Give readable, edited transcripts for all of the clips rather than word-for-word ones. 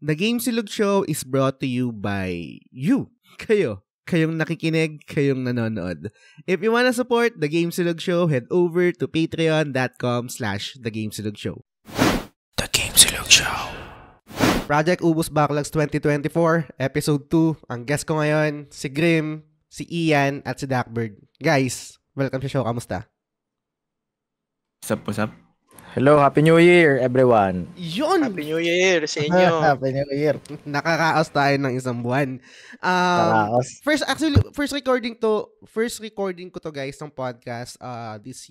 The Game Silog Show is brought to you by you. Kayong nakikinig, kayong nanonood. If you wanna support The Game Silog Show, head over to patreon.com/thegamesilogshow. The Game Silog Show. Project Ubus Backlogs 2024, Episode 2. Ang guest ko ngayon, si Grim, si Ian, at si Darkbird. Guys, welcome sa show. Kamusta? What's up? Hello, Happy New Year, everyone. Yun! Happy New Year sa inyo. Happy New Year. Nakakaos tayo ng isang buwan. First recording ko to guys ng podcast this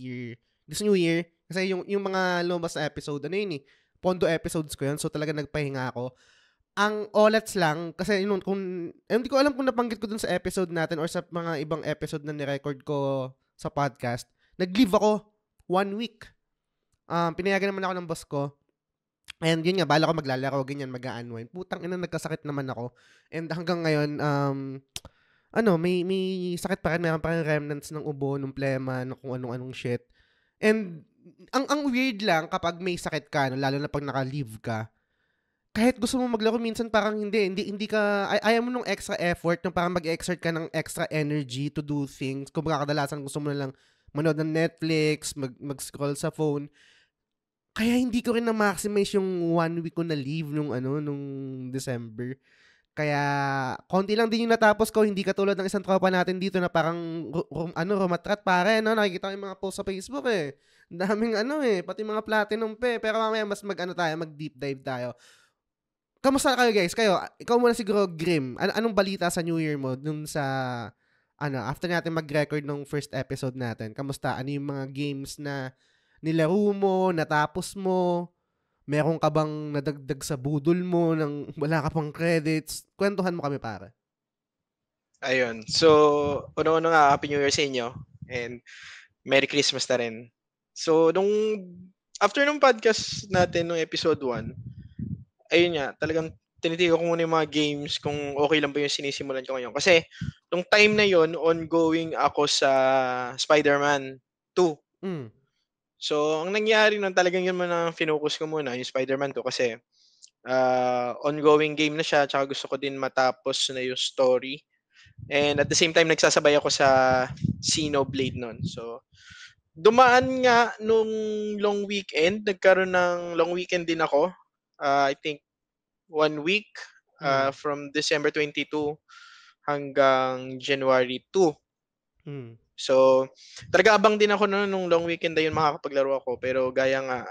New Year. Kasi yung mga lumabas na episode, Pondo episodes ko yun. So talaga nagpahinga ako. Ang olats lang, kasi hindi ko alam kung nabanggit ko dun sa episode natin or sa mga ibang episode na nirecord ko sa podcast. Nag-leave ako 1 week. Pinayagan naman ako ng boss ko. And yun nga, bala ko maglalaro, ganyan, mag-unwind. Putang ina, nagkasakit naman ako. And hanggang ngayon, may sakit pa rin. Meron pa rin remnants ng ubo, ng plema, ng kung anong shit. And ang weird lang kapag may sakit ka, lalo na pag naka-leave ka, kahit gusto mo maglaro, minsan parang hindi ka, ayaw mo nung extra effort, nung parang mag-exert ka ng extra energy to do things. Kung baka kadalasan gusto mo na lang manood ng Netflix, mag-scroll sa phone. Kaya hindi ko rin na-maximize yung 1 week ko na leave nung December. Kaya konti lang din yung natapos ko, hindi katulad ng isang tropa natin dito na parang rumatrat pare, nakikita ko yung mga post sa Facebook eh. Daming pati mga platinum pero mamaya mas mag-deep dive tayo. Kamusta kayo guys? Ikaw muna siguro, Grim. Anong balita sa New Year mo dun sa after natin mag-record ng first episode natin? Kamusta? Ano yung mga games na nilaro mo, natapos mo? Meron ka bang nadagdag sa budol mo nang wala ka pang credits? Kwentuhan mo kami, pare. Ayun. So, una-una nga, Happy New Year sa inyo. And Merry Christmas na rin. So, after nung podcast natin, nung episode 1, ayun nga, talagang tinitigo ko muna yung mga games kung okay lang ba yung sinisimulan ko ngayon. Kasi, nung time na yon ongoing ako sa Spider-Man 2. Mm. So, ang nangyari nun, talagang yun muna finocus ko muna, yung Spider-Man 2 kasi ongoing game na siya, tsaka gusto ko din matapos na yung story. And at the same time, nagsasabay ako sa Xenoblade nun. So, dumaan nga nung long weekend, nagkaroon ng long weekend din ako. I think 1 week from December 22 hanggang January 2. So, talaga abang din ako nung long weekend na yun makakapaglaro ako. Pero gaya nga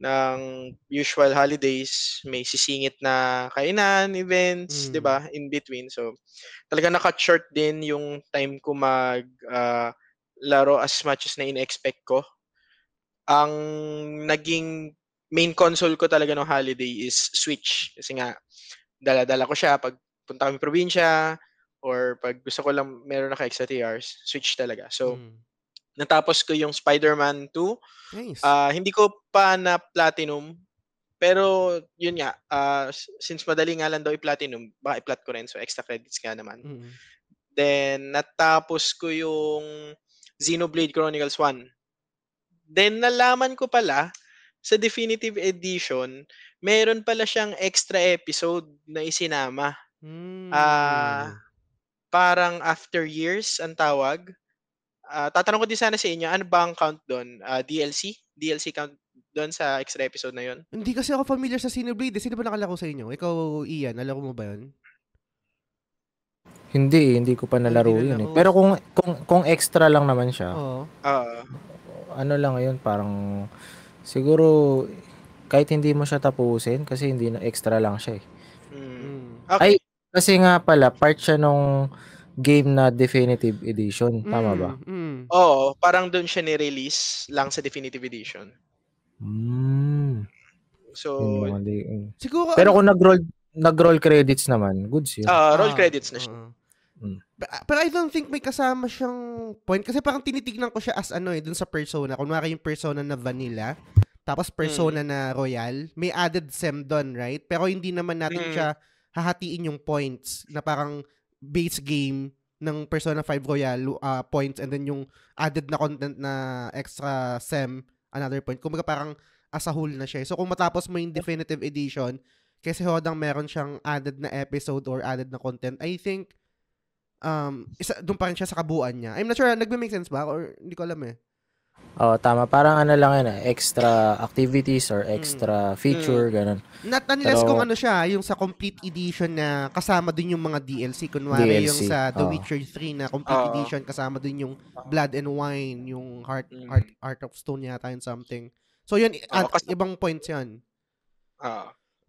ng usual holidays, may sisingit na kainan, events, 'di ba? In between. So, talaga naka-cut short din yung time ko laro as much as na in-expect ko. Ang naging main console ko talaga ng holiday is Switch. Kasi nga, dala-dala ko siya pag punta kami probinsya, or pag gusto ko lang meron na ka-extra TRs, Switch talaga. So, natapos ko yung Spider-Man 2. Nice. Hindi ko pa na platinum, pero yun nga, since madali nga lang daw i-platinum, baka i-plat ko rin. So, extra credits nga naman. Then, natapos ko yung Xenoblade Chronicles 1. Then, nalaman ko pala, sa Definitive Edition, meron pala siyang extra episode na isinama. Parang After Years ang tawag. Tatanong ko din sana sa inyo, ano ba ang count doon? DLC? DLC count doon sa extra episode na yon? Hindi kasi ako familiar sa Xenoblade. Sino ba nakalaro sa inyo? Ikaw, Ian, nalaro mo ba yun? Hindi ko pa nalaro yun eh. Pero kung extra lang naman siya, ano lang yun, parang siguro kahit hindi mo siya tapusin kasi hindi na extra lang siya eh. Okay. Ay, kasi nga pala, part siya nung game na Definitive Edition. Tama ba? Oo, parang doon siya ni-release lang sa Definitive Edition. So, siguro, pero kung nag-roll credits naman, goods yun. Roll credits na siya. Pero I don't think may kasama siyang point. Kasi parang tinitignan ko siya as dun sa Persona. Kunwari yung Persona na vanilla, tapos Persona na Royal, may added SEM doon, right? Pero hindi naman natin siya hahatiin yung points na parang base game ng Persona 5 Royal points, and then yung added na content na extra SEM, another point. Kumbaga parang as a whole na siya. So kung matapos mo yung Definitive Edition, kasi hodang meron siyang added na episode or added na content, I think doon pa rin siya sa kabuuan niya. I'm not sure, nagme-make sense ba? Or hindi ko alam eh. Oh, tama. Parang ano lang yan, extra activities or extra feature, ganun. Not unless kung ano siya, yung sa complete edition na kasama din yung mga DLC. Kunwari yung sa The Witcher 3 na complete edition, kasama din yung Blood and Wine, yung Heart of Stone yata and something. So yun, ibang points yan.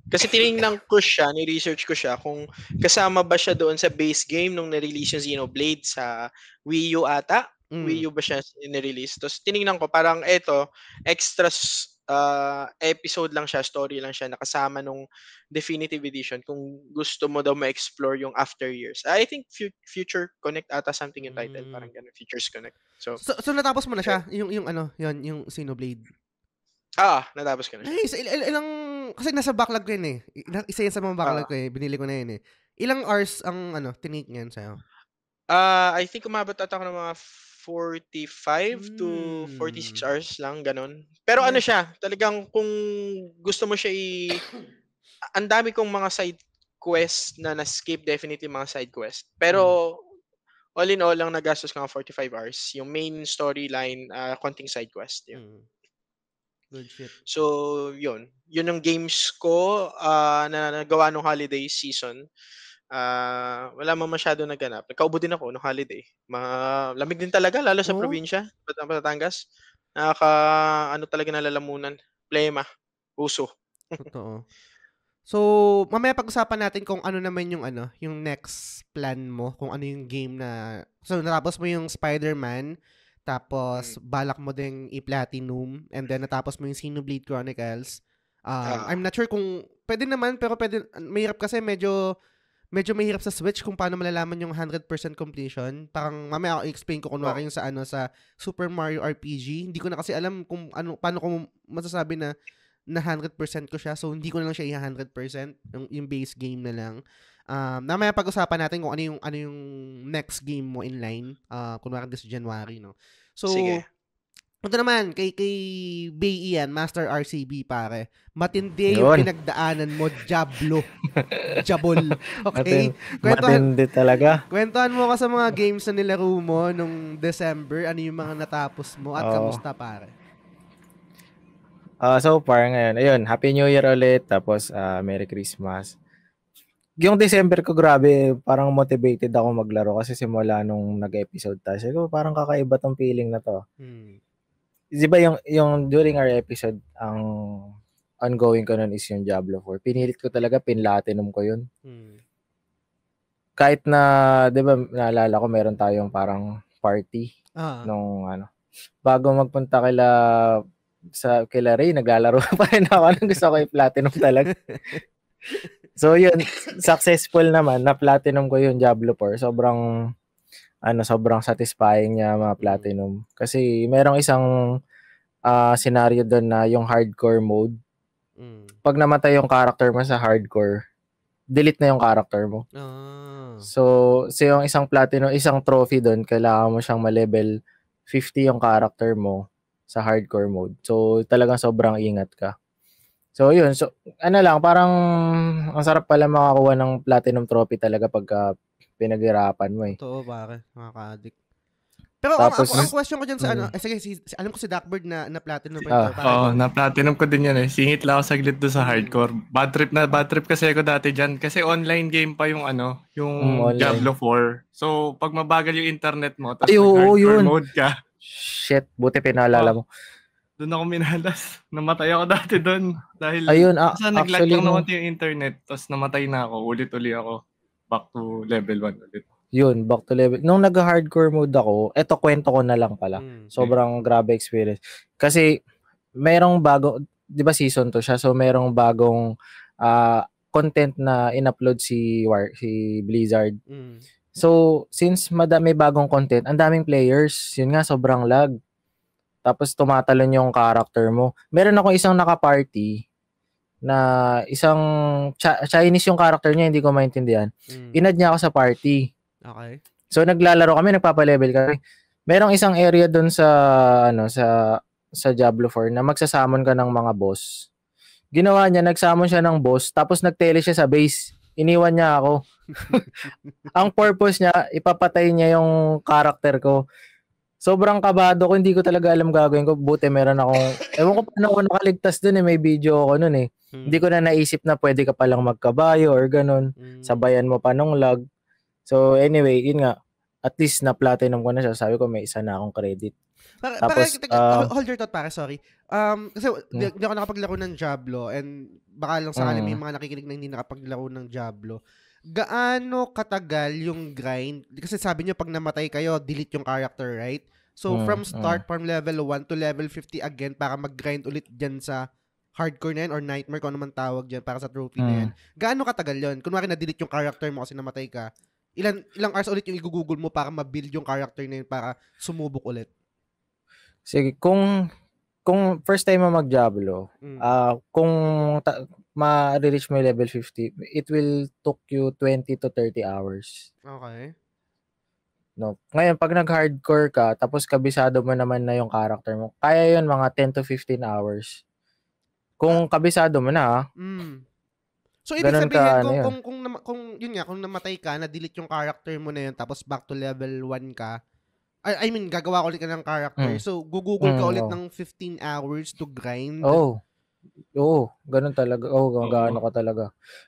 Kasi tinignan ko siya, ni-research ko siya kung kasama ba siya doon sa base game nung na-release yung Xenoblade sa Wii U ata. Wii U ba siya ni-release? Tapos tinignan ko, parang extra episode lang siya, story lang siya, nakasama nung Definitive Edition kung gusto mo daw ma-explore yung After Years. I think Future Connect ata something yung title, parang ganun, Futures Connect. So natapos mo na siya, yung yung Xenoblade? Natapos ko na siya. Nice. Ilang, kasi nasa backlog ko yun eh. Isa yan sa mga backlog ko eh. Binili ko na yun eh. Ilang hours ang tinake niyan sa'yo? I think umabot ata ako ng mga 45 to 46 hours lang, ganun. Pero ano siya, talagang kung gusto mo siya ang dami kong mga side quest na na-skip, definitely mga side quest. Pero all in all lang nagastos ko ng 45 hours. Yung main storyline, konting side quest. Yun. Good shit. So, yun ang games ko na nagawa nung holiday season. Wala man masyado naganap. Nagkaubo din ako nung holiday. Malamig din talaga, lalo sa probinsya, Batangas. Ano talaga nalalamunan. Plema. Puso. Totoo. So, mamaya pag-usapan natin kung ano naman yung next plan mo, kung ano yung game na... So, natapos mo yung Spider-Man, tapos balak mo ding i-platinum, and then natapos mo yung Xenoblade Chronicles. I'm not sure kung pwede naman, pero mahirap kasi medyo mahirap sa Switch kung paano malalaman yung 100% completion. Parang mamaya ako i-explain ko kunwari yung sa Super Mario RPG. Hindi ko na kasi alam kung paano ko masasabi na 100% ko siya. So hindi ko na lang siya i-100%, yung base game na lang. Mamaya pag-usapan natin kung ano yung next game mo in line, kunwari this January, no. So sige. Ito naman, kay Bay Ian, Master RCB, pare. Matindi yung pinagdaanan mo, Jablo. Jabol. Okay? Matindi talaga. Kwentuhan mo ka sa mga games na nilaro mo nung December. Ano yung mga natapos mo at kamusta, pare? So far ngayon, ayun, Happy New Year ulit. Tapos, Merry Christmas. Yung December ko, grabe, parang motivated ako maglaro kasi simula nung nag-episode tayo. So, parang kakaiba tong feeling na to. Di ba yung during our episode, ang ongoing ko nun is yung Diablo 4. Pinilit ko talaga, pinlatinum ko yun. Kahit na, di ba, naalala ko, meron tayong parang party nung bago magpunta kila Ray, naglalaro pa rin ako nung gusto ko i-platinum talaga. So yun, successful naman, na-platinum ko yung Diablo 4. Sobrang satisfying niya ma-platinum. Kasi merong isang scenario doon na yung hardcore mode. Pag namatay yung character mo sa hardcore, delete na yung character mo. So yung isang platinum, isang trophy doon, kailangan mo siyang ma-level 50 yung character mo sa hardcore mode. So talagang sobrang ingat ka. So yun, parang ang sarap pala makakuha ng platinum trophy talaga pagka pinaghirapan mo eh. Totoo, pare. Makaka-addict. Pero tapos, ang question ko dyan sa sige, alam ko si Duckbird na platinum pa ito. Na-platinum ko din yan eh. Singit lang ako saglit doon sa hardcore. Bad trip kasi ako dati dyan. Kasi online game pa yung Diablo 4. So, pag mabagal yung internet mo, tapos hardcore mode ka. Shit, buti pinaalala mo. Doon ako minalas. Namatay ako dati doon. Dahil nag-lag lang naman yung internet. Tapos namatay na ako. Ulit-uli ako. Back to level 1 ulit. Yun, back to level. Nung nag-hardcore mode ako, eto kwento ko na lang pala. Sobrang grabe experience. Kasi merong bago, 'di ba season to siya? So merong bagong content na in-upload si Blizzard. So since madami bagong content, ang daming players, yun nga sobrang lag. Tapos tumatalon yung character mo. Meron ako isang naka-party na isang Chinese yung character niya, hindi ko maintindihan. Inad niya ako sa party. Okay. So naglalaro kami, nagpapa-level kami. Merong isang area doon sa Diablo 4 na magsasamon ka ng mga boss. Ginawa niya, nagsamon siya ng boss, tapos nagtele siya sa base. Iniwan niya ako. Ang purpose niya, ipapatay niya yung character ko. Sobrang kabado ko, hindi ko talaga alam gagawin ko. Buti meron akong, ewan ko paano ako nakaligtas dun eh, may video ako nun eh. Hindi ko na naisip na pwede ka palang magkabayo or ganun. Sabayan mo pa nung lag. So anyway, yun nga. At least na-platinum ko na siya. Sabi ko may isa na akong credit. Tapos, hold your thought pare, sorry. Kasi hindi ako nakapaglaro ng Diablo and baka lang sakali may mga nakikinig na hindi nakapaglaro ng Diablo. Gaano katagal yung grind? Kasi sabi niyo pag namatay kayo, delete yung character, right? So from start, from level 1 to level 50 again para mag-grind ulit dyan sa hardcore na yan or nightmare, kung ano man tawag dyan para sa trophy na yan. Gaano katagal yun? Kunwari na-delete yung character mo kasi namatay ka, ilang hours ulit yung i-google mo para ma-build yung character na yun para sumubok ulit? Sige, kung first time mo mag-Diablo, kung ma-reach mo yung level 50, it will took you 20 to 30 hours. Okay. No. Ngayon, pag nag-hardcore ka, tapos kabisado mo naman na yung character mo, kaya yun mga 10 to 15 hours. Kung kabisado mo na, So, ibig sabihin, kung yun nga, kung namatay ka, na-delete yung character mo na yun, tapos back to level 1 ka, I mean, gagawa ulit ka ng character. So, gugugol ka ulit ng 15 hours to grind? Oo, ganun talaga. Gaano ka talaga.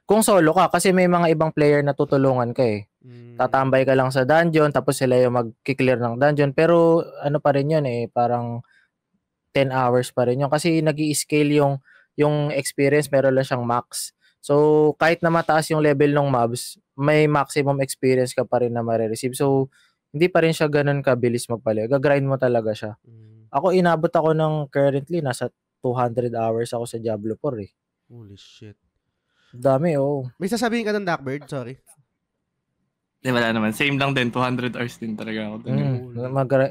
Kung solo ka, kasi may mga ibang player na tutulungan ka eh. Tatambay ka lang sa dungeon, tapos sila yung mag-clear ng dungeon. Pero, ano pa rin yun eh, parang 10 hours pa rin yun. Kasi nag-i-scale yung experience, meron lang siyang max. So, kahit na mataas yung level ng mobs, may maximum experience ka pa rin na marireceive. So, hindi pa rin siya ganun kabilis magpalaya. Gagrind mo talaga siya. Ako, inabot ako ng currently, nasa 200 hours ako sa Diablo 4 eh. Holy shit. Dami, May sasabihin ka ng Darkbird? Sorry. Wala naman. Same lang din. 200 hours din talaga ako.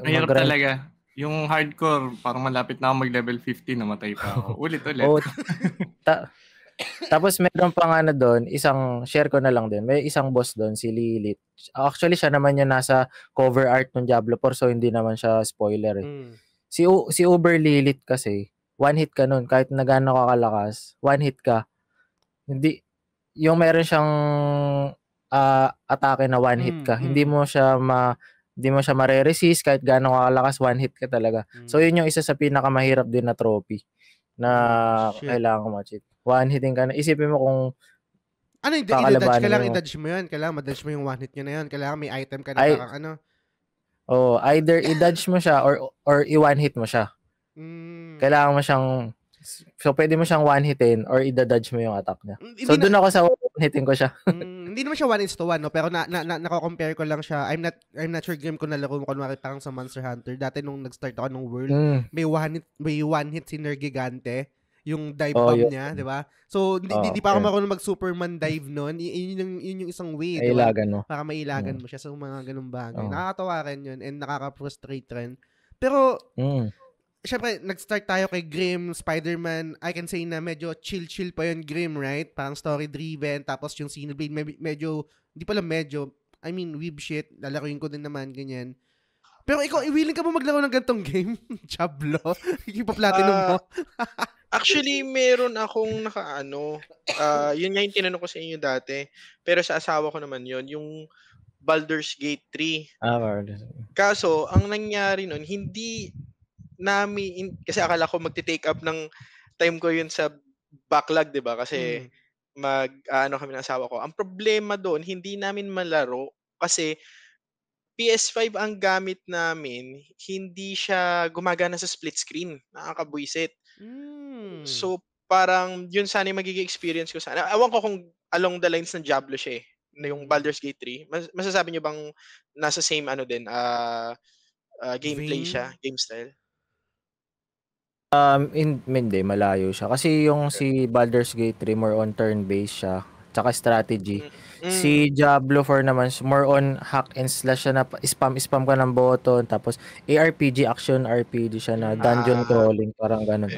Mahirap talaga. Yung hardcore, parang malapit na ako mag-level 50, namatay pa ako. Ulit-ulit. Tapos meron pa nga na doon, share ko na lang din. May isang boss doon, si Lilith. Actually, siya naman yung nasa cover art ng Diablo 4, so hindi naman siya spoiler eh. Si Uber Lilith kasi, one hit ka nun. Kahit na gaano ka kalakas, one hit ka. Hindi, yung meron siyang atake na one hit ka. Hindi mo siya mare-resist kahit gaano ka kalakas, one hit ka talaga. So yun yung isa sa pinakamahirap din na trophy na kailangan ko ma-cheat. One hitting ka na. Isipin mo kung ano yung i-dodge? Kailangan i-dodge mo yun. Kailangan ma-dodge mo yung one hit nyo na yun. Kailangan may item ka na either i-dodge mo siya or i-one hit mo siya. Kailangan mo siyang so pwede mo siyang one hitin or i-dodge mo yung attack niya. So doon ako sa one hitin ko siya. Hindi naman siya 1:1 no, pero nako-compare ko lang siya. I'm not sure game ko nalaro mo kunwari parang sa Monster Hunter. Dati nung nag-start ako ng World, may one hit si Nergigante, yung dive bomb niya, 'di ba? So hindi pa ako marunong mag-Superman dive noon. Yun yung isang way, 'di ba? Para mailagan mo siya sa mga ganung bagay. Nakakatawa rin yun and nakaka-frustrate rin. Pero syempre, nag-start tayo kay Grim, Spider-Man. I can say na medyo chill pa yun, Grim, right? Parang story-driven. Tapos yung Xenoblade, medyo, hindi pala medyo, I mean, weeb shit. Lalaruin ko din naman, ganyan. Pero ikaw, willing ka ba maglaro ng gantong game? Diablo? Ipa-platinum mo? Actually, meron akong yun nga yung tinanong ko sa inyo dati. Pero sa asawa ko naman yun, yung Baldur's Gate 3. Kaso, ang nangyari nun, hindi namin, kasi akala ko magti-take up ng time ko yun sa backlog, di ba? Kasi kami ng asawa ko. Ang problema doon, hindi namin malaro kasi PS5 ang gamit namin, hindi siya gumagana sa split screen. Nakakabwisit. So, parang yun sana yung magiging experience ko sana. Awan ko kung along the lines ng Diablo siya na yung Baldur's Gate 3. Masasabi niyo bang nasa same gameplay siya, game style? Hindi, malayo siya. Kasi yung si Baldur's Gate 3 more on turn-based siya, tsaka strategy. Si Diablo 4 naman, more on hack and slash siya na spam ka ng button, tapos ARPG, action RPG siya na dungeon crawling, parang ganun.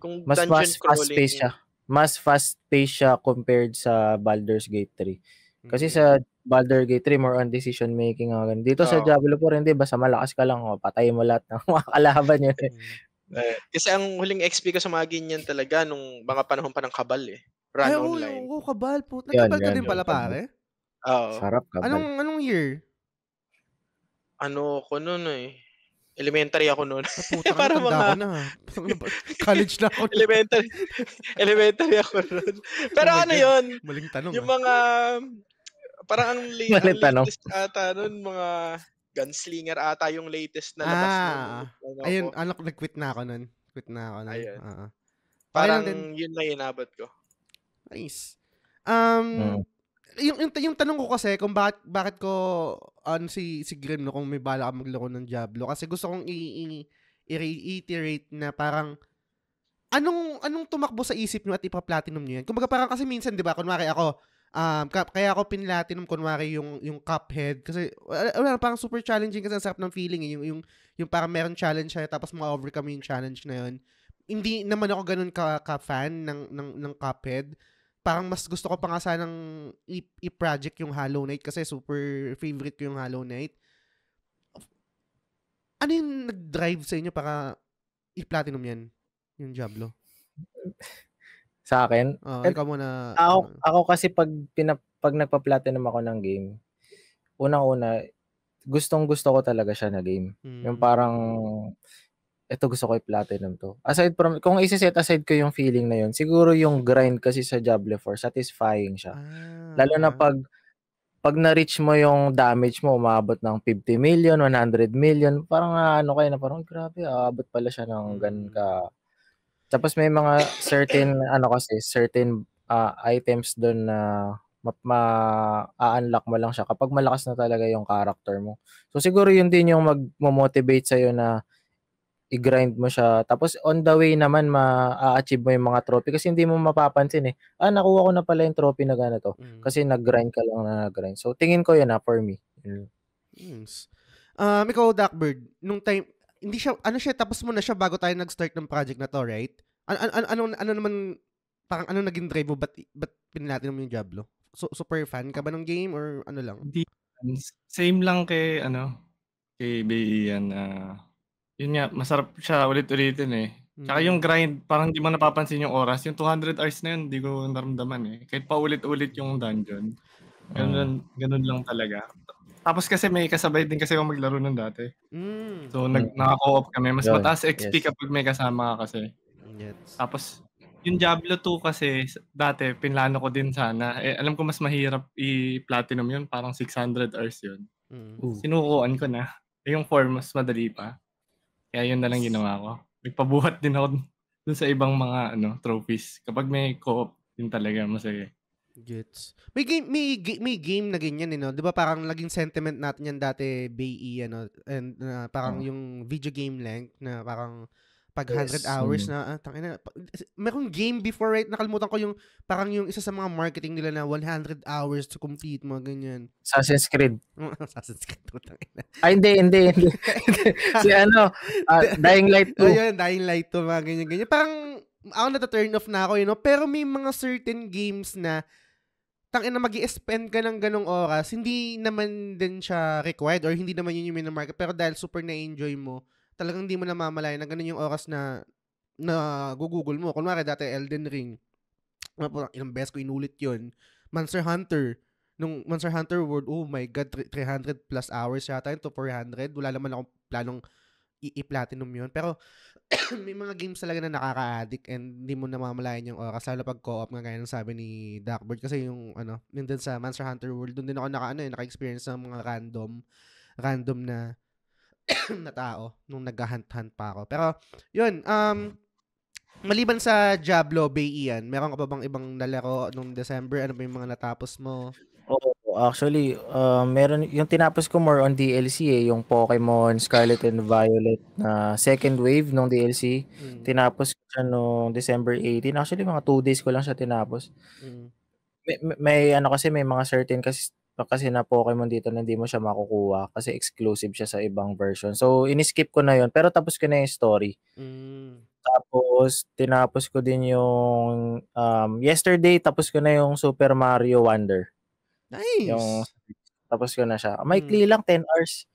Kung mas fast-paced siya. Mas fast-paced siya compared sa Baldur's Gate 3. Kasi sa Baldur's Gate 3, more on decision making. Dito sa Diablo 4, hindi, basta malakas ka lang, patay mo lahat ng mga kalaban yun. Kasi ang huling XP ko sa mga ganyan talaga nung mga panahon pa ng Kabal Run online. Oo, Kabal po. Nagkabal ka din pala, pare? Oo. Sarap Kabal. Anong year? Ano ko noon elementary ako noon. Para mga ko na. College na ako. Elementary ako noon. Pero ano 'yun? Maling tanong. Yung mga parang ang latest ata noon, mga Gunslinger ata yung latest na labas noon. Ayun, nag-quit na ako noon. Ayun. Parang yun na inabot ko. Nice. Yung tanong ko kasi kung bakit ko si Grim no, kung may bala ka maglaro ng Diablo, kasi gusto kong i-reiterate na parang anong tumakbo sa isip niyo at ipa-platinum niyo yan. Kumbaga parang kasi minsan 'di ba, kunwari ako kaya ako pin-platinum kunwari yung Cuphead kasi wala, parang super challenging kasi ang sarap ng feeling yung parang meron challenge siya tapos ma-overcome yung challenge na yun. Hindi naman ako ganun ka-fan ng Cuphead. Parang mas gusto ko pa nga sanang i-project yung Hollow Knight kasi super favorite ko yung Hollow Knight. Ano yung nag-drive sa inyo para i-platinum yan, yung Diablo? Sa akin? Ikaw muna. Ako kasi pag nagpa-platinum ako ng game, unang-una, gustong-gusto ko talaga siya na game. Yung parang ito gusto ko i-platinum to. Aside from, kung isi-set aside ko yung feeling na yun, siguro yung grind kasi sa Diablo 4, satisfying siya. Lalo na pag na-reach mo yung damage mo, umabot ng 50 million, 100 million, parang ano kayo na parang, grabe, aabot pala siya ng ganun ka. Tapos may mga certain, certain items doon na ma-unlock mo lang siya kapag malakas na talaga yung character mo. So siguro yun din yung mag-motivate sa'yo na i-grind mo siya. Tapos on the way naman ma-achieve mo yung mga trophy kasi hindi mo mapapansin nakuha ko na pala yung trophy na ganito. Kasi nag-grind ka lang na nag-grind. So tingin ko yun for me. Yes. Ikaw, Duckbird, nung time, hindi siya, tapos mo na siya bago tayo nag-start ng project na to, right? Ano naman, parang ano naging drive mo, ba't pinilatin mo yung Diablo? So, super fan ka ba ng game or ano lang? Same lang kay Bay yan. Yun nga, masarap siya ulit-ulitin Tsaka yung grind, parang hindi mo napapansin yung oras. Yung 200 hours na yun, hindi ko naramdaman Kahit pa ulit-ulit yung dungeon. Ganun lang talaga. Tapos kasi may kasabay din kasi ako maglaro nun dati. So, naka-co-op kami. Mas mataas XP kapag may kasama ka kasi. Yes. Tapos, yung Diablo 2 kasi, dati, pinlano ko din sana. Alam ko mas mahirap i-platinum yun. Parang 600 hours yun. Sinukuan ko na. Yung 4 mas madali pa. Kaya yun na lang ginawa ko. Nagpabuhat din ako dun sa ibang mga trophies. Kapag may co-op, yun talaga masaya. Gets. May game na ganyan 'di ba? Parang naging sentiment natin yan dati, Bay and parang yung video game length na parang pag 100 hours na tangina. Merong game before, right? Nakalimutan ko yung parang yung isa sa mga marketing nila na 100 hours to complete mo ganyan. Assassin's Creed. Assassin's Creed tangina. Hindi. Si Dying Light 2. Ayun, Dying Light 2 mga ganyan. Parang ako na-turn off na ako, pero may mga certain games na tangina magi-spend ka ng ganong oras, hindi naman din siya required or hindi naman yun yung minamarket, pero dahil super na-enjoy mo, talagang hindi mo namamalayan na ganun yung oras na gugugol mo. Kunwari dati Elden Ring, ilang beses ko inulit yun. Monster Hunter World, oh my god, 300 plus hours yata yun to 400. Wala naman akong planong i-platinum yun. Pero may mga games talaga na nakaka-addict and hindi mo namamalayan yung oras, lalo pag co-op nga gaya ng sabi ni Duckbird. Kasi yung yun din sa Monster Hunter World, doon din ako naka-experience ng mga random na na tao nung nag-hunt pa ako. Pero yun, maliban sa Diablo, Bay Ian, meron ka pa bang ibang nalaro nung December? Ano ba yung mga natapos mo? Actually, meron yung tinapos ko more on DLC yung Pokemon Scarlet and Violet na second wave ng DLC. Tinapos ko siya noong December 18. Actually, mga 2 days ko lang siya tinapos. May kasi may mga certain kasi na Pokemon dito na hindi mo siya makukuha kasi exclusive siya sa ibang version. So, ini-skip ko na 'yon pero tapos ko na yung story. Tapos, tinapos ko din yung yesterday, tapos ko na yung Super Mario Wonder. Nice! Tapos ko na siya. Maikli lang, 10 hours.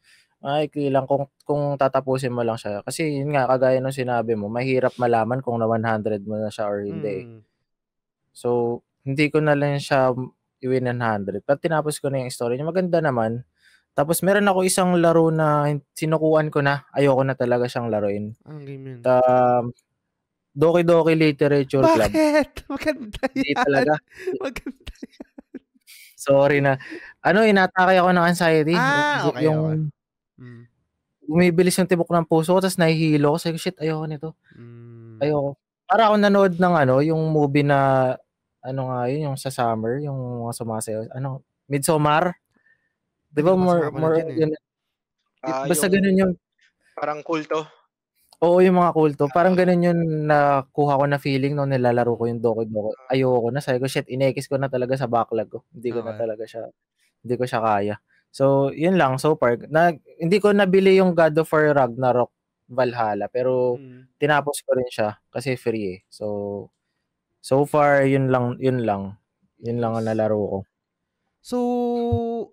Maikli lang kung tatapusin mo lang siya. Kasi yun nga, kagaya nung sinabi mo, mahirap malaman kung na 100 mo na siya or hindi. So, hindi ko na lang siya i-win 100. Pero tinapos ko na yung story niya. Maganda naman. Tapos meron ako isang laro na sinukuan ko na. Ayoko na talaga siyang laruin. Anong game yun? Doki Doki Literature Club. Bakit? Maganda yan. Hindi talaga. Maganda yan. Sorry na. Inatake ako ng anxiety. Okay. Bumibilis yung tibok ng puso ko, tapos nahihilo ko. Sabi ko, shit, ayoko nito. Ayoko. Para ako nanood ng yung movie na, yun, yung sa summer, yung mga sumasayaw. Midsommar? Di ba more yun? Basta ganun yung... Parang kulto. Oo, yung mga kulto. Parang ganun yung nakuha ko na feeling nung nilalaro ko yung Doki Doki. Ayoko na. Sabi ko, shit, inekis ko na talaga sa backlog ko. Hindi ko siya kaya. So, yun lang so far. Hindi ko nabili yung God of War Ragnarok Valhalla, pero tinapos ko rin siya kasi free eh. So far yun lang ang nalaro ko. So,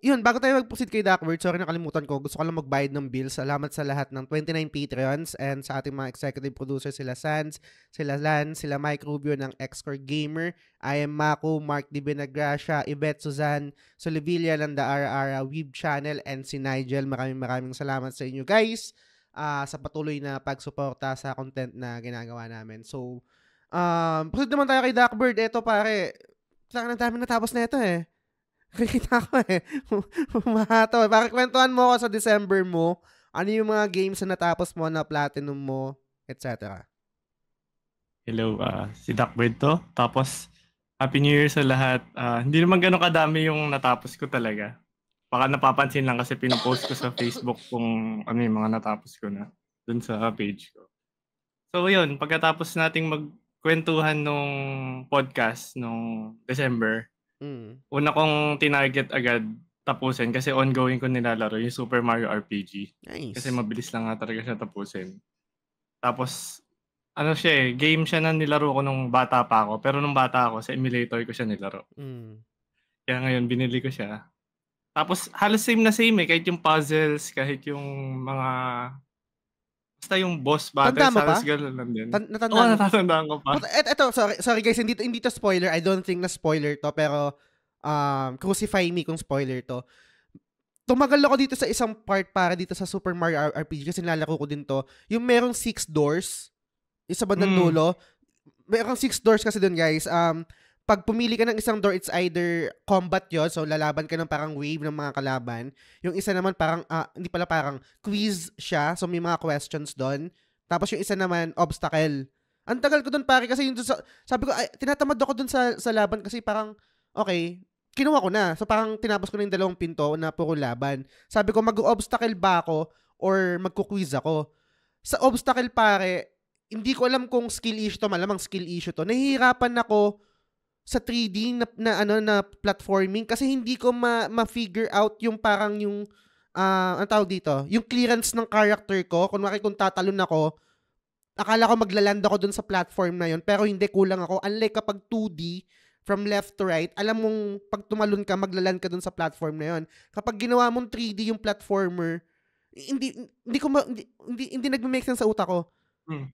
yun, bago tayo mag-proceed kay Duckbird, sorry nakalimutan ko, gusto ko lang magbayad ng bill. Salamat sa lahat ng 29 Patreons and sa ating mga executive producers, sila Sans, sila Lan, sila Mike Rubio ng Xcore Gamer, I am Mako, Mark Di Benagracia, Yvette Suzanne, Solivilla ng The Ara Weeb Channel, and si Nigel. Maraming salamat sa inyo guys sa patuloy na pagsuporta sa content na ginagawa namin. So, proceed naman tayo kay Duckbird. Ito pare, ang dami natapos na ito eh. Kita ko eh. Mahato. Bakit kwentuhan mo ako sa December mo? Ano yung mga games na natapos mo, na platinum mo, etc. Hello, si Duckbird to. Tapos, Happy New Year sa lahat. Hindi naman ganun kadami yung natapos ko talaga. Baka napapansin lang kasi pinopost ko sa Facebook kung ano yung mga natapos ko na dun sa page ko. So yun, pagkatapos nating magkwentuhan nung podcast nung December, una kong tinarget agad tapusin kasi ongoing ko nilalaro yung Super Mario RPG. Nice. Kasi mabilis lang nga talaga siya tapusin. Tapos, game siya na nilaro ko nung bata pa ako. Pero nung bata ako, sa emulator ko siya nilaro. Kaya ngayon, binili ko siya. Tapos, halos same na same eh. Kahit yung puzzles, kahit yung mga... Basta yung boss battles, halos gano'n lang din. Natatandaan ko pa. Ito, sorry guys, hindi to spoiler. I don't think na spoiler to, pero crucify me kung spoiler to. Tumagal ako dito sa isang part para dito sa Super Mario RPG kasi nilalaro ko din to. Yung merong 6 doors, isa bandang dulo. Merong 6 doors kasi dun guys. Pag pumili ka ng isang door, it's either combat yun, so lalaban ka ng parang wave ng mga kalaban. Yung isa naman parang, hindi pala parang quiz siya, so may mga questions doon. Tapos yung isa naman, obstacle. Ang tagal ko doon pare kasi yung sabi ko, tinatamad ako doon sa laban kasi parang, okay, kinuha ko na. So parang tinapos ko na yung 2 pinto na puro laban. Sabi ko, mag-obstacle ba ako or magku-quiz ako? Sa obstacle pare, hindi ko alam kung skill issue to, malamang skill issue to. Nahihirapan ako sa 3D na platforming kasi hindi ko ma-figure out yung parang yung ang tawag dito, yung clearance ng character ko. Kunwari kung tatalon ako, akala ko maglaland ako dun sa platform na yun, pero hindi, kulang ako. Unlike kapag 2D, from left to right, alam mong pag tumalon ka, maglaland ka dun sa platform na yun. Kapag ginawa mong 3D yung platformer, hindi nagme-make sense sa utak ko.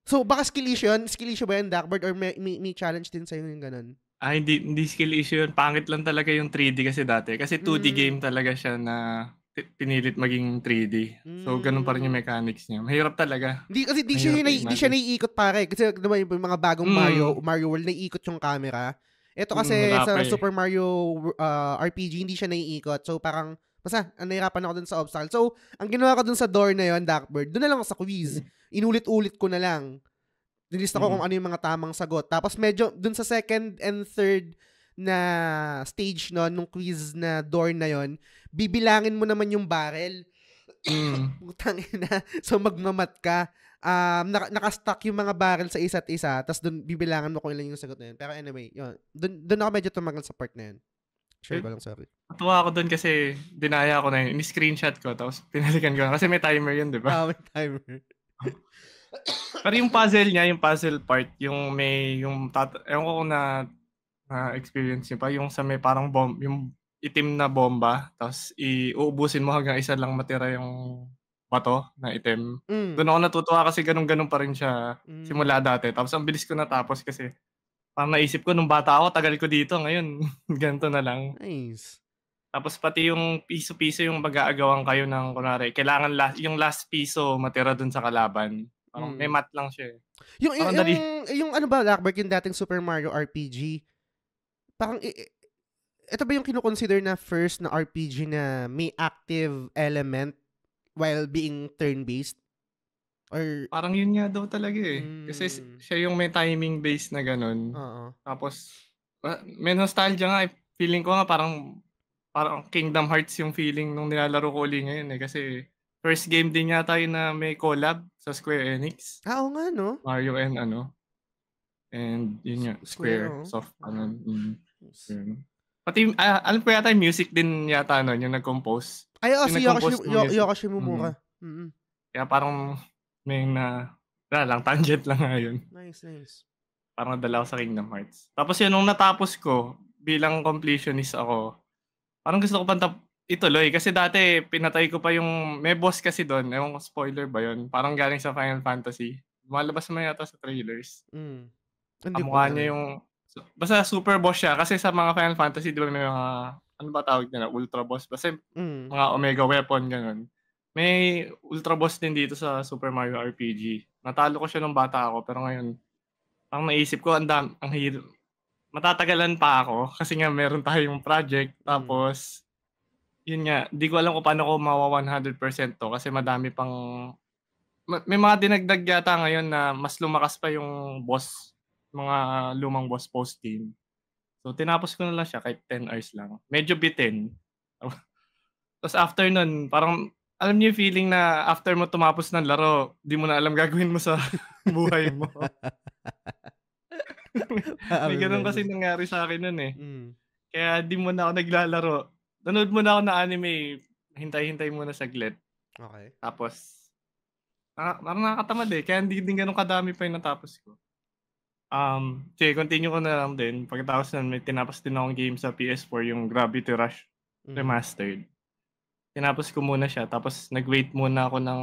So baka skill issue yun? Skill issue ba yun, Duckbird? Or may challenge din sa'yo yung ganun? Hindi skill issue yun. Pangit lang talaga yung 3D kasi dati. Kasi 2D game talaga siya na pinilit maging 3D. So, ganun pa rin yung mechanics niya. Mahirap talaga. Di siya naiikot pare. Kasi diba, yung mga bagong Mario World, naiikot yung camera. Ito kasi sa Super Mario RPG, hindi siya naiikot. So, parang, basta, nahirapan ako dun sa obstacle. So, ang ginawa ko dun sa door na yun, Duckbird, dun na lang ako sa quiz. Inulit-ulit ko na lang. Nilista ko kung ano yung mga tamang sagot. Tapos medyo, dun sa second and third na stage nung quiz na door na yon, bibilangin mo naman yung barrel. Putang ina. So magmamat ka. Nakastack yung mga barrel sa isa't isa. Tapos dun bibilangan mo kung ilan yung sagot na yun. Pero anyway, yun. Dun ako medyo tumagal sa part na yun. Sure ko lang, sorry. Natuwa ako dun kasi dinaya ko na yun. Ini-screenshot ko. Tapos pinalikan ko. Kasi may timer yun, di ba? May timer. Pero yung puzzle niya, yung puzzle part, yung may, ewan ko kung na-experience niyo pa, yung sa may parang yung itim na bomba, tapos uubusin mo hanggang isa lang matira yung bato na item. Doon ako natutuwa kasi ganun-ganun pa rin siya simula dati. Tapos ang bilis ko natapos kasi parang naisip ko nung bata ako, tagal ko dito. Ngayon, ganito na lang. Nice. Tapos pati yung piso-piso yung mag-aagawan kayo ng kunwari, kailangan yung last piso matira dun sa kalaban. Parang may math lang siya. Yung ano ba, Blackbird, yung dating Super Mario RPG, parang ito ba yung kinukonsider na first na RPG na may active element while being turn-based? Or parang yun nga daw talaga eh. Kasi siya yung may timing based na ganun. Tapos may nostalgia nga. Feeling ko nga parang Kingdom Hearts yung feeling nung nilalaro ko uli ngayon eh. Kasi first game din yata yun na may collab sa Square Enix. Oo nga, no? Mario and and yun nga, Square Soft. Pati, alam ko yata yung music din yata yung nag-compose. Ay, si Yoko Shimomura. Kaya parang may lang, tangent lang nga yun. Nice. Parang nadala ko sa Kingdom Hearts. Tapos yun, nung natapos ko, bilang completionist ako, parang gusto ko ituloy. Kasi dati, pinatay ko pa yung, may boss kasi doon, ewan ko spoiler ba yun? Parang galing sa Final Fantasy. Malabas naman yata sa trailers. Kamukha niya yung, basta super boss siya. Kasi sa mga Final Fantasy, di ba may mga, ano ba tawag nila? Ultra boss. Basta mga Omega Weapon, ganun. May ultra boss din dito sa Super Mario RPG. Natalo ko siya nung bata ako, pero ngayon, ang naisip ko, ang hirap. Matatagalan pa ako kasi nga meron tayong project. Tapos, yun nga, di ko alam kung paano ko mawa 100% to kasi madami pang, may mga dinagdag yata ngayon na mas lumakas pa yung boss, mga lumang boss post-game. So, tinapos ko na lang siya kahit 10 hours lang. Medyo bitin. Tapos after nun, parang, alam niyo yung feeling na after mo tumapos ng laro, di mo na alam gagawin mo sa buhay mo. May ganun kasi nangyari sa akin nun eh. Kaya di mo na ako naglalaro. Nanood mo na ako na anime, hintay-hintay muna saglit. Okay. Tapos, parang nakakatamad eh. Kaya hindi din ganun kadami pa yung natapos ko. Sige, continue ko na lang din. Pagkatapos nun, may tinapos din akong game sa PS4, yung Gravity Rush Remastered. Tinapos ko muna siya, tapos nag-wait muna ako ng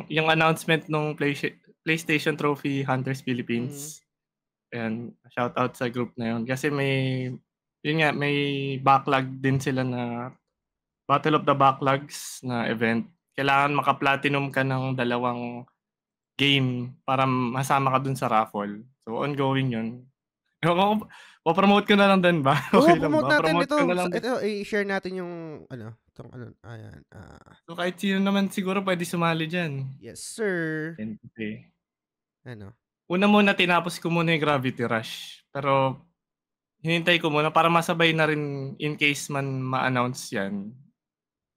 yung announcement ng PlayStation Trophy Hunters Philippines. And shout out sa group na yun. Kasi may backlog din sila na Battle of the Backlogs na event. Kailangan maka-platinum ka ng 2 game para masama ka dun sa raffle. So, ongoing yun. Promote ko na lang din ba? Okay lang ba? Promote natin ito. I-share natin yung ayan. So, kahit sino naman siguro pwede sumali dyan. Yes, sir. Okay. Ano? Una muna, tinapos ko muna yung Gravity Rush. Pero, hinintay ko muna para masabay na rin in case man ma-announce yan.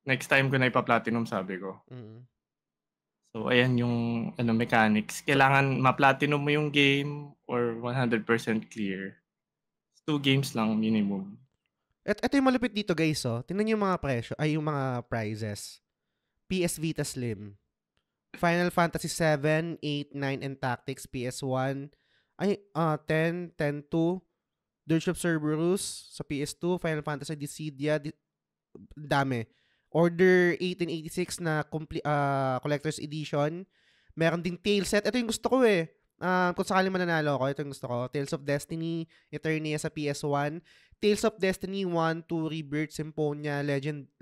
Next time ko na ipa-platinum, sabi ko. So, ayan yung mechanics. Kailangan ma-platinum mo yung game or 100% clear. 2 games lang minimum. Ito yung malupit dito, guys. Tingnan niyo yung mga presyo, yung mga prizes. PS Vita Slim. Final Fantasy 7, 8, 9, and Tactics, PS1. 10, 10-2. Dirge of Cerberus sa PS2. Final Fantasy Dissidia. Dami. Order 1886 na Collector's Edition. Meron ding Tale Set. Ito yung gusto ko eh. Kung sakali mananalo ako, ito yung gusto ko. Tales of Destiny, Eternia sa PS1. Tales of Destiny 1, 2, Rebirth, Symphonia,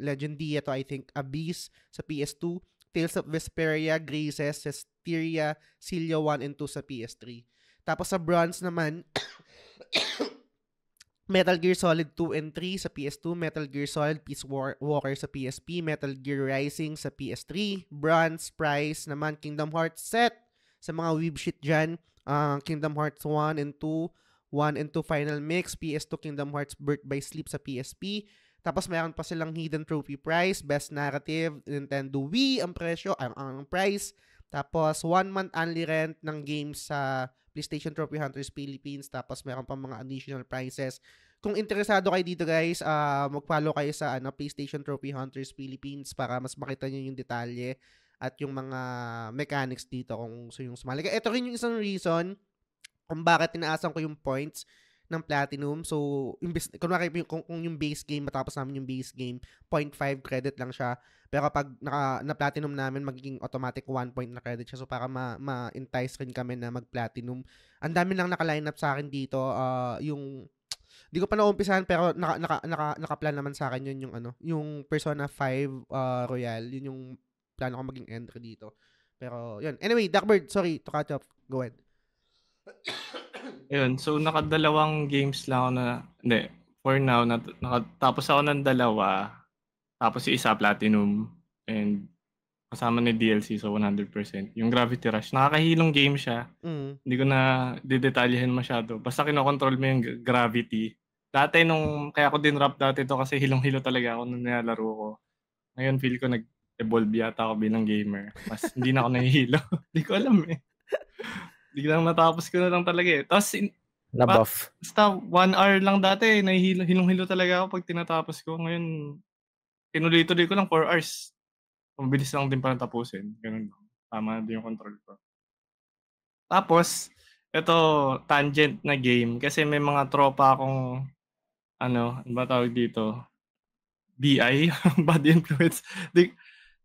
Legendia to I think, Abyss sa PS2. Tales of Vesperia, Graces, Cesteria, Cilia 1 and 2 sa PS3. Tapos sa bronze naman, Metal Gear Solid 2 and 3 sa PS2, Metal Gear Solid Peace Walker sa PSP, Metal Gear Rising sa PS3, bronze prize naman Kingdom Hearts set sa mga weeb shit dyan, Kingdom Hearts 1 and 2, 1 and 2 Final Mix, PS2 Kingdom Hearts Birth by Sleep sa PSP. Tapos mayroon pa silang hidden trophy prize, best narrative, Nintendo Wii ang presyo, ang price. Tapos 1 month only rent ng games sa PlayStation Trophy Hunters Philippines. Tapos mayroon pa mga additional prizes. Kung interesado kayo dito guys, mag-follow kayo sa PlayStation Trophy Hunters Philippines para mas makita nyo yung detalye at yung mga mechanics dito kung gusto yung sumali. Ito rin yung isang reason kung bakit tinaasan ko yung points ng platinum. So, kunwari kung yung base game, matapos namin yung base game, 0.5 credit lang siya. Pero kapag na-platinum namin, magiging automatic 1 point na credit siya. So, para ma-entice rin kami na mag-platinum. Ang dami lang naka-line up sa akin dito. Hindi ko pa naumpisahan pero naka-plan naman sa akin yun yung Persona 5 Royal. Yun yung plano ko maging entry dito. Pero, yun. Anyway, Darkbird, sorry to cut off. Go ahead. Ayun, so nakadalawang games lang ako for now, nakatapos ako ng dalawa. Tapos yung isa platinum and kasama ni DLC, so 100%. Yung Gravity Rush, nakakahilong game siya. Hindi ko na didetalyahin masyado. Basta kinokontrol mo yung gravity. Dati kaya ko din rap dati to kasi hilong-hilo talaga ako nung nilalaro ko. Ngayon feel ko nag-evolve yata ako bilang gamer. Mas hindi na ako nahihilo. Hindi ko alam eh. Biglang natapos ko na lang talaga eh. Tapos na-buff. Basta 1 hour lang dati, hilong-hilo talaga ako pag tinatapos ko. Ngayon, tinuloy-tuloy ko lang 4 hours. Mabilis lang din para tapusin. Ganun lang. Tama din yung control ko. Tapos, ito, tangent na game. Kasi may mga tropa akong, ano ba tawag dito? BI, bad influence.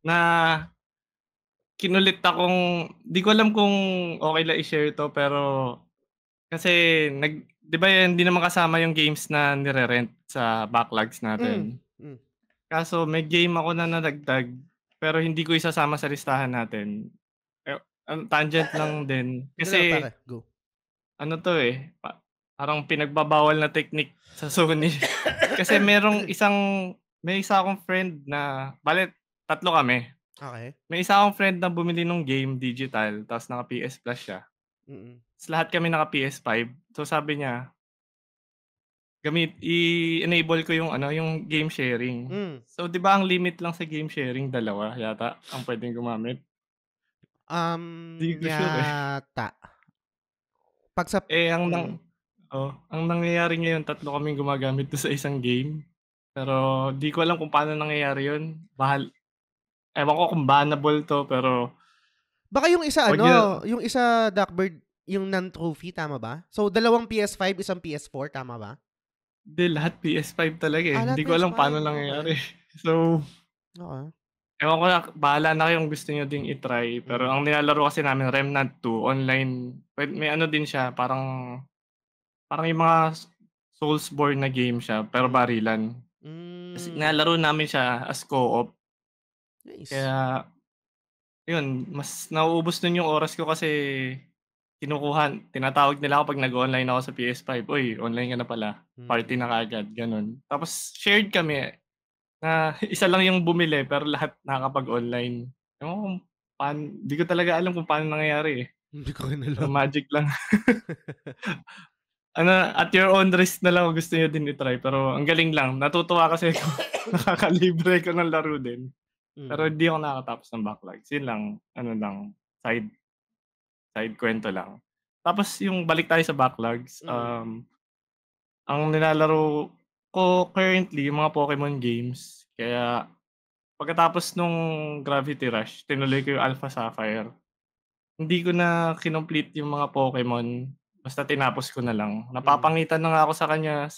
Na kinulit akong, di ko alam kung okay lang i-share to, pero kasi, di ba hindi naman kasama yung games na nire-rent sa backlogs natin. Kaso may game ako na nadagdag, pero hindi ko isasama sa listahan natin. Tangent lang din. Kasi, ano to eh, parang pinagbabawal na technique sa Sony. Kasi may isa akong friend na, tatlo kami. Okay. May isa akong friend na bumili ng game digital, tapos naka PS Plus siya. Lahat kami naka PS5. So sabi niya, i-enable ko yung game sharing. So 'di ba ang limit lang sa game sharing 2 yata ang pwedeng gumamit? Di ko sure eh. Pag sa ang nangyayari ngayon 3 kaming gumagamit sa isang game. Pero di ko alam kung paano nangyayari 'yun. Ewan ko kung bannable to, pero baka yung isa yung isa Darkbird, yung non-trophy, tama ba? So, 2 PS5, isang PS4, tama ba? Hindi, lahat PS5 talaga eh. Hindi ko alam paano nangyayari. So, ewan ko na, bahala na kayong gusto nyo ding itry. Pero ang nilalaro kasi namin, Remnant 2, online. May din siya, parang yung mga Soulsborne na game siya, pero barilan. Kasi nilalaro namin siya as co-op. Nice. Kaya, yun, mas nauubos nun yung oras ko kasi tinatawag nila ako pag nag-online ako sa PS5. Uy, online ka na pala. Party na kaagad, ganun. Tapos, shared kami na isa lang yung bumili pero lahat nakakapag-online. Di ko talaga alam kung paano nangyayari eh. Hindi ko rin alam. Magic lang. At your own risk na lang kung gusto nyo din i-try. Pero ang galing lang. Natutuwa kasi ako. Nakakalibre ko ng laro din. Pero hindi ako nakatapos ng backlogs. Yun lang, side kwento lang. Tapos yung balik tayo sa backlogs, ang nilalaro ko currently yung mga Pokemon games. Kaya pagkatapos nung Gravity Rush, tinuloy ko yung Alpha Sapphire. Hindi ko na kinomplete yung mga Pokemon. Basta tinapos ko na lang. Napapangitan na nga ako sa kanya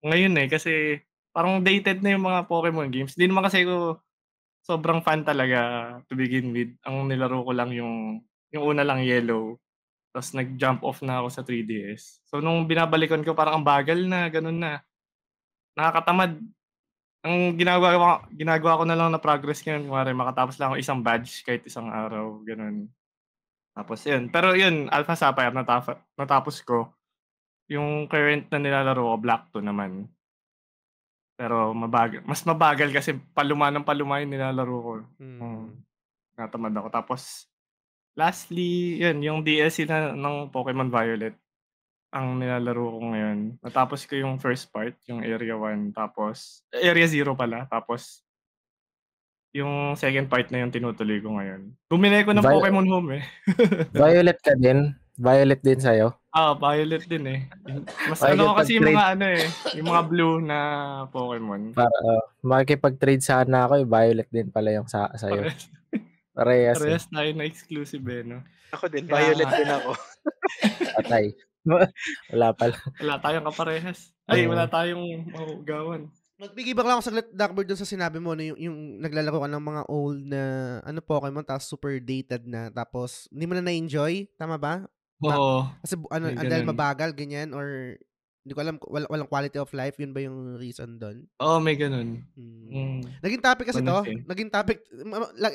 ngayon eh. Kasi parang dated na yung mga Pokemon games. Hindi naman kasi ko sobrang fan talaga to begin with. Ang nilaro ko lang yung una lang Yellow. Tapos nag-jump off na ako sa 3DS. So nung binabalikan ko parang ang bagal na, ganun na. Nakakatamad. Ang ginagawa ko na lang na progress ngayon, kumari makatapos lang ako isang badge kahit isang araw, ganun. Tapos yun. Pero yun, Alpha Sapphire natapos ko. Yung current na nilalaro ko, Black 2 naman. Pero mas mabagal kasi paluma yung nilalaro ko. Natamad ako. Tapos, lastly, yun, yung DLC ng Pokemon Violet ang nilalaro ko ngayon. Natapos ko yung first part, yung Area 1, tapos, Area 0 pala. Tapos, yung second part na yung tinutuloy ko ngayon. Bumili ko ng Pokemon Home eh. Violet ka din? Violet din sa'yo? Violet din eh. Mas kasi yung mga yung mga blue na Pokemon. Para makikipag-trade sana ako, Violet din pala yung sa'yo. Parehas tayo na exclusive eh, no? Ako din, Violet din ako. Patay. Wala pala. Wala tayong kaparehas. Ay, wala tayong mahugawan. Magbigay lang ako saglit, Darkbird, dun sa sinabi mo na yung naglalaro ka ng mga old na Pokemon, tapos super dated na, tapos hindi mo na na-enjoy, tama ba? Oo. Kasi dahil mabagal, ganyan, or hindi ko alam, walang quality of life, yun ba yung reason doon? Oo, may ganun. Naging topic kasi to. Naging topic,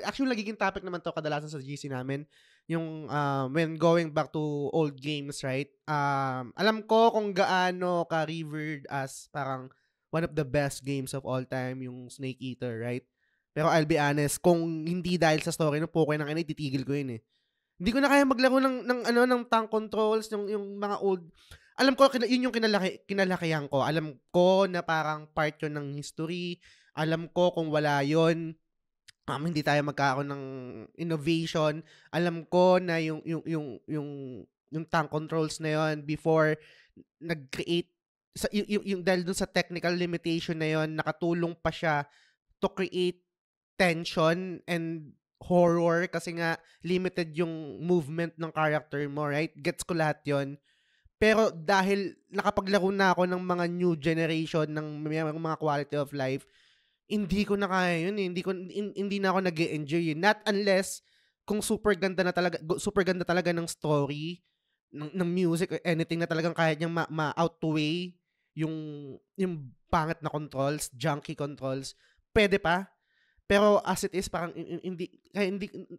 actually nagiging topic naman to kadalasan sa GC namin. Yung when going back to old games, right? Alam ko kung gaano ka-revered as parang one of the best games of all time, yung Snake Eater, right? Pero I'll be honest, kung hindi dahil sa story ng Pokemon ng titigil ko yun eh. Hindi ko na kaya maglaro ng tank controls, yung mga old. Alam ko yun yung kinalakihan ko. Alam ko na parang part yun ng history. Alam ko kung wala yun, hindi tayo magkakaroon ng innovation. Alam ko na yung tank controls na yun before nag-create yung dahil dun sa technical limitation na yun, nakatulong pa siya to create tension and horror kasi nga limited yung movement ng character mo, right? Gets ko lahat yun. Pero dahil nakapaglaro na ako ng mga new generation ng mga quality of life, hindi ko na kaya yun. Hindi na ako nag-enjoy yun. Not unless kung super ganda talaga ng story, ng music, or anything na talagang kaya niyang ma-outweigh yung pangit na controls, junky controls, pwede pa. Pero as it is, parang hindi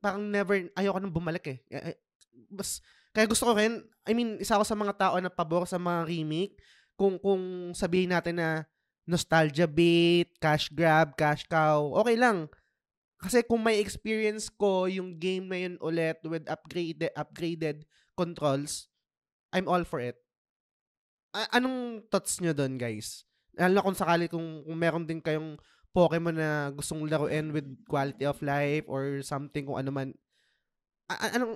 parang never, ayoko nang bumalik eh. Kaya gusto ko rin, isa ako sa mga tao na pabor sa mga remake. Kung sabihin natin na nostalgia bait, cash grab, cash cow, okay lang. Kasi kung may experience ko yung game na yun ulit with upgraded controls, I'm all for it. Anong thoughts nyo doon, guys? Lalo kung sakali kung meron din kayong Pokemon na gustong laruin with quality of life or something, kung ano man.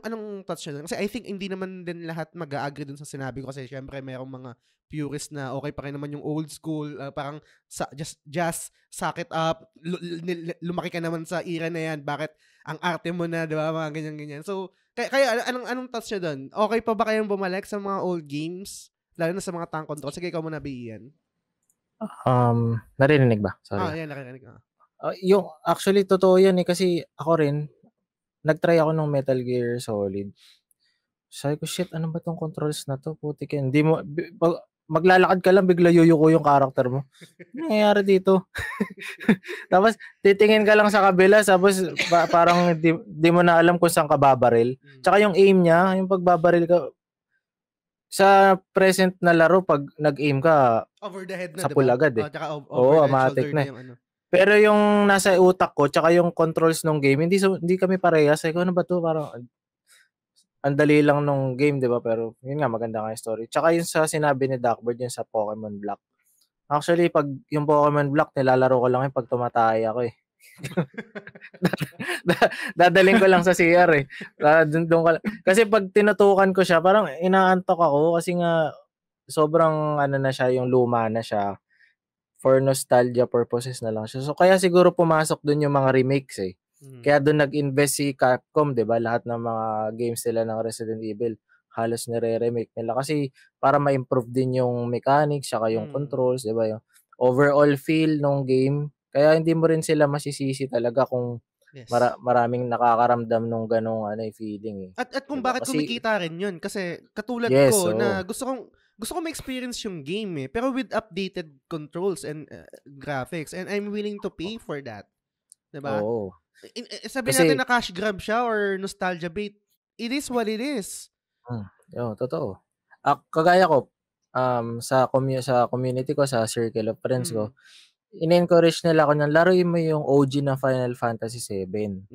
Anong thoughts nyo doon? Kasi I think hindi naman din lahat mag-a-agree dun sa sinabi ko kasi syempre mayroong mga purist na okay pa rin naman yung old school, parang just suck it up, lumaki ka naman sa era na yan, bakit ang arte mo na, di ba, mga ganyan-ganyan. So, kaya anong thoughts nyo doon? Okay pa ba kayong bumalik sa mga old games? Lalo na sa mga tank control. Sige, ikaw muna, Bian. Narinig ba? Sorry. Yan, narinig. Yung, actually, totoo yan eh, kasi ako rin, nag-try ako ng Metal Gear Solid. Sabi ko, shit, ano ba tong controls na to? Putik yan. Hindi mo, maglalakad ka lang, bigla yuyuko yung character mo. Ano nangyayari dito? Tapos, titingin ka lang sa kabila, tapos parang di mo na alam kung saan ka babaril. Tsaka yung aim niya, yung pagbabaril ka, sa present na laro, pag nag-aim ka, over the head na, sa pool agad eh. Oo, automatic na. Pero yung nasa utak ko, tsaka yung controls ng game, hindi kami parehas. Sabi ko, ano ba to? Parang, ang dali lang nung game, di ba? Pero, yun nga, maganda nga yung story. Tsaka yung sa sinabi ni Darkbird, yung sa Pokemon Black. Actually, pag yung Pokemon Black, nilalaro ko lang yung pag tumatay ako eh. Dadaling ko lang sa CR eh. Kasi pag tinutukan ko siya, parang inaantok ako kasi nga, sobrang na siya, yung luma na siya. For nostalgia purposes na lang siya. So, kaya siguro pumasok dun yung mga remakes eh. Kaya dun nag-invest si Capcom, di ba? Lahat ng mga games nila ng Resident Evil, halos nire-remake nila. Kasi para ma-improve din yung mechanics, saka yung controls, di ba? Yung overall feel ng game. Kaya hindi mo rin sila masisisi talaga kung maraming nakakaramdam nung ganong feeling eh. At kung diba? Bakit kasi kumikita rin yun. Kasi katulad ko na gusto ko ma-experience yung game eh. Pero with updated controls and graphics. And I'm willing to pay for that. Diba? Oo. Sabi natin na cash grab siya or nostalgia bait. It is what it is. Totoo. Kagaya ko, sa community ko, sa circle of friends ko, in-encourage nila ako na laruin mo yung OG na Final Fantasy 7.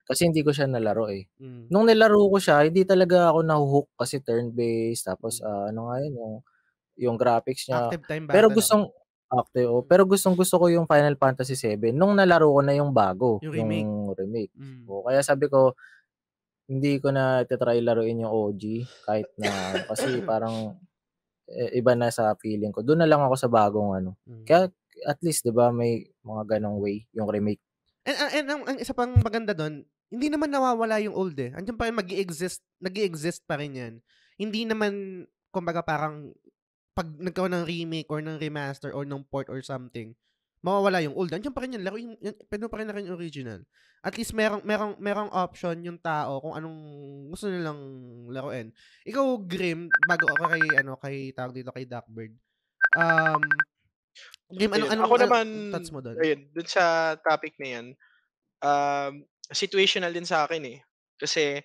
Kasi hindi ko siya nalaro eh. Nung nilaro ko siya, hindi talaga ako nahuhook kasi turn-based. Tapos, ano nga yun, yung graphics niya. Active time pero battle. pero gusto ko yung Final Fantasy 7 nung nalaro ko na yung bago. Yung remake. Kaya sabi ko, hindi ko na try laruin yung OG. Kahit na, kasi parang iba na sa feeling ko. Doon na lang ako sa bagong Kaya, at least, di ba, may mga ganong way, yung remake. And ang isa pang maganda doon, hindi naman nawawala yung old eh. Andiyan pa rin nag-i-exist pa rin yan. Hindi naman kumbaga parang pag nagkaroon ng remake or ng remaster or ng port or something, mawawala yung old. Andiyan pa rin yung laro, pwede pa rin na rin yung original. At least merong option yung tao kung anong gusto nilang laruin. Ikaw, Grim, bago ako kay tawag dito kay Duckbird. Grim, ako naman, thoughts mo doon? Ayun, dun sa topic na yan, situational din sa akin eh. Kasi,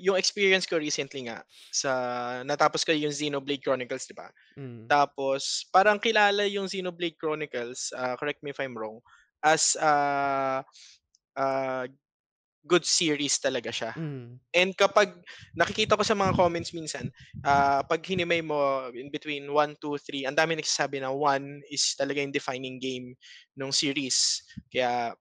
yung experience ko recently nga, natapos ko yung Xenoblade Chronicles, di ba? Tapos, parang kilala yung Xenoblade Chronicles, correct me if I'm wrong, as good series talaga siya. And kapag nakikita ko sa mga comments minsan, pag hinimay mo in between 1, 2, 3, ang dami nagsasabi na 1 is talaga yung defining game ng series. Kaya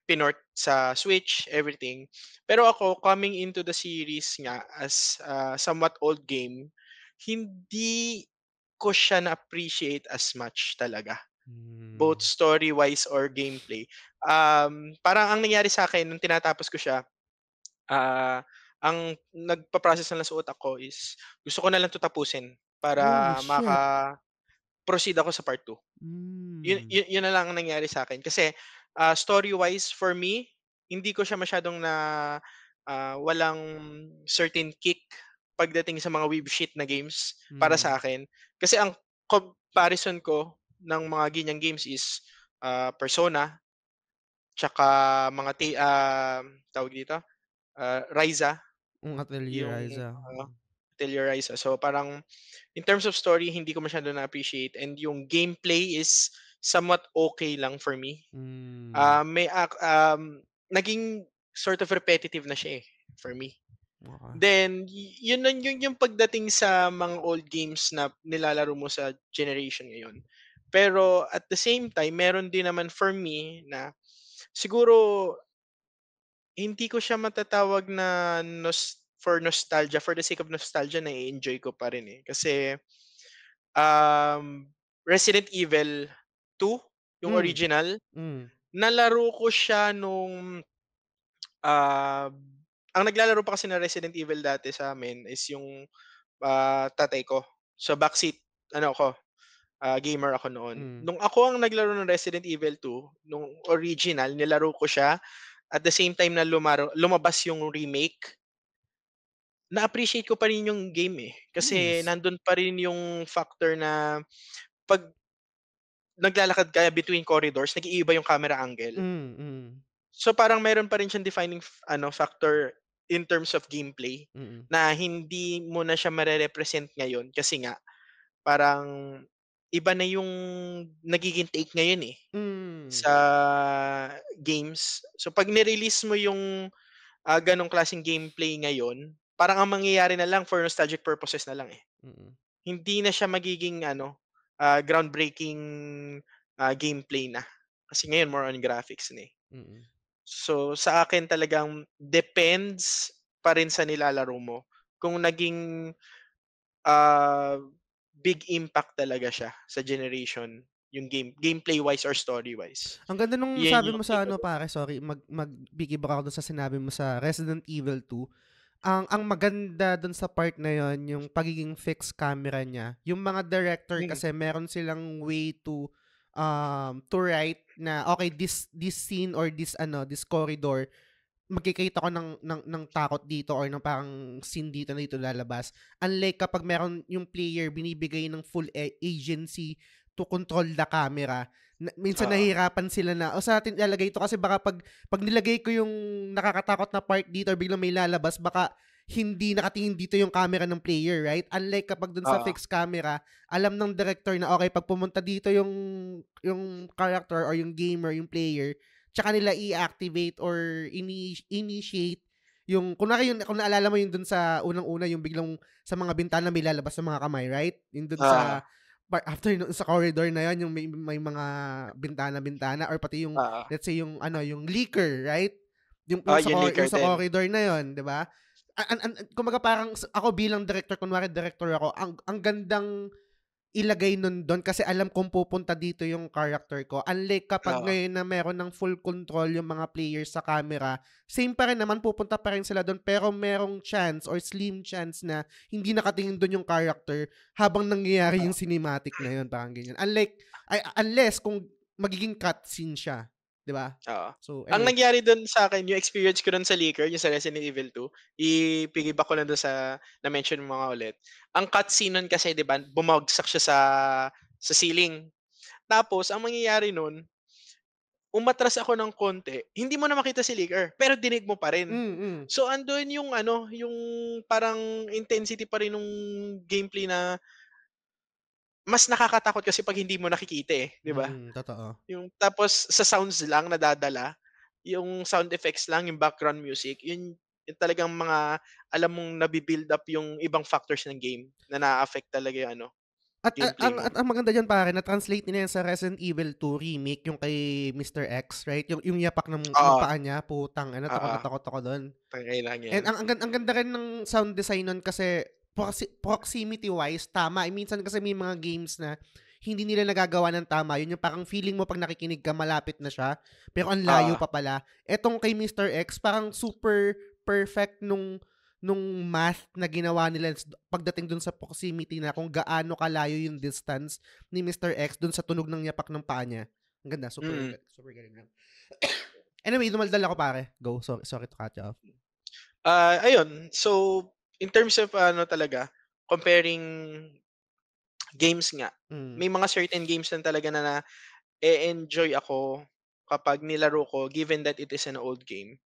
pinort sa Switch, everything. Pero ako, coming into the series nga as somewhat old game, hindi ko siya na-appreciate as much talaga. Both story-wise or gameplay. Parang ang nangyari sa akin nung tinatapos ko siya, ang nagpa-process na lang sa utak ko is gusto ko na lang 'to tapusin para maka-proceed ako sa part 2. Yun na lang ang nangyari sa akin. Kasi story-wise for me, hindi ko siya masyadong walang certain kick pagdating sa mga weeb shit na games para sa akin. Kasi ang comparison ko ng mga ganyang games is Persona, tsaka mga tawag dito, Ryza. Atelier Ryza. Atelier Ryza. So parang in terms of story, hindi ko masyado na-appreciate, and yung gameplay is somewhat okay lang for me. Naging sort of repetitive na siya for me. Okay. Then yun yung pagdating sa mga old games na nilalaro mo sa generation ngayon. Pero at the same time, meron din naman for me na siguro hindi ko siya matatawag na for nostalgia, for the sake of nostalgia, na i-enjoy ko pa rin eh. Kasi Resident Evil 2, yung original, nalaro ko siya nung ang naglalaro pa kasi na Resident Evil dati sa amin is yung tatay ko. So backseat, gamer ako noon. Nung ako ang naglaro ng Resident Evil 2, nung original, nilaro ko siya. At the same time na lumabas yung remake, na-appreciate ko pa rin yung game eh. Kasi nandun pa rin yung factor na pag naglalakad ka between corridors, nag-iiba yung camera angle. So parang meron pa rin siyang defining factor in terms of gameplay na hindi mo na siya mare-represent ngayon kasi nga parang iba na yung nagiging take ngayon eh sa games. So pag ni-release mo yung ganong klaseng gameplay ngayon, parang ang mangyayari na lang for nostalgic purposes na lang eh. Hindi na siya magiging groundbreaking gameplay na. Kasi ngayon more on graphics na eh. So sa akin talagang depends pa rin sa nilalaro mo kung naging big impact talaga siya sa generation, yung gameplay wise or story wise. Ang ganda nung sabi mo sa pare, sorry, mag-piggyback ako doon sa sinabi mo sa Resident Evil 2. Ang maganda doon sa part na yon, yung pagiging fixed camera niya. Yung mga director kasi meron silang way to write na okay, this scene or this corridor, magkikita ko ng takot dito or ng parang scene dito na dito lalabas. Unlike kapag meron yung player binibigay ng full agency to control the camera, minsan nahihirapan sila na sa atin ilalagay ito kasi baka pag nilagay ko yung nakakatakot na part dito or biglang may lalabas, baka hindi nakatingin dito yung camera ng player, right? Unlike kapag dun sa fixed camera, alam ng director na okay, pag pumunta dito yung character or yung gamer, yung player, tsaka nila i-activate or initiate yung, kung naalala mo yung dun sa unang-una, yung biglang sa mga bintana may lalabas sa mga kamay, right? Yung dun sa after sa corridor na yon, yung may mga bintana or pati yung let's say yung yung leaker, right? Yung sa corridor na yon, 'di ba? Kumaga parang ako bilang director, kunwari director ako, ang gandang ilagay nun doon kasi alam kong pupunta dito yung character ko. Unlike kapag ngayon na meron ng full control yung mga players sa camera, same pa rin naman, pupunta pa rin sila doon pero merong chance or slim chance na hindi nakatingin doon yung character habang nangyayari yung cinematic na yun, parang ganyan. Unless kung magiging cutscene siya. Diba? So, anyway. Ang nangyari doon sa akin, yung experience ko doon sa Licker, yung sa Resident Evil 2, ipigibak ko lang doon sa na-mention mo mga ulit. Ang cutscene nun kasi, diba, bumagsak siya sa ceiling. Tapos, ang mangyayari nun, umatras ako ng konti, hindi mo na makita si Licker, pero dinig mo pa rin. So, andun yung yung parang intensity pa rin ng gameplay na mas nakakatakot kasi pag hindi mo nakikita di ba? Totoo. Yung tapos sa sounds lang nadadala, yung sound effects lang, yung background music, yun talagang mga alam mong nabi-build up yung ibang factors ng game na na-affect talaga yung At ang maganda diyan pare, na-translate nila yan sa Resident Evil 2 remake, yung kay Mr. X, right? Yung yapak ng paa niya, putang takot ako doon. Tangay lang yan. And ang ganda rin ng sound design nun kasi proximity-wise, tama. Minsan kasi may mga games na hindi nila nagagawa ng tama. Yun yung parang feeling mo pag nakikinig ka, malapit na siya. Pero ang layo pa pala. Etong kay Mr. X, parang super perfect nung math na ginawa nila pagdating dun sa proximity na kung gaano kalayo yung distance ni Mr. X dun sa tunog ng yapak ng paa niya. Ang ganda. Super galing na. Anyway, dumaldal ako pare. Go. Sorry to cut you off. Ayun. So, in terms of talaga, comparing games nga, may mga certain games na talaga na enjoy ako kapag nilaro ko given that it is an old game.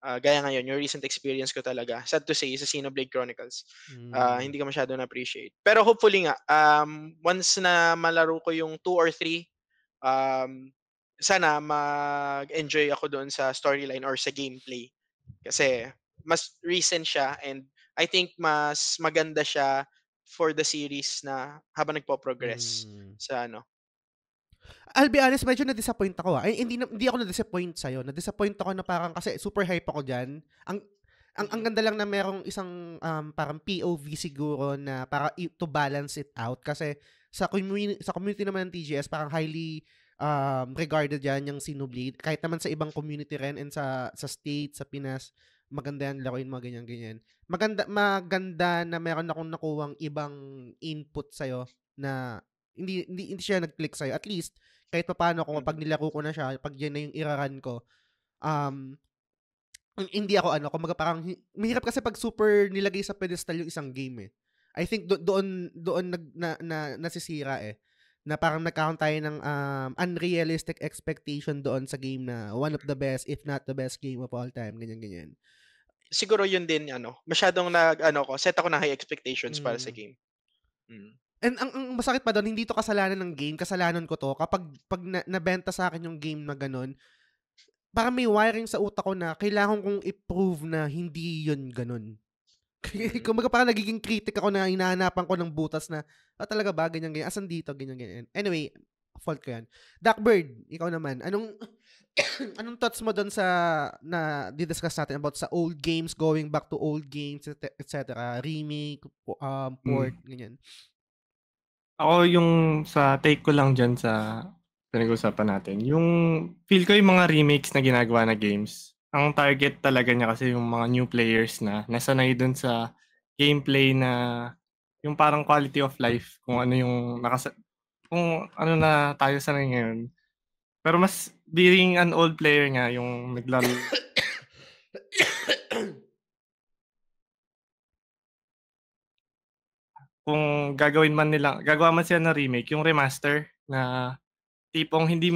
Gaya ngayon, yung recent experience ko talaga, sad to say, sa Xenoblade Chronicles. Hindi ko masyado na-appreciate. Pero hopefully nga, once na malaro ko yung 2 or 3, sana mag-enjoy ako doon sa storyline or sa gameplay. Kasi mas recent siya and I think mas maganda siya for the series na habang nagpo-progress sa I'll be honest, medyo na-disappoint ako. Hindi ako na-disappoint sa'yo. Na-disappoint ako na parang kasi super hype ako dyan. Ang ganda lang na merong isang parang POV siguro na para to balance it out. Kasi sa community naman ng TGS, parang highly regarded yan yung Xenoblade. Kahit naman sa ibang community rin and sa state, sa Pinas, maganda yan laruin mga ganyan-ganyan. Maganda na meron akong nakuwang ibang input sa'yo na hindi siya nag-click sa'yo. At least, kahit pa paano kung pag nilaro ko na siya, pag yan na yung iraran ko, hindi ako kumbaga parang, mahirap kasi pag super nilagay sa pedestal yung isang game I think doon nasisira na parang nagkaroon tayo ng unrealistic expectation doon sa game na one of the best, if not the best game of all time, ganyan-ganyan. Siguro yun din, masyadong set ako ng high expectations para sa game. And ang masakit pa doon, hindi to kasalanan ng game, kasalanan ko to. Kapag nabenta sa akin yung game na ganun, parang may wiring sa utak ko na kailangan kong i-prove na hindi yun ganun. Kumbaga parang nagiging critic ako na hinahanapan ko ng butas na, talaga ba, ganyan-ganyan, asan dito, ganyan-ganyan. Anyway, fault ko yan. Darkbird, ikaw naman, anong thoughts mo doon sa na didiscuss natin about sa old games, going back to old games, etc., remake, port, ganyan? Ako yung sa take ko lang dyan sa pinag-usapan natin, yung feel ko yung mga remakes na ginagawa na games, ang target talaga niya kasi yung mga new players na nasanay dun sa gameplay na yung parang quality of life, kung ano yung kung ano na tayo sanay ngayon. Pero mas being an old player nga yung naglaro. Kung gagawa man sila ng remake, yung remaster na tipong hindi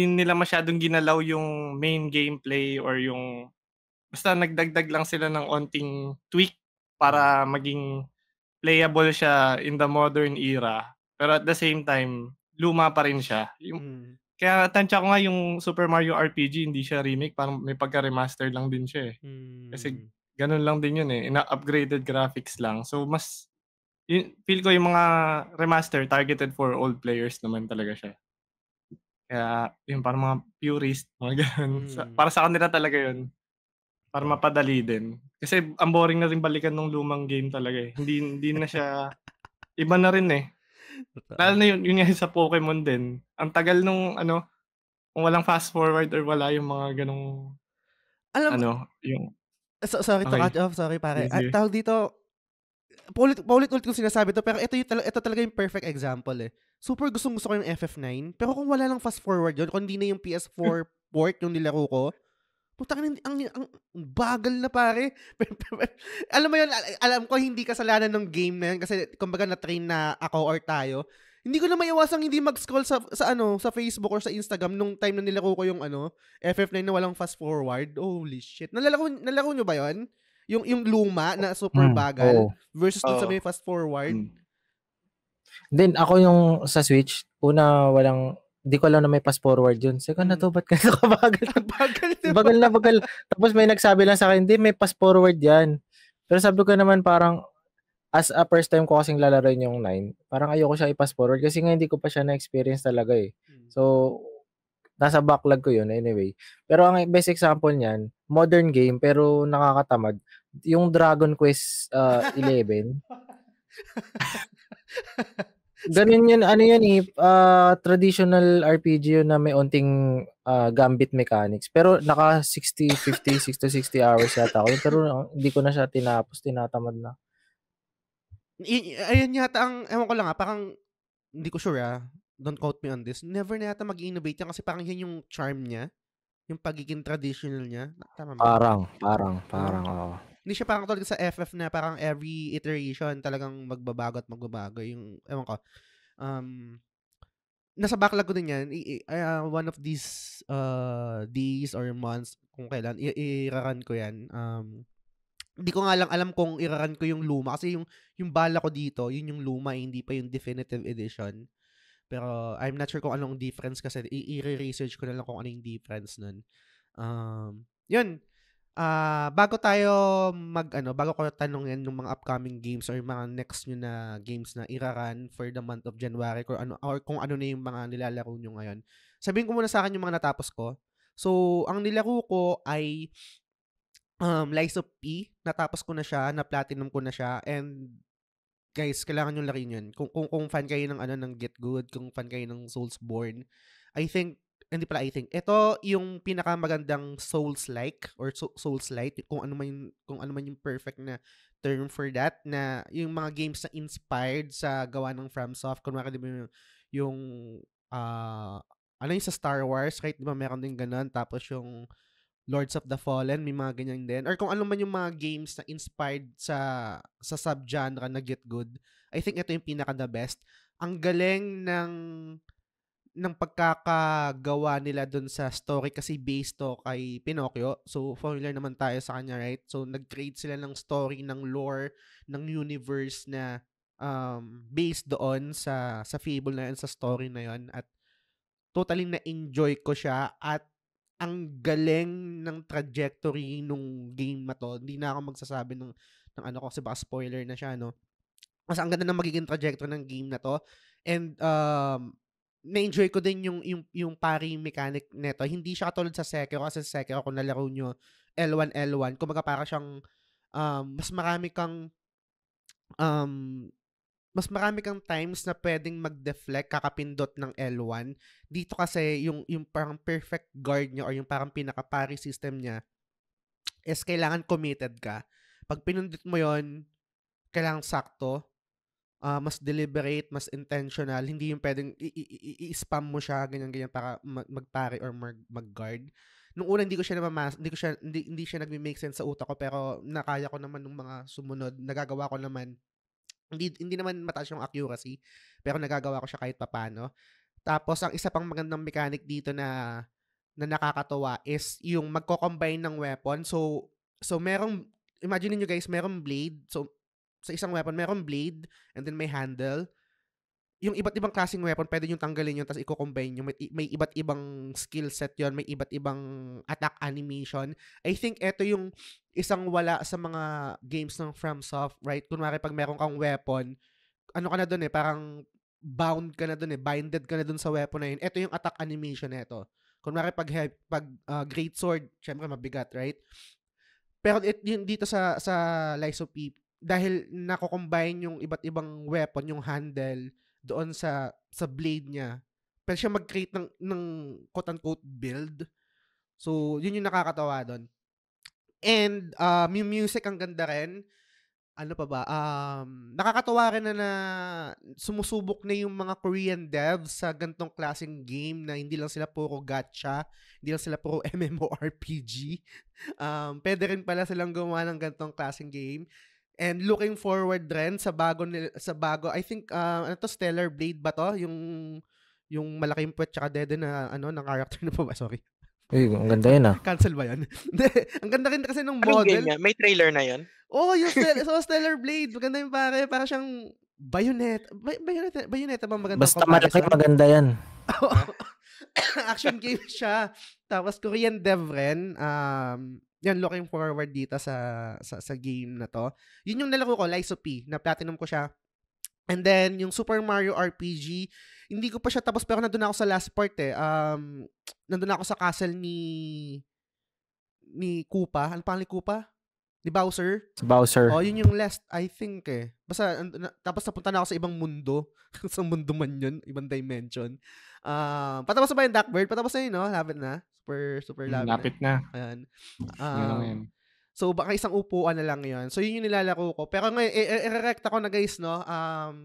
nila masyadong ginalaw yung main gameplay or yung basta nagdagdag lang sila ng onting tweak para maging playable siya in the modern era. Pero at the same time, luma pa rin siya. Kaya tansya ko nga yung Super Mario RPG, hindi siya remake, parang may pagka-remaster lang din siya Kasi ganun lang din yun ina-upgraded graphics lang. So mas feel ko yung mga remaster targeted for old players naman talaga siya. Kaya yung parang mga purist, mga ganun. Para sa kanila talaga yun. Para mapadali din. Kasi ang boring na rin balikan ng lumang game talaga Hindi na siya, iba na rin Lalo na yun nga sa Pokemon din. Ang tagal nung kung walang fast forward or wala yung mga ganong yung sorry to cut off, sorry pare. Tawag dito, paulit-ulit kong sinasabi to, pero ito talaga yung perfect example eh. Super gustong-gusto ko yung FF9, pero kung wala lang fast forward yun, kung hindi na yung PS4 port yung nilaro ko, putang ang bagal na pare. Alam mo yun, alam ko hindi kasalanan ng game na yun kasi kumbaga na-train na ako or tayo. Hindi ko na maiwasang hindi mag-scroll sa Facebook or sa Instagram nung time na nilaro ko yung FF9 na walang fast forward. Holy shit. Nalaro nyo ba yun? Yung luma na super bagal versus dun sa may fast forward. Then ako yung sa Switch, di ko alam na may fast forward yun. Second na to, ba't ka nakabagal? Bagal na. Tapos may nagsabi lang sa akin, hindi, may fast forward yan. Pero sabi ko naman parang, as a first time ko kasing lalaroin yung 9, parang ayoko siya i-fast forward kasi nga hindi ko pa siya na-experience talaga eh. So, nasa backlog ko yun anyway. Pero ang best example niyan, modern game pero nakakatamad. Yung Dragon Quest 11. Ganun yun, traditional RPG yun na may onting gambit mechanics. Pero naka 60 to 60 hours yata ako. Pero hindi ko na siya tinapos, tinatamad na. Ayan yata ewan ko lang parang, hindi ko sure don't quote me on this. Never na yata mag-innovate yan kasi parang yan yung charm niya. Yung pagiging traditional niya. Tama ba? Parang, oo. Hindi siya parang talaga sa FF na parang every iteration talagang magbabago. Yung, ewan ko, nasa backlog ko din yan. One of these days or months, kung kailan, i-run ko yan. Hindi ko nga lang alam kung i-run ko yung luma. Kasi yung bala ko dito, yun yung luma, hindi pa yung definitive edition. Pero I'm not sure kung anong difference kasi i-research ko na lang kung ano yung difference nun. Yun. Bago ko tanongin yung mga upcoming games or mga next nyo na games na iraran for the month of January kung ano na yung mga nilalaro nyo ngayon. Sabihin ko muna sa akin yung mga natapos ko. So, ang nilaro ko ay Lies of P. Natapos ko na siya, na-platinum ko na siya, and guys, kailangan nyo larin yun. Kung fan kayo ng Get Good, kung fan kayo ng Soulsborne, ito yung pinakamagandang Souls-like or Souls-like, kung ano man yung perfect na term for that, na yung mga games na inspired sa gawa ng FromSoft. Kunwari, di ba yung sa Star Wars, right? Di ba meron din ganun. Tapos yung Lords of the Fallen, may mga ganyan din. Or kung ano man yung mga games na inspired sa subgenre na Get Good, I think ito yung pinaka-the best. Ang galing ng pagkakagawa nila dun sa story kasi based to kay Pinocchio. So, familiar naman tayo sa kanya, right? So, nag-create sila ng story, ng lore, ng universe na based doon sa fable na yun, sa story na yun. At totally na-enjoy ko siya at ang galing ng trajectory nung game na to. Hindi na ako magsasabi ng kasi baka spoiler na siya, no? Mas ang ganda ng magiging trajectory ng game na to. And na-enjoy ko din yung parry mechanic neto. Hindi siya katulad sa Sekiro kasi sa Sekiro kung nalaro nyo L1, kumbaga para siyang mas marami kang times na pwedeng mag-deflect kakapindot ng L1. Dito kasi yung parang perfect guard niya or yung parang pinaka-parry system niya is kailangan committed ka. Pag pinundit mo yon, kailangan sakto, mas deliberate, mas intentional. Hindi yung pwedeng i-spam mo siya ganyan para mag-parry or mag-guard. Nung una hindi siya nagme-make sense sa utak ko, pero nakaya ko naman nung mga sumunod, nagagawa ko naman. Hindi naman mataas yung accuracy, pero nagagawa ko siya kahit papaano. Tapos ang isa pang magandang mechanic dito na nakakatuwa is yung magko-combine ng weapon. So imagine niyo guys, merong blade. So sa isang weapon, merong blade and then may handle. Yung iba't ibang klaseng weapon, pwede nyo tanggalin yun tapos i-combine nyo. May iba't ibang skill set yun, may iba't ibang attack animation. I think ito yung isang wala sa mga games ng FromSoft, right? Kunwari pag meron kang weapon, ano ka na dun parang bound ka na dun binded ka na dun sa weapon na yun. Ito yung attack animation nito. Kunwari pag great sword, syempre mabigat, right? Pero dito sa Lies of P, dahil nako-combine yung iba't ibang weapon, yung handle, doon sa blade niya. Pwede siya mag-create ng quote-unquote build. So, yun yung nakakatawa doon. And yung music ang ganda rin. Ano pa ba? Nakakatawa rin na sumusubok na yung mga Korean devs sa gantong klaseng game na hindi lang sila puro gacha, hindi lang sila puro MMORPG. Pwede rin pala silang gumawa ng gantong klaseng game. And looking forward rin sa bago, I think, Stellar Blade ba to? Yung malaking puwet tsaka dede na, ng character na po ba? Sorry. Uy, ang ganda yun Cancel ba yan? Ang ganda rin kasi ng model. Game niya? May trailer na yan? Oh, yung Stellar Blade. Maganda yung pare. Para siyang Bayonetta ba maganda? Basta malaki maganda yan. Action game siya. Tapos Korean dev rin. Yan, looking forward dito sa game na to. Yun yung nalaro ko, Lies of P. Na platinum ko siya. And then, yung Super Mario RPG, hindi ko pa siya tapos pero nandun ako sa last part eh. Nandun ako sa castle ni Koopa. Ano pangalan ni Koopa? Ni Bowser? Si Bowser. Oh, yun yung last, I think eh. Basta, tapos napunta na ako sa ibang mundo. Sa mundo man yun. Ibang dimension. Patapos na ba yung Duckbird? Patapos na yun, no? Lapit na. Super lapit na. Ayan. Yun. So, baka isang upuan na lang yun. So, yun yung nilalaro ko. Pero ngayon, i-recta ko na guys, no?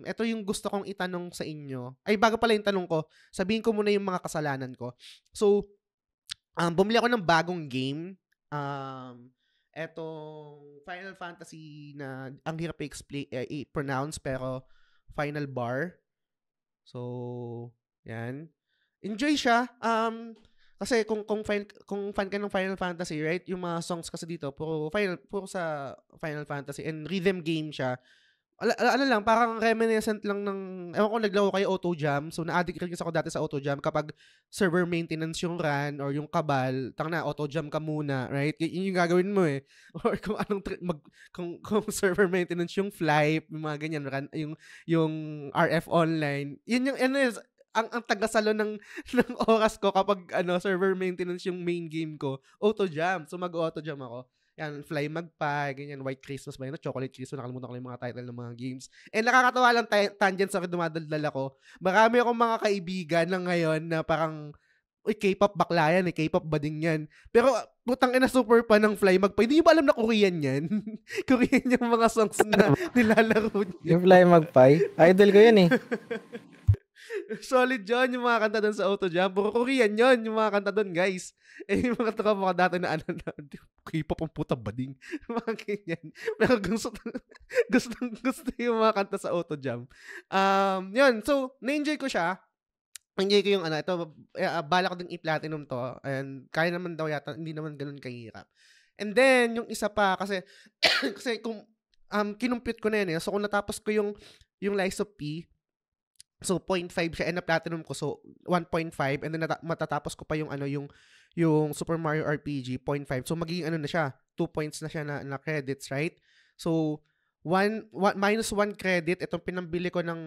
Ito yung gusto kong itanong sa inyo. Ay, bago pala yung tanong ko, sabihin ko muna yung mga kasalanan ko. So, bumili ako ng bagong game. Etong Final Fantasy na ang hirap i-pronounce, pero Final Bar. So, yan. Enjoy siya. Kasi kung fan ka ng Final Fantasy, right? Yung mga songs kasi dito, puro sa Final Fantasy and rhythm game siya. Ano lang, parang reminiscent lang ng, ewan ko, naglaro kayo Auto Jam. So, na-addict rin kasi ako dati sa Auto Jam. Kapag server maintenance yung run or yung kabal, Auto Jam ka muna, right? Yun yung gagawin mo eh. Or kung anong, kung server maintenance yung Fly, yung mga ganyan, run, yung RF online. Yun yung, ang tagasalo ng oras ko kapag server maintenance yung main game ko, Auto Jam. So mag-Auto Jam ako. Yan, Fly Magpie, ganyan, White Christmas ba yun? Chocolate Christmas, nakalimutan ko yung mga title ng mga games. And nakakatawa lang tangent sa dumadaldal ako. Marami akong mga kaibigan na ngayon na parang, K-pop bakla yan, K-pop bading yan. Pero, putang ina, super pa ng Fly Magpie. Hindi ba alam na Korean yan? Korean yung mga songs na nilalaro niya. Yung Fly Magpie? Idol ko yan eh. Solid yun, yung mga kanta doon sa Auto Jam. Puro Korean yun, yung mga kanta doon, guys. Yung mga taka mga dati na K-pop ang puta bading. Mga ganyan. Pero gusto yung mga kanta sa Auto Jam. Yun, so, na-enjoy ko siya. Enjoy ko yung ito, bala ko din i-platinum to. And kaya naman daw yata, hindi naman ganun kahirap. And then, yung isa pa, kasi kung kinumpute ko na yun eh. So, kung natapos ko yung Lies of P, so 0.5 siya and na-platinum ko, so 1.5 and then matatapos ko pa yung Super Mario RPG 0.5. So magiging na siya, 2 points na siya na credits, right? So minus 1 credit itong pinambili ko ng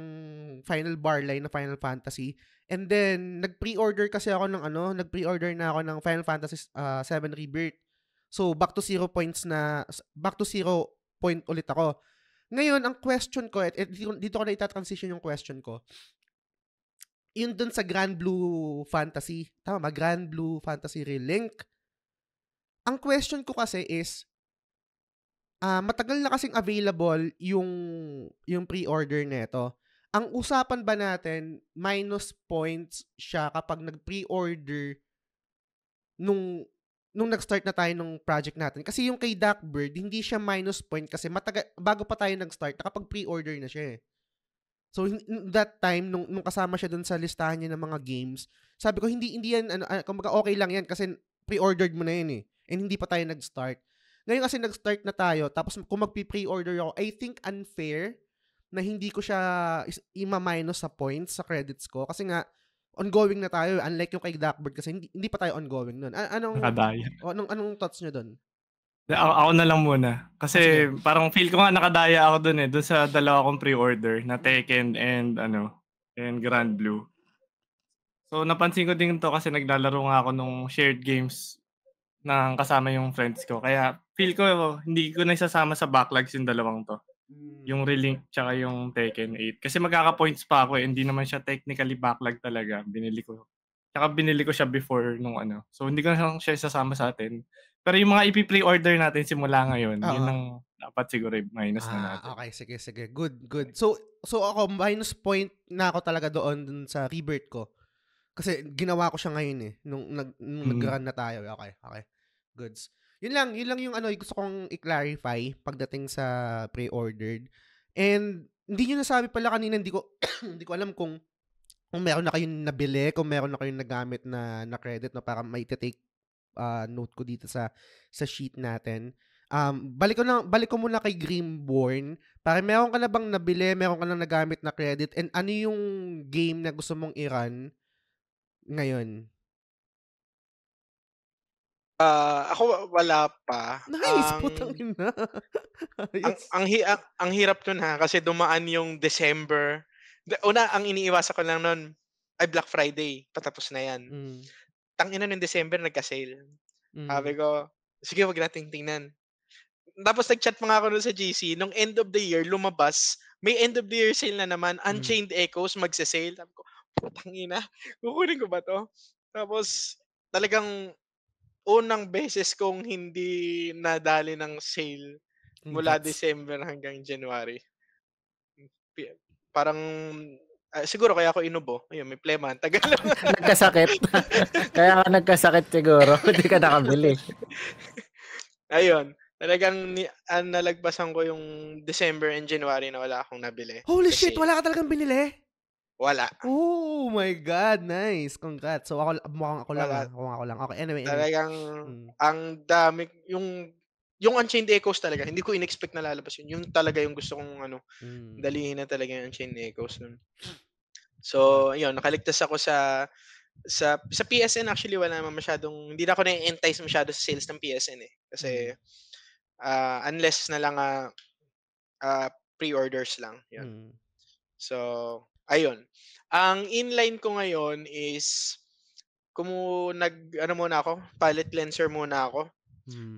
Final Bar line na Final Fantasy. And then nag-pre-order kasi ako ng nag-pre-order na ako ng Final Fantasy 7 Rebirth. So back to 0 point ulit ako. Ngayon, ang question ko, dito ko na itatransition yung question ko, yun dun sa Grand Blue Fantasy, tama ba? Grand Blue Fantasy Relink. Ang question ko kasi is, matagal na kasing available yung pre-order nito. Ang usapan ba natin, minus points siya kapag nag-pre-order nung nag-start na tayo ng project natin. Kasi yung kay Duckbird, hindi siya minus point kasi bago pa tayo nag-start, nakapag pre-order na siya eh. So, that time, nung kasama siya dun sa listahan niya ng mga games, sabi ko, hindi yan, kumbaga okay lang yan kasi pre-ordered mo na yun eh. And hindi pa tayo nag-start. Ngayon kasi nag-start na tayo, tapos kung magpi-pre-order ako, I think unfair na hindi ko siya ima-minus sa points, sa credits ko. Kasi nga, ongoing na tayo, unlike yung kay Duckbird kasi hindi pa tayo ongoing nun. Anong thoughts nyo dun? Ako na lang muna. Kasi parang feel ko nga nakadaya ako dun eh. Dun sa dalawa kong pre-order na Tekken and Grand Blue. So napansin ko din to kasi naglalaro nga ako nung shared games na kasama yung friends ko. Kaya feel ko hindi ko na isasama sa backlogs yung dalawang to. Yung Relink tsaka yung Tekken 8. Kasi magkaka-points pa ako hindi naman siya technically backlog talaga. Binili ko siya before nung ano. So hindi ko na siya isasama sa atin. Pero yung mga ipi-pre-order natin simula ngayon, yun ang dapat siguro minus na natin. Okay, sige. Good. So ako, minus point na ako talaga doon sa Rebirth ko. Kasi ginawa ko siya ngayon nung nag-run na tayo. Okay. Goods. Yun lang yung gusto kong i-clarify pagdating sa pre-ordered. And hindi niyo nasabi pala kanina, hindi ko alam kung meron na kayong nabili, kung meron na kayong nagamit na credit na para may take note ko dito sa sheet natin. Balik ko muna kay Grimborn. Para meron ka na bang nabili, meron ka na nagamit na credit, and ano yung game na gusto mong i-run ngayon? Ako wala pa. Nice, putang ina. Ang hirap nun kasi dumaan yung December. Una, ang iniiwasan ko lang nun ay Black Friday. Patapos na yan. Tangina ng December, nagka-sale. Sabi ko, sige, wag nating tingnan. Tapos nag-chat pa nga ako nun sa GC. Nung end of the year, lumabas. May end of the year sale na naman. Unchained Echoes, magse-sale. Sabi ko, putangina, kukunin ko ba to? Tapos, talagang unang beses kong hindi nadali ng sale mula December hanggang January. Parang siguro kaya ako inubo. Ayun, may plema. Tagal. Nagkasakit. Kaya ka nagkasakit siguro. Hindi ka nakabili. Ayun. Talagang nalagpasan ko yung December and January na wala akong nabili. Holy shit, wala ka talagang binili? Wala. Oh my God, nice. Congrats. So mukhang ako lang. Okay, anyway. Talagang ang dami yung Unchained Echoes talaga, hindi ko in-expect na lalabas yun. Yung talaga yung gusto kong dalihin na talaga yung Unchained Echoes nun. So, ayun, nakaligtas ako sa PSN. Actually, wala naman masyadong, hindi na ako na-entice masyado sa sales ng PSN Kasi, unless na lang pre-orders lang. Yun. So, ayun. Ang inline ko ngayon is, muna ako, palette cleanser muna ako.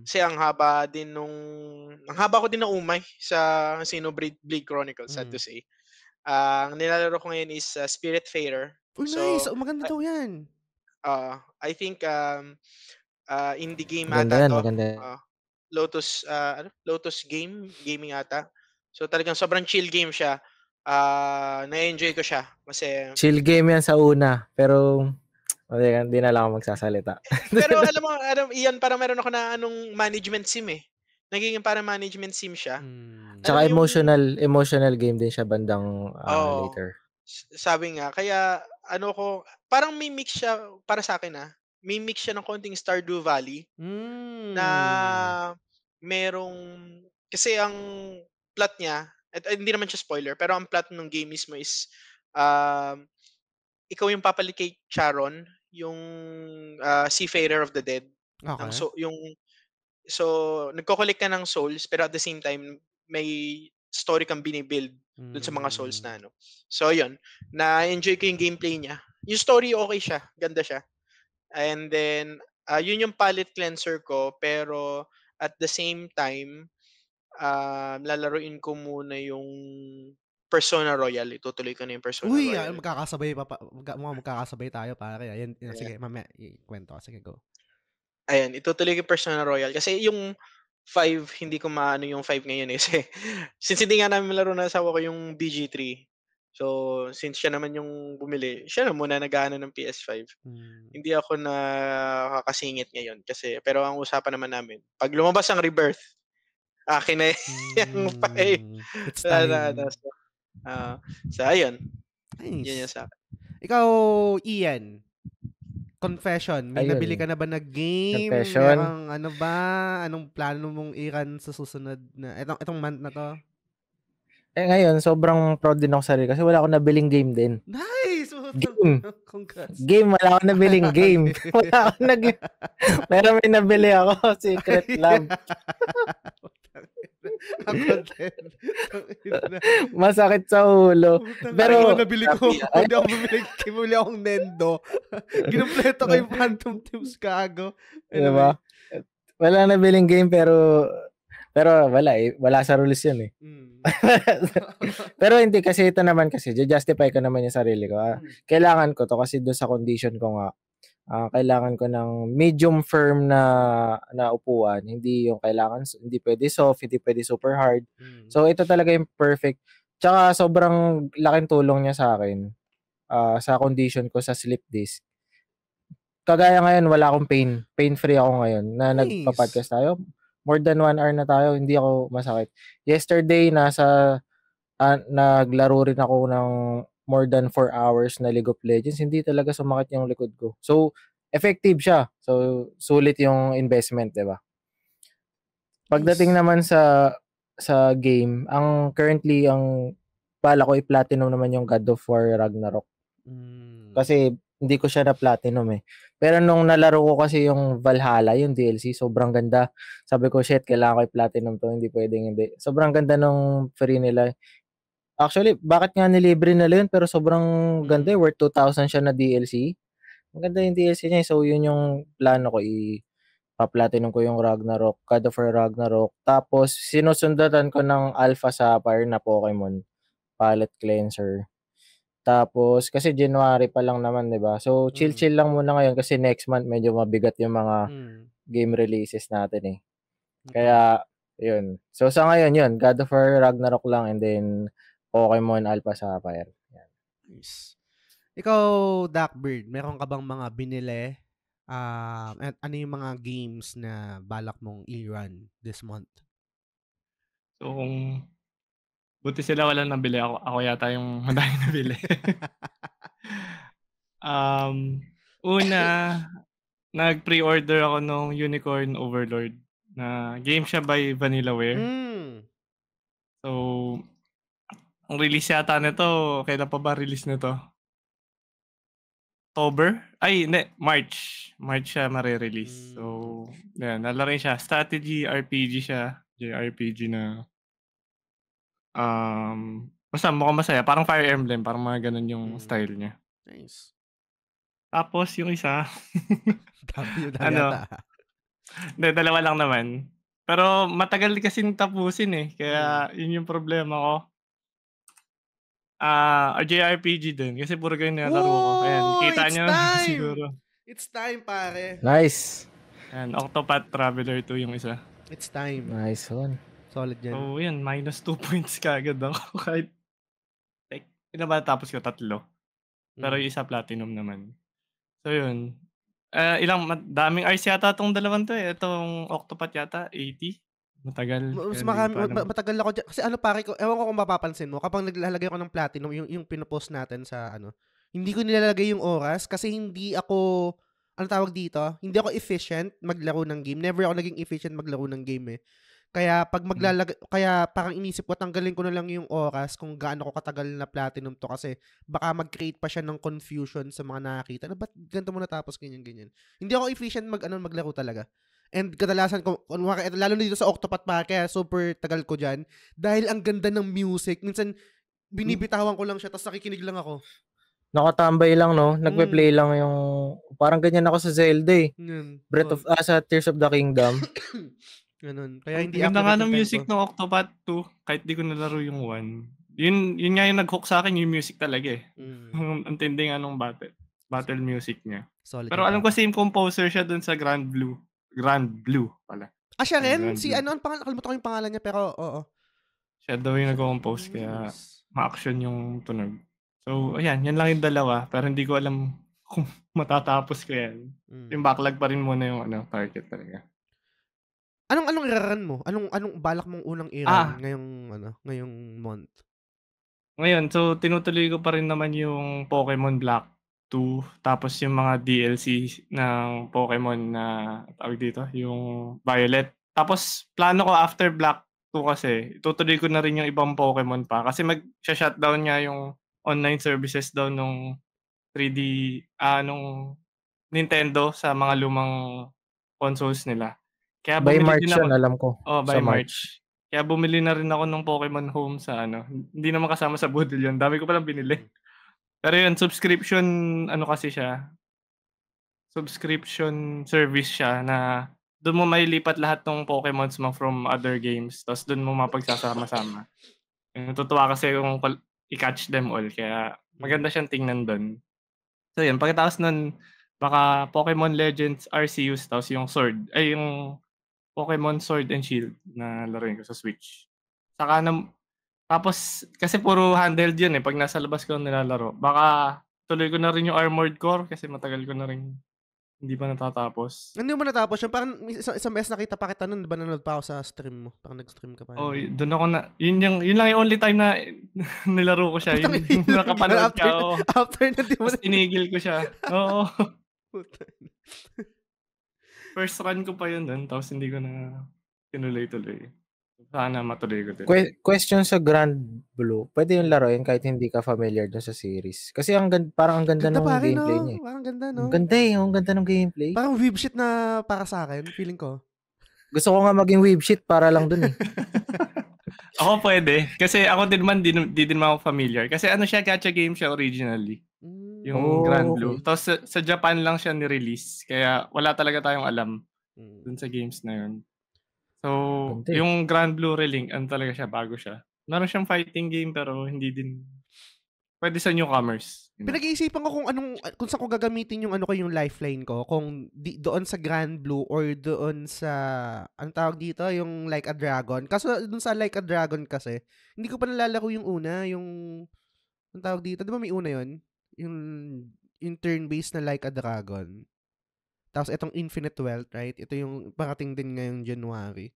Kasi ang haba ko din na umay sa Xenoblade Chronicles, sad to say. Ang nilalaro ko ngayon is Spiritfarer. Nice. Maganda daw yan. I think indie game ata to. Maganda. Lotus gaming ata. So talagang sobrang chill game siya. Na-enjoy ko siya kasi chill game yan sa una, pero hindi na lang ako magsasalita. Pero alam mo, iyan para meron ako na management sim Nagiging para management sim siya. Tsaka emotional game din siya bandang later. Sabi nga, kaya parang may mix siya para sa akin May mix siya ng konting Stardew Valley na kasi ang plot niya, hindi naman siya spoiler, pero ang plot ng game mismo is ikaw yung papalit kay Charon, yung Seafarer of the Dead. Okay. So nagko-collect ka ng souls, pero at the same time may story kang binibuild dun sa mga souls na So yun, na-enjoy ko yung gameplay niya. Yung story okay siya, ganda siya. And then yun yung palette cleanser ko, pero at the same time lalaruin ko muna yung Persona Royal. Itutuloy ko na yung Persona Royal. Magkakasabay tayo pare. Ayan, sige, mamaya ikwento. Sige, go. Ayan, itutuloy ko yung Persona Royal. Kasi yung 5, hindi ko maano yung 5 ngayon Kasi since hindi nga namin laro na asawa ko yung BG3. So, since siya naman yung bumili, siya na muna nag-aano ng PS5. Hindi ako nakakasingit ngayon. Pero ang usapan naman namin, pag lumabas ang Rebirth, akin na yung 5. It's time. So, ayun. Nice. Yan yung sa akin. Ikaw, Ian, confession, may nabili ka na ba na game? Confession. Anong plano mong i-run sa susunod na, itong month na to? Ngayon, sobrang proud din ako sa sarili kasi wala akong nabiling game din. Nice! Game. Congrats. Game, wala akong nabiling game. Pero may nabili ako, Secret Lab. Masakit sa ulo. Pero nabili ko. Hindi ako bumili akong Nendo. Ginumpleto ko yung Phantom Teams kago. Diba? Wala nabiling game pero Pero wala sa rules yun eh. Pero hindi kasi ito naman kasi, justify ko naman yung sarili ko. Kailangan ko to kasi doon sa condition ko nga, kailangan ko ng medium firm na upuan. Hindi yung hindi pwede soft, hindi pwede super hard. So ito talaga yung perfect. Tsaka sobrang laking tulong niya sa akin sa condition ko sa slip disc. Kagaya ngayon, wala akong pain. Pain-free ako ngayon na nagpa-podcast tayo. More than 1 hour na tayo, hindi ako masakit. Yesterday, naglaro rin ako ng more than 4 hours na League of Legends. Hindi talaga sumakit yung likod ko. So, effective siya. So, sulit yung investment, di ba? Pagdating naman sa game, currently, bala ko i-platinum naman yung God of War Ragnarok. Kasi, hindi ko siya na-platinum eh. Pero nung nalaro ko kasi yung Valhalla, yung DLC, sobrang ganda. Sabi ko, shit, kailangan ko i-platinum to. Hindi pwedeng hindi. Sobrang ganda nung free nila. Actually, bakit nga nilibre nila yun? Pero sobrang ganda. Worth 2,000 siya na DLC. Ang ganda yung DLC niya. So, yun yung plano ko. Pa-platinum ko yung Ragnarok. God of War Ragnarok. Tapos, sinusundatan ko ng Alpha Sapphire na Pokemon. Palette Cleanser. Tapos, kasi January pa lang naman, di ba? So, chill-chill lang muna ngayon kasi next month medyo mabigat yung mga game releases natin eh. Kaya, yun. So, sa ngayon, yun. God of War Ragnarok lang and then Pokemon Alpha Sapphire. Yan. Nice. Ikaw, Duckbird, meron ka bang mga binili? Ano yung mga games na balak mong i-run this month? So, buti sila wala nabili. Ako yata yung madami nabili. Una, nag-pre-order ako nung Unicorn Overlord na game siya by Vanillaware. So, ang release yata nito, kailan pa ba release nito? October? Ay, hindi. March. March siya mare-release. So, yan. Nalaro siya. Strategy RPG siya. JRPG na basta mukhang masaya. Parang Fire Emblem. Parang mga ganun yung style niya. Nice. Tapos yung isa. Dami yata. Hindi, dalawa lang naman. Pero matagal kasi tapusin eh. Kaya yun yung problema ko. JRPG din. Kasi puro ganyan nalaro ko. Ayan, kita nyo siguro. It's time, pare. Nice. Ayan, Octopath Traveler 2 yung isa. It's time. Nice one. Solid yan. So, yan. -2 points kagad ako. Kahit, ilan ba tapos ko? 3. Pero yung isa platinum naman. So, yun. Daming hours yata itong dalawang to eh. Itong Octopath yata, 80. Matagal. Matagal ako dyan. Kasi pare ko, ewan ko kung mapapansin mo, kapag naglalagay ako ng platinum, yung pinopost natin sa hindi ko nilalagay yung oras kasi hindi ako, tawag dito? Hindi ako efficient maglaro ng game. Never ako naging efficient maglaro ng game eh. Kaya pag kaya parang inisip ko, tanggalin ko na lang yung oras kung gaano ko katagal na platinum to kasi baka mag-create pa siya ng confusion sa mga nakakita. Ba't ganito mo natapos ganyan? Hindi ako efficient maglaro talaga. And kadalasan ko, lalo na dito sa Octopath pa, kaya super tagal ko dyan. Dahil ang ganda ng music. Minsan, binibitawan ko lang siya, tapos nakikinig lang ako. Nakatambay lang, no? Nagpe-play lang yung... Parang ganyan ako sa Zelda eh. Sa Tears of the Kingdom. Ganun. Kaya hindi ganda nga ng music ng Octopath 2, kahit di ko nalaro yung 1. Yun nga yung nag-hook sa akin, yung music talaga eh. Ang tindi nga nung battle music niya. Solid. Pero alam ko same composer siya dun sa Grand Blue pala. Siya rin? Nakalimutan ko yung pangalan niya, pero oo. Siya daw yung nag-compose, kaya ma-action yung tunog. So, ayan, yan lang yung dalawa. Pero hindi ko alam kung matatapos ko yan. Yung backlog pa rin muna yung target talaga. Anong i-run mo? Anong balak mong unang i-run ngayong month? Ngayon, so tinutuloy ko pa rin naman yung Pokemon Black 2, tapos yung mga DLC ng Pokemon na tawag dito, yung Violet. Tapos plano ko after Black 2 kasi, itutuloy ko na rin yung ibang Pokemon pa kasi mag-shutdown nga yung online services daw nung 3D nung Nintendo sa mga lumang consoles nila. Kaya by March yun, alam ko. By March. Kaya bumili na rin ako ng Pokemon Home sa hindi naman kasama sa bundle yun. Dami ko palang binili. Pero yun, subscription, kasi siya. Subscription service siya na doon mo mailipat lahat ng Pokemons mo from other games. Tapos doon mo mapagsasama-sama. Natutuwa kasi yung i-catch them all. Kaya maganda siyang tingnan doon. So yun, pagkatapos nun, baka Pokemon Legends Arceus, tapos yung Sword, ay yung Pokemon Sword and Shield na laruin ko sa Switch. Saka tapos, kasi puro handheld yun pag nasa labas ko nilalaro. Baka tuloy ko na rin yung Armored Core kasi matagal ko na rin hindi pa natatapos. Hindi mo natapos yun? Parang isang beses nakita pa kita nun, ba nanonood pa ako sa stream mo? Parang nag-stream ka pa. Oh, doon ako na, yun lang yung only time na nilaro ko siya. Yun nakapanood ka. After na di mo na. Tinigil ko siya. Oo. First run ko pa yun doon, tapos hindi ko na tinuloy-tuloy. Sana matuloy ko din. Question sa Grand Blue. Pwede yung laruin kahit hindi ka familiar dun sa series. Kasi parang ang ganda ng gameplay niya. Parang ganda, no? Ang ganda ang ganda ng gameplay. Parang weeb shit na para sa akin, feeling ko. Gusto ko nga maging weeb shit para lang dun Ako pwede. Kasi ako din man, di din man ako familiar. Kasi siya, gacha game siya originally. Yung Grand Blue. Tapos sa Japan lang siya ni-release. Kaya wala talaga tayong alam dun sa games na yun. So, yung Grand Blue Relink, talaga siya, bago siya. Meron siyang fighting game pero hindi din pwede sa newcomers. Pinag-iisipan ko kung saan ko gagamitin yung yung lifeline ko, kung doon sa Grand Blue or doon sa tawag dito, yung Like a Dragon. Kaso doon sa Like a Dragon kasi, hindi ko pa nalalaro yung una, yung tawag dito, 'di ba may una yon? Yung turn-based na Like a Dragon. Tapos itong Infinite Wealth, right? Ito yung parating din ngayong January.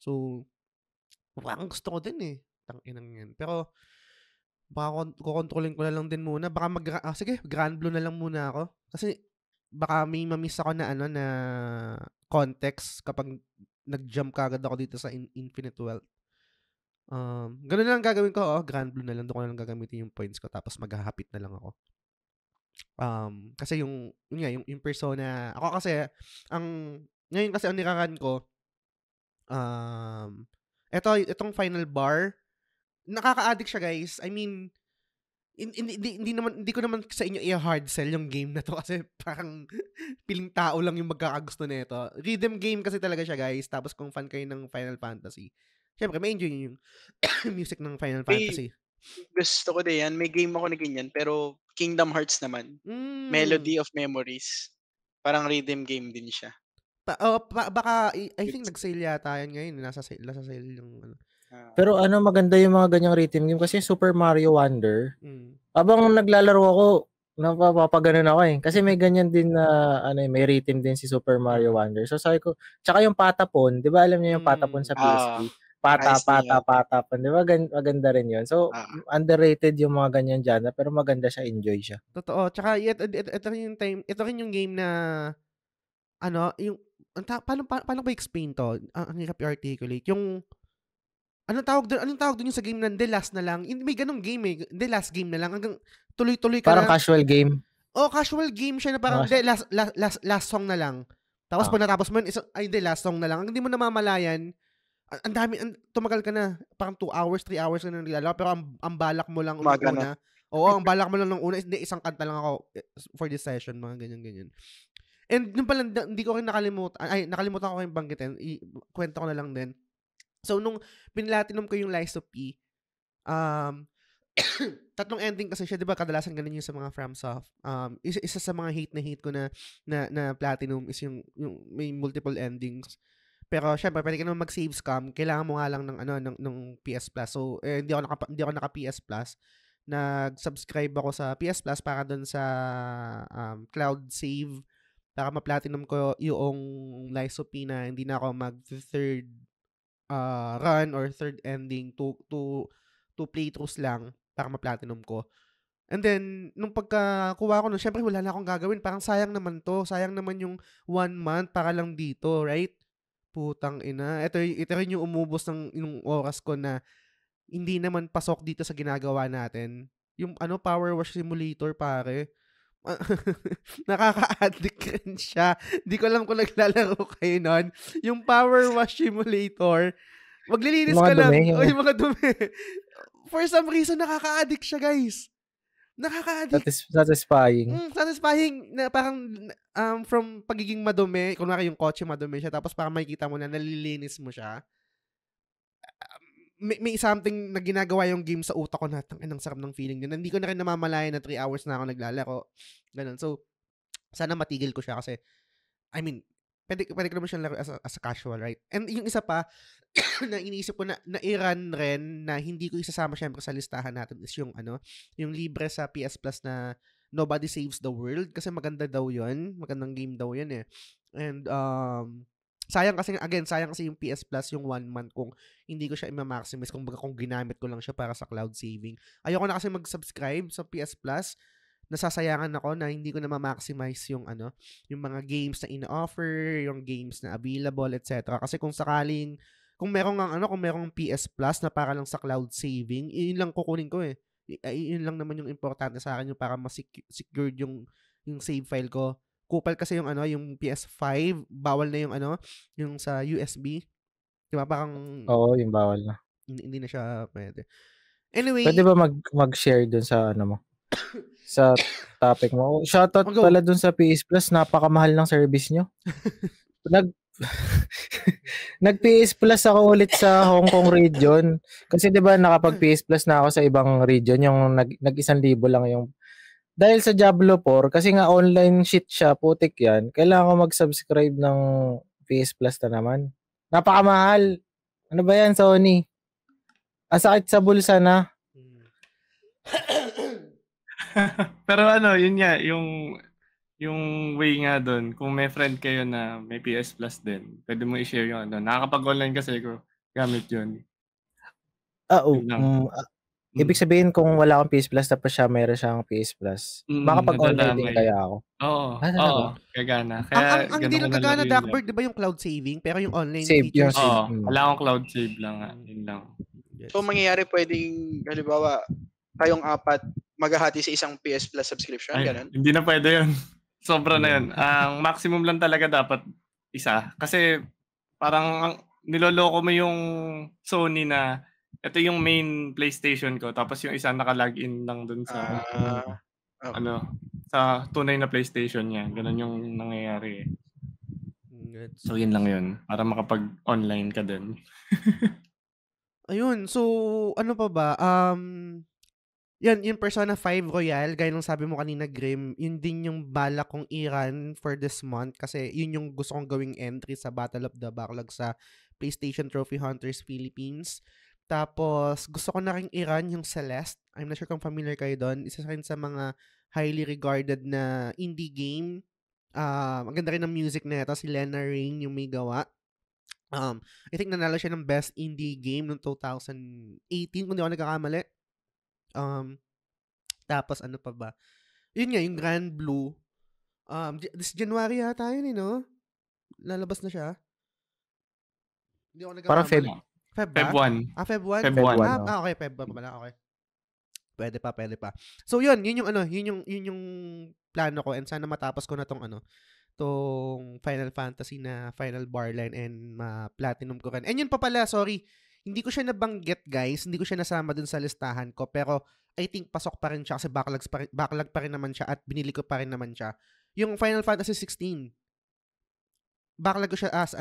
So, parang gusto ko din Tanginang yan. Pero, baka kukontrolin ko na lang din muna. Baka sige, Grand Blue na lang muna ako. Kasi, baka may mamiss ako na na context kapag nag-jump kagad ako dito sa Infinite Wealth. Ganun lang gagawin ko. Grand Blue na lang. Doon ko na lang gagamitin yung points ko. Tapos, maghahapit na lang ako. Kasi yung persona, ako kasi ngayon kasi ang niraran ko, itong final bar, nakaka-addict siya, guys. I mean, hindi ko naman sa inyo i-hard sell yung game na to kasi parang piling tao lang yung magkakagusto nito. Rhythm game kasi talaga siya, guys. Tapos kung fan kayo ng Final Fantasy, syempre may enjoy yung music ng Final Fantasy. Gusto ko din yan. May game ako na ganyan, pero Kingdom Hearts naman. Melody of Memories. Parang rhythm game din siya. Baka, I think nag-sale yata yan ngayon. Nasa sale yung Pero maganda yung mga ganyang rhythm game kasi Super Mario Wonder. Habang naglalaro ako, napapaganon ako Kasi may ganyan din na, may rhythm din si Super Mario Wonder. So sabi ko, tsaka yung Patapon, di ba alam niyo yung Patapon sa PSP? Patapon. Di ba? Maganda rin yun. So, underrated yung mga ganyan dyan, pero maganda siya, enjoy siya. Totoo. Tsaka, ito rin yung game na, paano ba explain to? Ang hirap i-articulate. Yung, anong tawag doon yung sa game na, The Last na lang? May ganong game The Last game na lang. Hanggang tuloy-tuloy ka parang casual game. Casual game siya na parang, last song na lang. Tapos pag natapos mo yun, The Last song na lang. Hindi mo namamalayan, ang dami, tumagal ka na, parang 2 hours, 3 hours ka na nilalaro, pero ang balak mo lang una. Oo, ang balak mo lang ng una, hindi, isang kanta lang ako for this session, mga ganyan. And nung pala, hindi ko rin nakalimutan ko kayong banggitin, kwento ko na lang din. So, nung pinlatinum ko yung Lies of P, 3 ending kasi siya, di ba, kadalasan ganun yung sa mga FromSoft. Isa sa mga hate ko na platinum is yung may multiple endings. Pero syempre, pwede ka naman mag-save scam. Kailangan mo nga lang ng PS Plus. So, hindi ako naka PS Plus. Nag-subscribe ako sa PS Plus para doon sa cloud save para ma-platinum ko yung Lies of P na hindi na ako mag-third run or third ending to playthroughs lang para ma-platinum ko. And then, nung pagkakuha ko, syempre wala na akong gagawin. Parang sayang naman to. Sayang naman yung 1 month para lang dito, right? Putang ina. Ito rin yung umubos ng oras ko na hindi naman pasok dito sa ginagawa natin. Yung Power Wash Simulator, pare. Nakaka-addict rin siya. Di ko alam kung naglalaro kayo nun. Yung Power Wash Simulator, maglilinis ka lang. Yung mga dumi. For some reason, nakaka-addict siya, guys. Nakaka-addict. Satisfying. Satisfying na parang from pagiging madumi, kunwari yung kotse madumi siya, tapos parang makikita mo na nalilinis mo siya. May something na ginagawa yung game sa utak ko na ang sarap ng feeling yun. Hindi ko na rin namamalayan na 3 hours na ako naglalaro. Ganun. So, sana matigil ko siya kasi, I mean, pwede ko naman siyang laro as a casual, right? And yung isa pa, na iniisip ko na i-run rin na hindi ko isasama syempre sa listahan natin is yung yung libre sa PS Plus na Nobody Saves the World kasi maganda daw yun. Magandang game daw yun eh. And, sayang kasi yung PS Plus yung 1 month kung hindi ko siya i-maximize kung ginamit ko lang siya para sa cloud saving. Ayoko na kasi mag-subscribe sa PS Plus. Nasasayangan ako na hindi ko na ma-maximize yung yung mga games na ina-offer, yung games na available, etc. Kasi kung merong PS Plus na para lang sa cloud saving, yun lang kukunin ko eh. Yun lang naman yung importante sa akin yung para secured yung save file ko. Kupal kasi yung yung PS5, bawal na yung sa USB. 'Di ba? Parang yung bawal na. Hindi na siya pwede. Anyway, pwede ba mag-share dun sa mo? Sa topic mo. Shoutout pala dun sa PS Plus, napakamahal ng service nyo. Nag-PS Plus ako ulit sa Hong Kong region. Kasi 'di ba nakapag-PS Plus na ako sa ibang region, yung nag-1,000 lang yung dahil sa Diablo 4, kasi nga online shit siya, putik yan, kailangan ko mag-subscribe ng PS Plus na naman. Napakamahal. Ano ba yan, Sony? Ang sakit sa bulsa na. Pero yun nga, yung way nga doon, kung may friend kayo na may PS Plus din, pwede mo i-share yung nakakapag-online kasi ko gamit yun. Ibig sabihin kung wala akong PS Plus tapos siya meron siyang PS Plus, makapag-online din kaya ako. Oo, kagana. Kaya ang hindi lang kagana, Duckbird, di ba yung cloud saving? Pero yung online save, features. Wala akong cloud save lang. Yun lang. So, mangyayari pwedeng, halimbawa, kayong 4 maghahati sa isang PS Plus subscription, ganun? Hindi na pwede yun. Sobra na yun. Ang maximum lang talaga dapat isa. Kasi parang niloloko mo yung Sony na ito yung main PlayStation ko, tapos yung isa naka-login lang dun sa sa tunay na PlayStation niya. Ganun yung nangyayari. So yun lang yun, para makapag-online ka din. Ayun, so ano pa ba? Yung Persona 5 Royal, gaya ng sabi mo kanina, Grim, yun din yung balak kong i-run for this month kasi yun yung gusto kong gawing entry sa Battle of the Backlog sa PlayStation Trophy Hunters Philippines. Tapos, gusto ko na rin i-run yung Celeste. I'm not sure kung familiar kayo doon. Isa rin sa mga highly regarded na indie game. Ang ganda rin ng music na ito. Si Lena Raine yung may gawa. I think nanalo siya ng Best Indie Game noong 2018, kung di ako nagkakamali. Tapos, ano pa ba? Yun nga, yung Grand Blue. This January yata yun, no? Lalabas na siya. Hindi ako nagkakamali. Parang Feb 1. Feb 1? Feb 1. Okay, Feb 1 pala. Okay. Pwede pa. So, yun yung plano ko, and sana matapos ko na tong Final Fantasy na Final Barline and ma-platinum ko rin. And yun pa pala, sorry, hindi ko siya nabanggit, guys. Hindi ko siya nasama dun sa listahan ko, pero I think pasok pa rin siya kasi backlog pa rin naman siya at binili ko pa rin naman siya. Yung Final Fantasy 16. Backlog ko siya as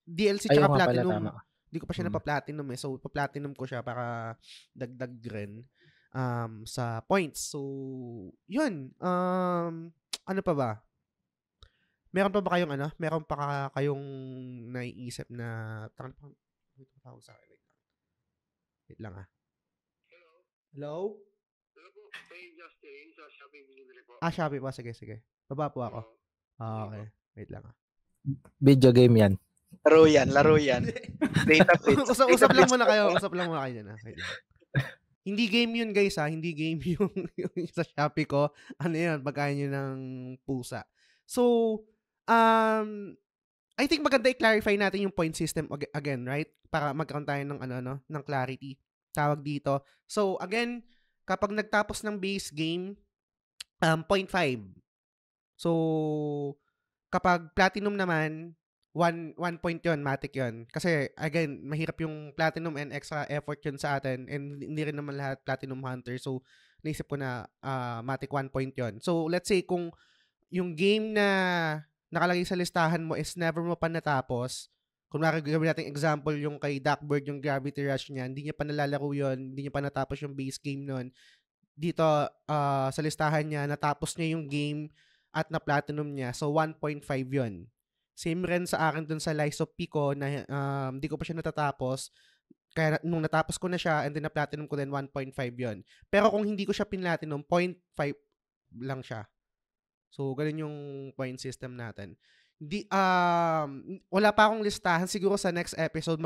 DLC tsaka Platinum. Hindi ko pa siya napa-Platinum eh. So, pa-Platinum ko siya para dagdag rin sa points. So, yun. Ano pa ba? Meron pa ba kayong Meron pa kayong naiisip na Wait lang ah. Hello? Shopee pa. Sige. Baba po ako. Okay. Wait lang ah. Video game yan. Laro yan. Data bits. Usap lang muna kayo dyan. Hindi game yun, guys, ha? Hindi game yung sa Shopee ko. Ano yun? Pagkain nyo ng pusa. So, I think maganda i-clarify natin yung point system again, right? Para magkaroon tayo ng ng clarity. Tawag dito. So, again, kapag nagtapos ng base game, 0.5. So, kapag platinum naman, 1 point yun, matic yun. Kasi, again, mahirap yung platinum and extra effort yun sa atin, and hindi rin naman lahat platinum hunter. So, naisip ko na matic 1 point yon. So, let's say kung yung game na nakalagay sa listahan mo is never mo pa natapos, kunwari gawin natin example yung kay Duckbird, yung Gravity Rush niya, hindi niya pa nalalaro yun, hindi niya pa natapos yung base game nun. Dito, sa listahan niya, natapos niya yung game at na-platinum niya. So, 1.5 yun. Same rin sa akin dun sa Lies of P ko na hindi ko pa siya natatapos. Kaya nung natapos ko na siya and then na-platinum ko din 1.5 yun. Pero kung hindi ko siya pin-platinum, 0.5 lang siya. So, ganun yung point system natin. Wala pa akong listahan. Siguro sa next episode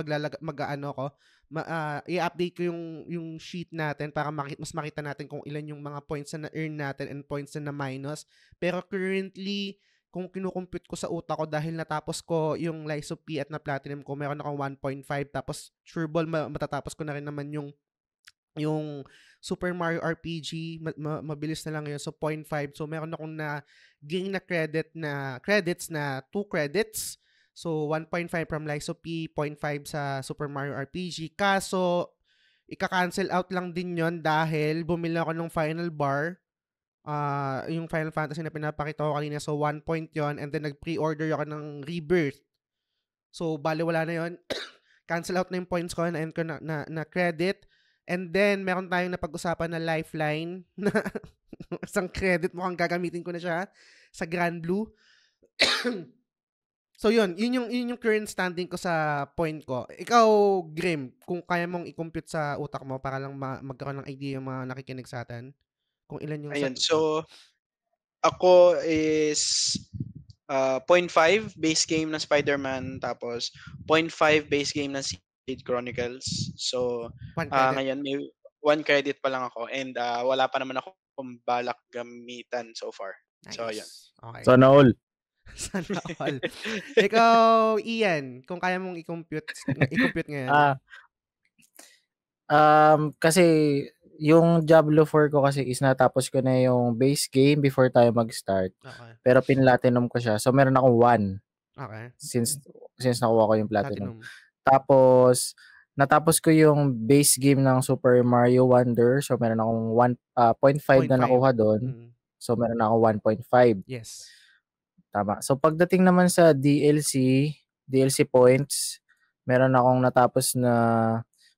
i-update ko yung sheet natin para mas makita natin kung ilan yung mga points na na-earn natin and points na na-minus. Pero currently, kung kinukompute ko sa utak ko dahil natapos ko yung Lies of P at na-platinum ko, meron akong 1.5. Tapos, sure ball, matatapos ko na rin naman yung Super Mario RPG, mabilis na lang yun. So, 0.5. So, meron akong gain na credits na 2 credits. So, 1.5 from Lies of P, 0.5 sa Super Mario RPG. Kaso, ika-cancel out lang din yon dahil bumili ako ng final bar. Yung Final Fantasy na pinapakita ko kanina. So, 1 point yon and then nag-pre-order ako ng Rebirth. So, bale wala na yon. Cancel out na yung points ko na credit. And then, meron tayong napag-usapan na Lifeline na isang credit, mukhang gagamitin ko na siya sa Grand Blue. So, yun yung current standing ko sa point ko. Ikaw, Grim, kung kaya mong i-compute sa utak mo para lang magkaroon ng idea yung mga nakikinig sa atin, kung ilan yung... Ayun, so, ako is 0.5 base game ng Spider-Man, tapos 0.5 base game ng Xenoblade Chronicles. So, ngayon may 1 credit pa lang ako and wala pa naman ako balak gamitan so far. Nice. So, ayan. Okay. Sana all. Sana all. Ikaw, Ian, kung kaya mong i-compute ngayon. Kasi yung Diablo 4 ko kasi is natapos ko na yung base game before tayo mag-start. Okay. Pero pin-platinum ko siya. So, meron akong 1. Okay. Since nakuha ko yung platinum. Tapos, natapos ko yung base game ng Super Mario Wonder. So, meron akong 0.5 na nakuha doon. So, meron akong 1.5. Yes. Tama. So, pagdating naman sa DLC points, meron akong natapos na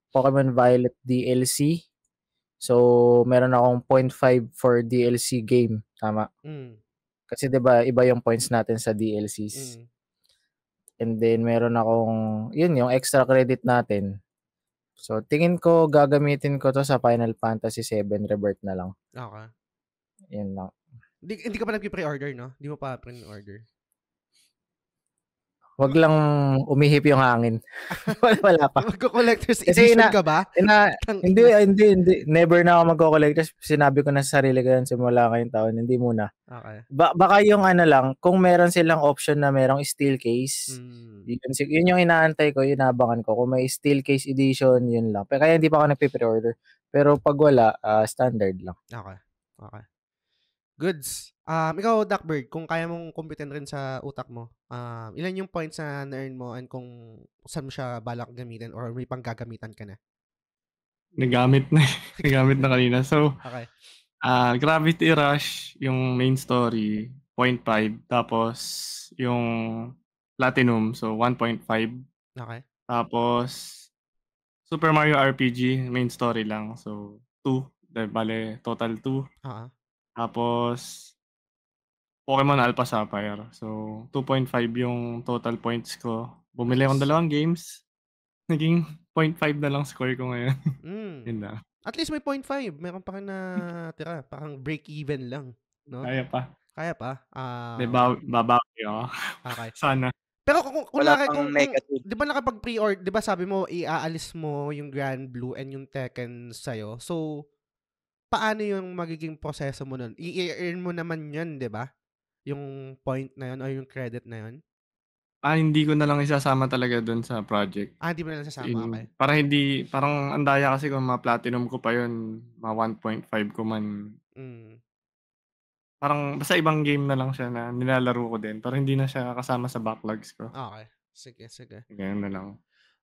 Pokemon Violet DLC. So, meron akong 0.5 for DLC game. Tama. Kasi 'di ba iba yung points natin sa DLCs. And then meron akong yung extra credit natin. So, tingin ko gagamitin ko to sa Final Fantasy 7 Rebirth na lang. Okay. Yun lang. Hindi ka pa nagpi-pre-order, no? Hindi mo pa pre-order. Wag lang umihip yung hangin. Wala pa. Magko-collector's edition ka ba? Hindi. Never na ako magko-collector's. Sinabi ko na sa sarili ko yan simula ngayong taon. Hindi muna. Okay. Baka yung lang, kung meron silang option na merong steel case, yun yung inaantay ko, yun inabangan ko. Kung may steel case edition, yun lang. Kaya hindi pa ako nagpi-pre-order. Pero pag wala, standard lang. Okay. Goods. Ikaw, Duckbird, kung kaya mong computin rin sa utak mo, ilan yung points na na-earn mo and kung saan mo siya balak gamitin or may panggagamitan ka na? Nagamit na kanina. So, okay. Gravity Rush, yung main story, 0.5. Tapos, yung Platinum, so 1.5. Okay. Tapos, Super Mario RPG, main story lang. So, 2. Bale, total 2. Tapos, Pokemon Alpha Sapphire. So, 2.5 yung total points ko. Bumili akong 2 games. Naging 0.5 na lang score ko ngayon. Yun na. At least may 0.5. Meron pa rin na tira. Parang break-even lang. No? Kaya pa. Babawi ako. Okay. Sana. Pero kung di ba nakapag-pre-order, di ba sabi mo, iaalis mo yung Grand Blue and yung Tekken sa'yo. So, paano yung magiging proseso mo nun? I-earn mo naman yun, di ba? Yung point na yun o yung credit na yun? Hindi ko na lang isasama talaga dun sa project. Hindi mo na lang isasama, okay. Parang andaya kasi kung ma-platinum ko pa yun, ma-1.5 ko man. Parang basta ibang game na lang siya na nilalaro ko din. Pero hindi na siya kasama sa backlogs ko. Okay. Sige. Ganyan na lang.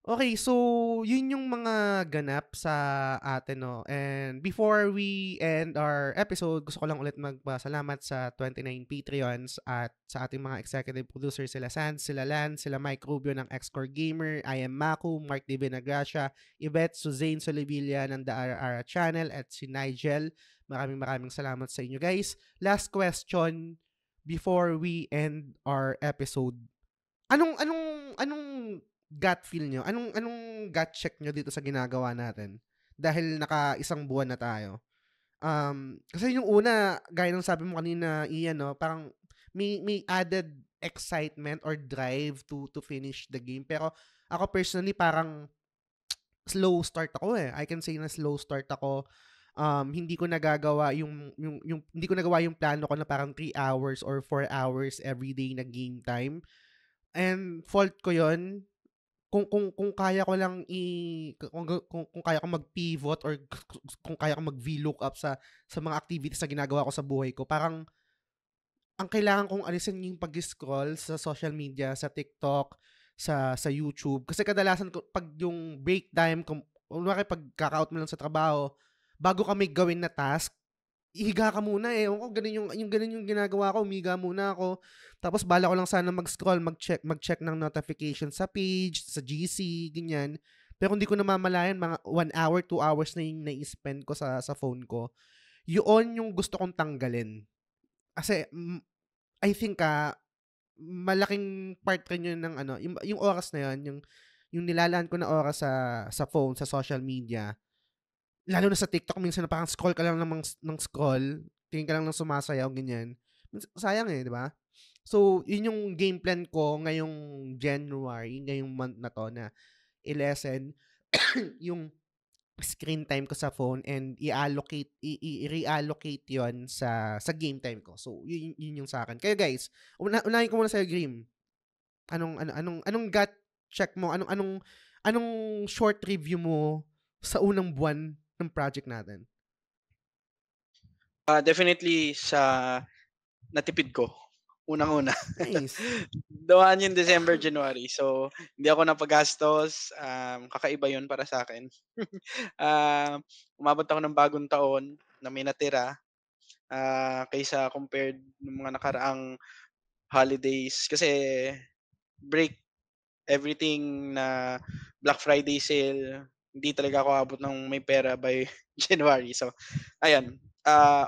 Okay, so yun yung mga ganap sa atin, no? And before we end our episode, gusto ko lang ulit magpasalamat sa 29 Patreons at sa ating mga executive producers, sila Sans, sila Lance, sila Mike Rubio ng Xcore Gamer, I am Maku, Mark D. Vinagracia, Yvette, Suzanne Solivilla ng The Ara Channel, at si Nigel. Maraming salamat sa inyo, guys. Last question before we end our episode. Anong gut feel nyo? Anong gut check nyo dito sa ginagawa natin? Dahil naka-isang buwan na tayo. Kasi yung una, gaya ng sabi mo kanina, Ian, no, parang may added excitement or drive to finish the game. Pero ako personally, parang slow start ako eh. I can say na slow start ako. Hindi ko nagagawa yung hindi ko nagawa yung plano ko na parang 3 hours or 4 hours every day na game time. And fault ko 'yon. Kung kaya ko lang kung kaya ko mag-pivot or kung kaya ko mag-VLOOKUP sa mga activities na ginagawa ko sa buhay ko, parang ang kailangan kong alisin yung pag-scroll sa social media, sa TikTok, sa YouTube. Kasi kadalasan pag yung break time, kunwari pag kaka-out mo lang sa trabaho, bago ka may gawin na task, ihiga ka muna eh. Ganun yung ginagawa ko, umiga muna ako. Tapos bala ko lang sana mag-scroll, mag-check ng notification sa page, sa GC, ganyan. Pero hindi ko namamalayan, mga 1 hour, 2 hours na yung na-spend ko sa phone ko. Yun yung gusto kong tanggalin. Kasi, I think, malaking part rin yun ng yung oras na yun, yung nilalaan ko na oras sa phone, sa social media, lalo na sa TikTok, minsan na parang scroll ka lang ng scroll, tingin ka lang ng sumasayaw, ganyan. Sayang eh, di ba? So, yun yung game plan ko ngayong January, ngayong month na to, na i-lessen yung screen time ko sa phone and i-reallocate yon sa game time ko. So, yun yung sa akin. Kaya guys, unahin ko muna sa Grim. Anong gut check mo? Anong short review mo sa unang buwan ng project natin? Definitely sa natipid ko. Unang-una. Nice. Dawaan yung December, January. So, hindi ako napagastos. Kakaiba yun para sa akin. Umabot ako ng bagong taon na may natira kaysa compared ng mga nakaraang holidays. Kasi break everything na Black Friday sale, hindi talaga ako abot ng may pera by January. So, ayan.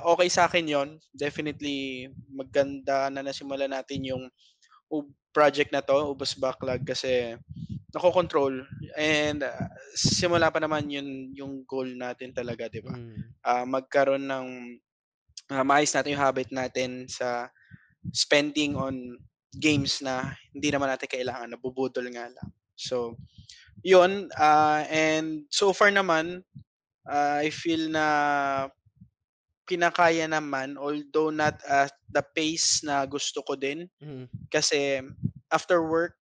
Okay sa akin yon. Definitely maganda na nasimulan natin yung project na to, Ubos Backlog, kasi nako-control and simula pa naman yun yung goal natin talaga, di ba? Magkaroon ng maayos natin yung habit natin sa spending on games na hindi naman natin kailangan, nabubudol nga lang. So, yun. And so far naman, I feel na kinakaya naman, although not at the pace na gusto ko din. Kasi after work,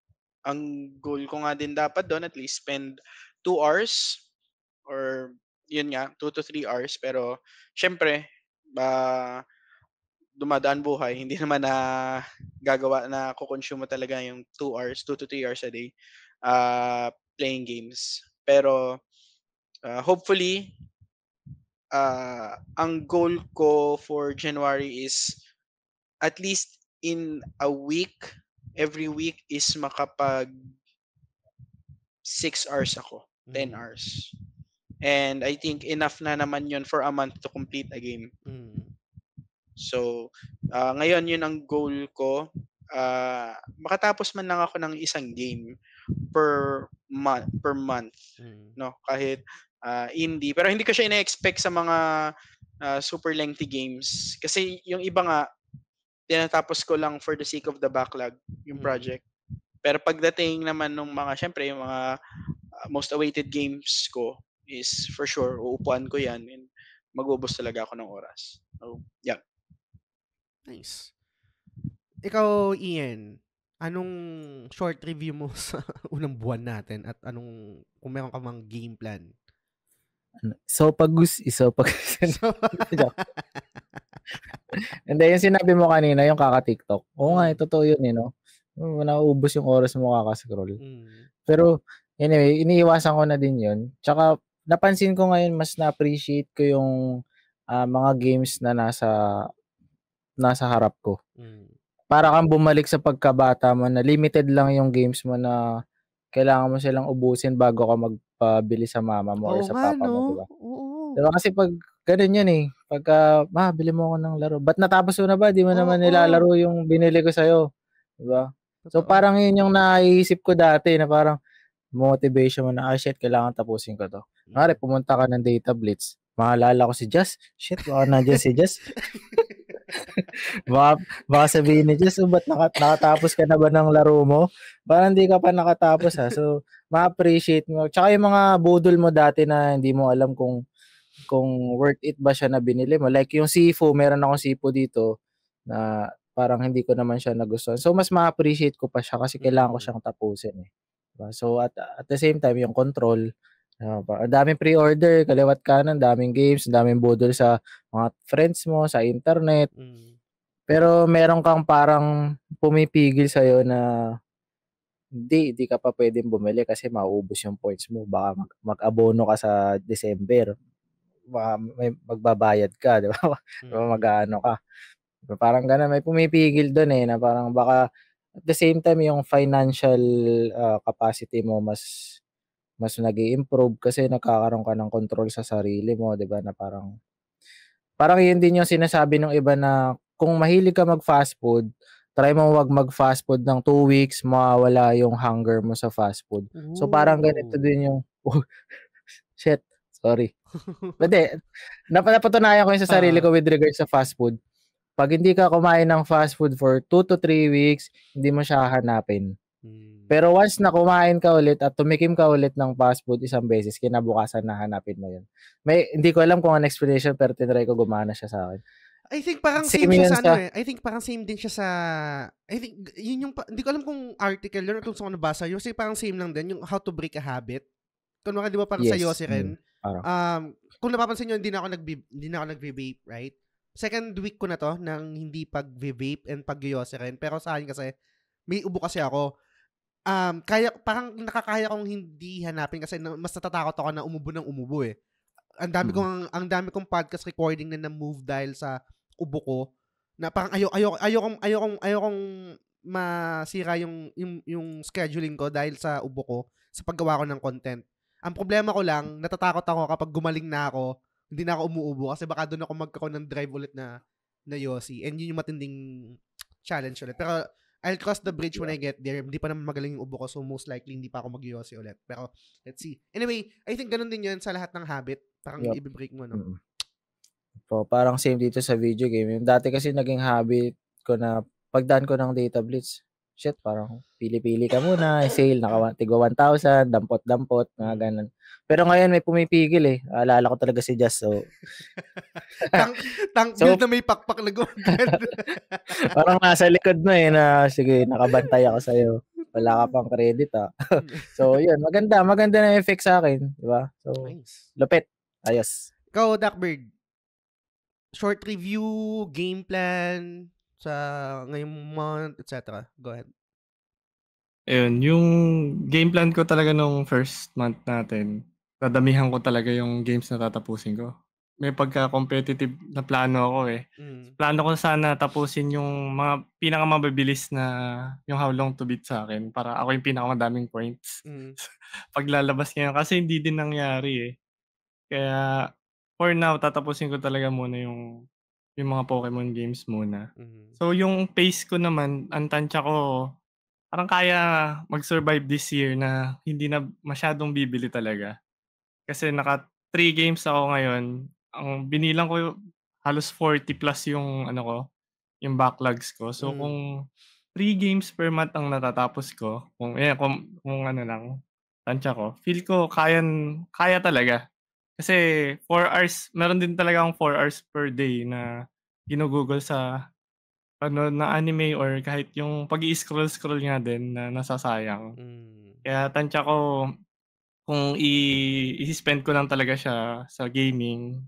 ang goal ko nga din dapat doon at least spend 2 hours or yun nga, 2 to 3 hours. Pero syempre, dumadaan buhay, hindi naman na gagawa na kukonsume mo talaga yung 2 hours, 2 to 3 hours a day playing games. Pero hopefully, ang goal ko for January is at least in a week, every week is makapag 6 hours ako, 10 hours. And I think enough na naman yun for a month to complete a game. So, ngayon yun ang goal ko. Makatapos man lang ako ng isang game per month. No? Kahit indie. Pero hindi ko siya ina-expect sa mga super lengthy games. Kasi yung iba nga, tinatapos ko lang for the sake of the backlog, yung project. Pero pagdating naman ng mga, syempre, yung mga most awaited games ko is for sure, uupuan ko yan and mag-ubos talaga ako ng oras. So, yeah. Nice. Ikaw, Ian, anong short review mo sa unang buwan natin at anong, kung meron ka mang game plan? Isopagus. Hindi, yung sinabi mo kanina, yung kaka-TikTok. Oo nga, totoo yun, no? Nauubos yung oras mo kaka-scroll. Pero, Anyway, iniiwasan ko na din yun. Tsaka, napansin ko ngayon, mas na-appreciate ko yung mga games na nasa harap ko. Para kang bumalik sa pagkabata mo na limited lang yung games mo na kailangan mo silang ubusin bago ka magpabili sa mama mo or sa papa mo, diba? Diba kasi pag ganun yan eh, pagka, bili mo ako ng laro. Ba't natapos mo na ba? Di mo naman nilalaro yung binili ko sa'yo. Diba? So parang yun yung naiisip ko dati na parang motivation mo na, shit, kailangan tapusin ko to. Mari, pumunta ka ng Data Blitz. Maalala ko si Jess. Shit, baka nandiyan si Jess. baka sabihin ni Jess, ba't nakatapos ka na ba ng laro mo? Parang hindi ka pa nakatapos ha. So, ma-appreciate mo. Tsaka yung mga budol mo dati na hindi mo alam kung worth it ba siya na binili mo. Like yung Sifu, meron akong Sifu dito na parang hindi ko naman siya nagustuhan. So, mas ma-appreciate ko pa siya kasi kailangan ko siyang tapusin eh. So, at the same time, yung Control, ang daming pre-order, kaliwat kanan, daming games, daming budol sa mga friends mo, sa internet. Pero meron kang parang pumipigil sa'yo na hindi ka pa pwedeng bumili kasi mauubos yung points mo. Baka mag-abono ka sa December. Baka may magbabayad ka, di ba? Mag-ano ka. Parang gano'n, may pumipigil doon eh, na parang baka at the same time yung financial capacity mo mas nag-i-improve kasi nagkakaroon ka ng control sa sarili mo, 'di ba? Na parang yun din yung sinasabi ng iba na kung mahilig ka mag-fast food, try mo wag mag-fast food ng 2 weeks, mawawala yung hunger mo sa fast food. So parang ganito din yung shit, sorry. Hindi, napatunayan ko yun sa sarili ko with regards sa fast food. Pag hindi ka kumain ng fast food for 2 to 3 weeks, hindi mo siya hahanapin. Pero once na kumain ka ulit at tumikim ka ulit ng fast food isang beses, kinabukasan na hanapin mo yun. Hindi ko alam kung ano explanation pero tinry ko, gumana siya sa akin. I think parang same siya sa ano eh. I think parang same din siya sa, I think yun yung, hindi ko alam kung article yun or kung saan nabasa yun. Kasi parang same lang din yung How to Break a Habit. Kung di ba parang sa Yossi rin. Kung napapansin nyo, hindi na ako nag-vape, right? Second week ko na to nang hindi pag-vape and pag-Yossi rin. Pero sa akin kasi, may ubo kasi ako. Parang nakakaya kong hindi hanapin kasi mas natatakot ako na umubo ng umubo eh. Ang dami kong podcast recording na na-move dahil sa ubo ko na parang ayokong masira yung scheduling ko dahil sa ubo ko sa paggawa ko ng content. Ang problema ko lang, natatakot ako kapag gumaling na ako, hindi na ako umuubo kasi baka doon ako magkakaroon ng drive ulit na Yossi. And yun yung matinding challenge ulit. Pero I'll cross the bridge when I get there. Hindi pa naman magaling yung ubo ko, so most likely hindi pa ako mag-Yossi ulit. Pero let's see. Anyway, I think ganun din yun sa lahat ng habit. Parang i-break mo, no? So, parang same dito sa video game. Yung dati kasi naging habit ko na pagdaan ko ng Data Blitz, shit, parang pili-pili ka muna, sale, tigwa 1,000, dampot, mga ganun. Pero ngayon may pumipigil eh. Alala ko talaga si Jess, so. Tank build na may pakpak na gumaganda. Parang nasa likod na eh, na sige, nakabantay ako sa'yo. Wala ka pang credit So, yun, maganda na effect sa akin, di ba? So, nice. Lupit. Ayos. Ikaw, Duckbird, short review, game plan, sa ngayong month, etc. Go ahead. Ayun, yung game plan ko talaga nung first month natin, dadamihan ko talaga yung games na tatapusin ko. May pagka-competitive na plano ako eh. Plano ko sana tapusin yung mga pinakamabilis na yung How Long to Beat sa akin para ako yung pinakamadaming points. Paglalabas ngayon kasi hindi din nangyari eh. Kaya for now, tatapusin ko talaga muna yung mga Pokemon games muna. So yung pace ko naman, ang tansya ko, parang kaya mag-survive this year na hindi na masyadong bibili talaga. Kasi naka 3 games ako ngayon. Ang binilang ko halos 40 plus yung yung backlogs ko. So kung 3 games per month ang natatapos ko, kung lang, tansya ko, feel ko kaya talaga. Kasi 4 hours, meron din talaga akong 4 hours per day na ginugugol sa na anime or kahit yung pag-i-scroll nga din na nasasayang. Kaya tansya ko kung i-spend ko lang talaga siya sa gaming,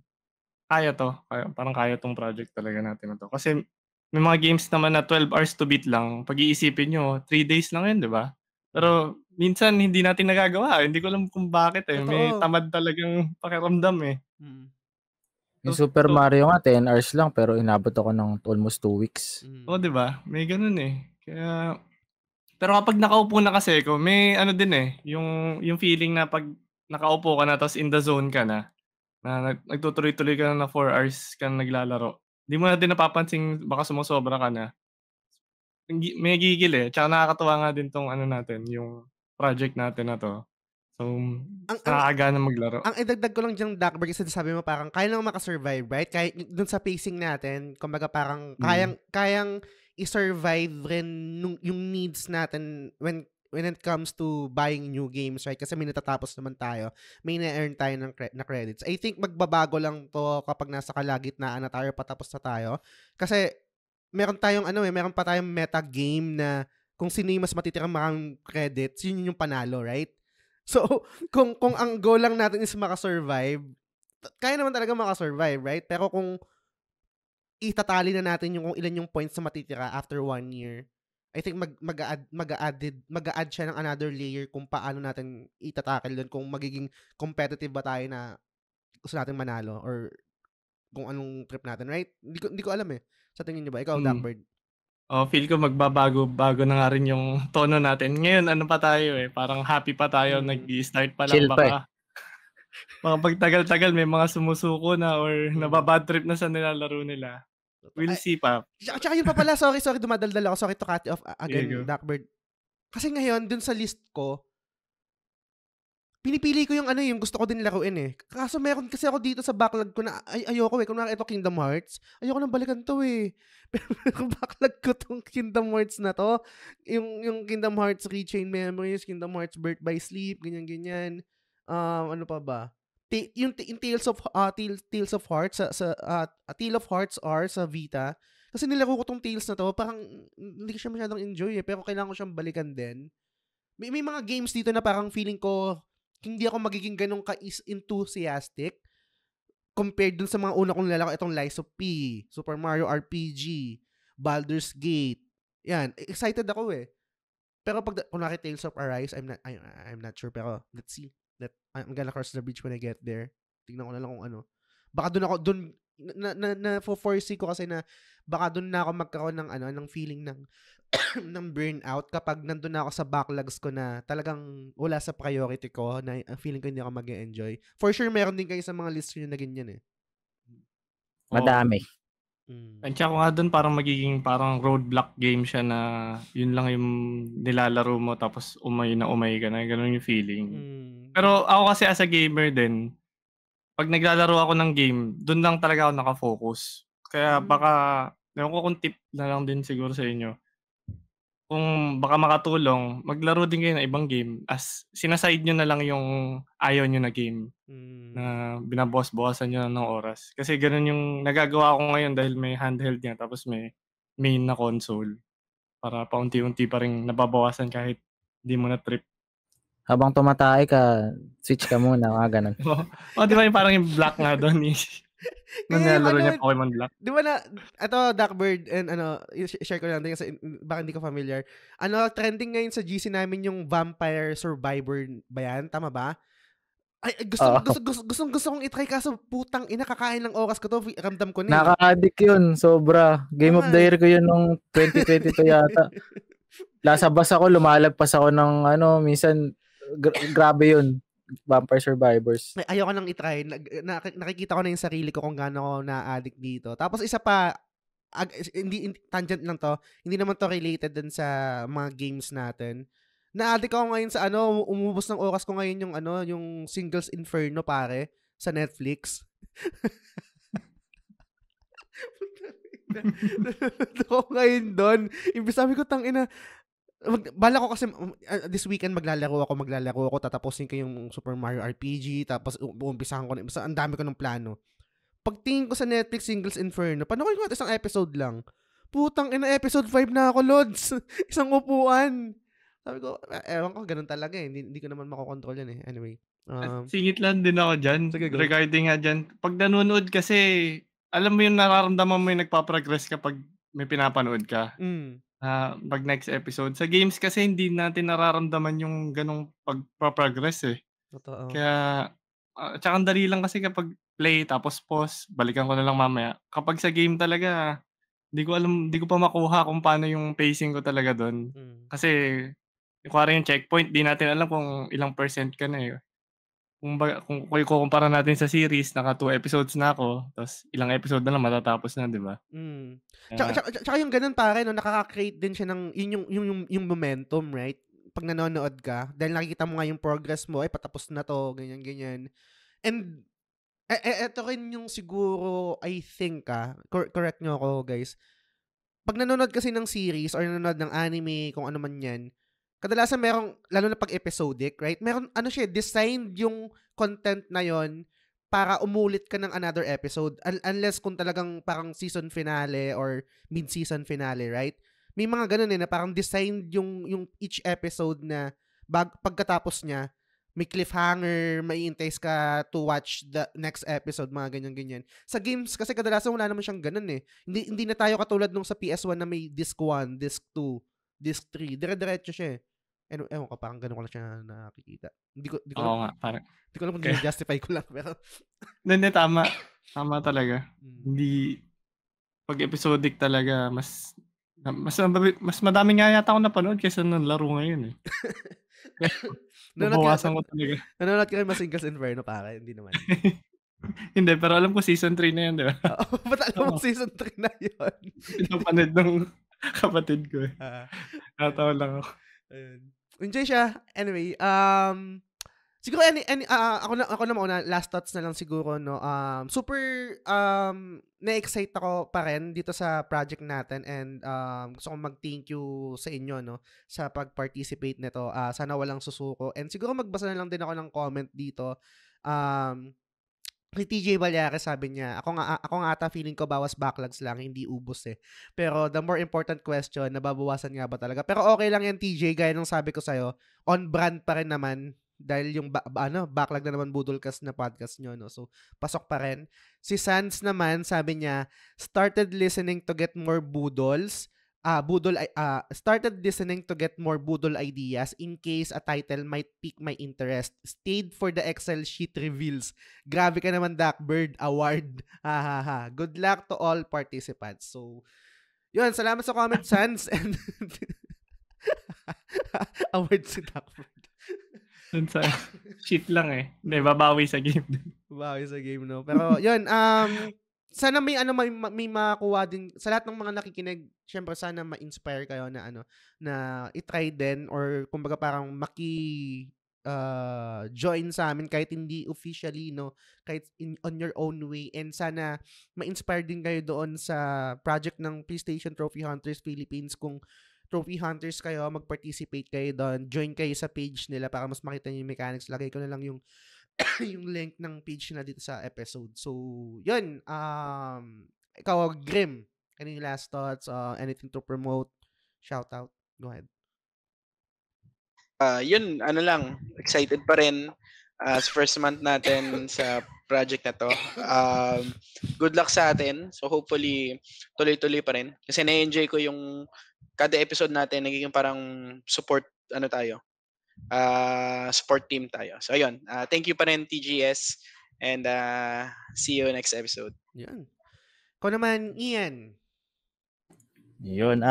kaya to. Parang kaya tong project talaga natin na to. Kasi may mga games naman na 12 hours to beat lang. Pag-iisipin nyo, 3 days lang yun, di ba? Pero minsan hindi natin nagagawa. Hindi ko alam kung bakit eh. Totoo. May tamad talagang pakiramdam eh. Yung Super Mario nga, 10 hours lang pero inabot ako ng almost 2 weeks. Oo, di ba? May ganun eh. Kaya, pero kapag nakaupo na kasi ko, may ano din eh, yung feeling na pag nakaupo ka na tapos in the zone ka na nagtutuloy-tuloy ka na 4 hours ka na naglalaro. Hindi mo na din napapansin baka sumusobra ka na. May gigil eh. Tsaka nakakatuwa nga din tong ano natin, yung project natin na to. So, nakakagana maglaro. Ang idagdag ko lang dyan, Duckburg, kasi sabi mo parang kaya lang makasurvive, right? Kahit dun sa pacing natin, kumbaga parang kayang i-survive rin yung needs natin when it comes to buying new games, right? Kasi may natatapos naman tayo. May na-earn tayo na credits. I think magbabago lang to kapag nasa kalagitnaan na tayo, patapos na tayo. Kasi meron pa tayong meta game na kung sino yung mas matitirang maraming credits, yun yung panalo, right? So, kung ang goal lang natin is makasurvive, kaya naman talaga makasurvive, right? Pero kung itatali na natin yung kung ilan yung points na matitira after 1 year, I think mag-a-add siya ng another layer kung paano natin itatakil doon, kung magiging competitive ba tayo na gusto natin manalo or kung anong trip natin, right? Hindi ko alam eh. Sa tingin niyo ba? Ikaw, Duckbird. Feel ko magbabago na nga rin yung tono natin. Ngayon, ano pa tayo eh, parang happy pa tayo, nag-i-start pa lang. Chill baka pagtagal-tagal may mga sumusuko na or nababad trip na sa nilalaro nila. We'll see pa. Tsaka yun pa pala, sorry, dumadaldal ako. Sorry to cut off again, Duckbird. Kasi ngayon, dun sa list ko, pinipili ko yung gusto ko din laruin eh. Kaso meron kasi ako dito sa backlog ko na ayoko eh. Kung ito Kingdom Hearts, ayoko nang balikan to eh. Pero backlog ko tong Kingdom Hearts na to. Yung Kingdom Hearts Rechain Memories, Kingdom Hearts Birth by Sleep, ganyan-ganyan. Ano pa ba? Yung Tales of Hearts Tale of Hearts R sa Vita. Kasi nilaro ko tong Tales na to, parang hindi ko siya masyadong enjoy eh. Pero kailangan ko siyang balikan din. May mga games dito na parang feeling ko hindi ako magiging ganun ka-enthusiastic compared dun sa mga una kong nilalaro. Itong Lies of P, Super Mario RPG, Baldur's Gate. Yan, excited ako eh. Pero pag kunwari Tales of Arise, I'm not sure, pero let's see. I'm gonna cross the bridge when I get there. Tingnan ko na lang kung ano. Baka dun na-foresee ko kasi na baka dun na ako magkaroon ng feeling ng burnout kapag nandun na ako sa backlogs ko na talagang wala sa priority ko, na feeling ko hindi ako mag-enjoy. For sure, meron din kayo sa mga list nyo na ganyan eh. Madami. Kaya ko nga dun parang magiging parang roadblock game siya na yun lang yung nilalaro mo tapos umay ka na. Ganun yung feeling. Pero ako kasi as a gamer din, pag naglalaro ako ng game, dun lang talaga ako nakafocus. Kaya baka, ewan ko kung tip na lang din siguro sa inyo. Kung baka makatulong, maglaro din kayo ng ibang game as sinaside nyo na lang yung ayaw nyo na game na binabawas-bawasan nyo na ng oras. Kasi ganun yung nagagawa ko ngayon dahil may handheld niya tapos may main na console. Para paunti-unti pa rin nababawasan kahit di mo na trip. Habang tumatay ka, switch ka muna, ganun. Di ba yung parang yung black nga doon nalaro niya Pokemon Black. Di ba na, ito Duckbird and share ko lang din kasi baka hindi ko familiar. Trending ngayon sa GC namin yung Vampire Survivor ba yan? Tama ba? Ay, gusto kong itry kaso putang ina, kakain lang oras ko to, ramdam ko na. Naka-addict yun, sobra. Game of the Year ko yun nung 2022 yata. Lasabas ako, lumalagpas ako ng minsan, grabe yun. Vampire Survivors. Ayoko nang itry. Nakikita ko na yung sarili ko kung gaano ako na-addict dito. Tapos isa pa, hindi tangent lang to, hindi naman to related din sa mga games natin. Na-addict ako ngayon sa umubos ng oras ko ngayon yung Singles Inferno pare sa Netflix. Ako ngayon doon. Imbis sabi ko tangina, bala ko kasi this weekend maglalaro ako, tatapusin ko yung Super Mario RPG, tapos uumpisahan ko na, basta ang dami ko ng plano. Pagtingin ko sa Netflix Singles Inferno, panoorin ko isang episode lang. Putang ina, episode 5 na ako, Lods. Isang upuan. Sabi ko, ewan ko, ganun talaga eh. Hindi ko naman makokontrol yan eh. Anyway. Singit lang din ako dyan. Regarding nga dyan, pag nanonood kasi, alam mo yung nararamdaman mo yung nagpaprogress kapag may pinapanood ka. pag next episode. Sa games kasi hindi natin nararamdaman yung ganong pagpa-progress eh. Totoo. Kaya, tsaka ang dali lang kasi kapag play tapos pause, balikan ko na lang mamaya. Kapag sa game talaga, di ko pa makuha kung paano yung pacing ko talaga doon. Kasi, kuwari yung checkpoint, di natin alam kung ilang percent ka na eh. Kung ikukumpara natin sa series, naka 2 episodes na ako, tapos ilang episode na lang matatapos na, di ba? Tsaka yung ganun pare, no, nakaka-create din siya ng yung momentum, right? Pag nanonood ka, dahil nakikita mo nga yung progress mo, ay patapos na to, ganyan. And eto rin yung siguro, I think correct nyo ako guys, pag nanonood kasi ng series or nanonood ng anime, kung ano man yan, kadalasan merong, lalo na pag episodic, right? Meron, designed yung content na yon para umulit ka ng another episode. Unless kung talagang parang season finale or mid-season finale, right? May mga ganun na parang designed yung each episode na pagkatapos niya, may cliffhanger, may entice ka to watch the next episode, mga ganyan. Sa games, kasi kadalasan wala naman siyang ganun eh. Hindi na tayo katulad nung sa PS1 na may disc 1, disc 2, disc 3. Dire-diretso siya eh. Ewan ko, parang ganun ko lang siya nakikita. Oo nga, parang. Hindi ko alam kung justify ko lang. Pero Hindi, tama. Tama talaga. Hindi, pag episodic talaga, mas madami nga yata ako napanood kaysa ng laro ngayon eh. Nabawasan ko talaga. Nanonood ka rin Masingas Inferno, pare? Hindi naman. Hindi, pero alam ko season 3 na yan, di ba? Ba't alam mo season 3 na yun? Pinapanood ng kapatid ko eh. Natawa lang ako. Ayun. Enjoy siya. Anyway, siguro ako na mauna, last thoughts na lang siguro, no. Super na-excite ako pa rin dito sa project natin, and gusto kong mag-thank you sa inyo, no, sa pag-participate nito. Sana walang susuko, and siguro magbasa na lang din ako ng comment dito. Kay TJ Balyares, sabi niya, ako nga ata feeling ko bawas backlogs lang, hindi ubos eh. Pero the more important question, nababawasan nga ba talaga? Pero okay lang yan, TJ, gaya ng sabi ko sa'yo, on brand pa rin naman, dahil yung backlog na naman Budolcast na podcast nyo, no? So, pasok pa rin. Si Sans naman, sabi niya, started listening to get more budols. Started listening to get more budol ideas in case a title might pique my interest. Stayed for the Excel sheet reveals. Grabe ka naman, Duckbird. Award. Good luck to all participants. So, yun. Salamat sa comment, Sans. And award si Duckbird. Sa sheet lang eh. Hindi, babawi sa game. Babawi sa game, no? Pero, yun. Sana may makuha din sa lahat ng mga nakikinig. Syempre sana ma-inspire kayo na na i-try din, or kumbaga parang join sa amin kahit hindi officially, no, kahit on your own way, and sana ma-inspire din kayo doon sa project ng PlayStation Trophy Hunters Philippines. Kung Trophy Hunters kayo, mag-participate kayo doon, join kayo sa page nila para mas makita niyo yung mechanics. Lagay ko na lang yung link ng page na dito sa episode. So, yun. Ikaw, Grim, any last thoughts? Anything to promote? Shout out? Go ahead. Yun, lang. Excited pa rin. Sa first month natin sa project na to. Good luck sa atin. So, hopefully, tuloy-tuloy pa rin. Kasi na-enjoy ko yung kada episode natin, nagiging parang support, tayo. Support team tayo. So, ayun. Thank you pa rin, TGS. And see you next episode. Yan. Ikaw naman, Ian. Yun.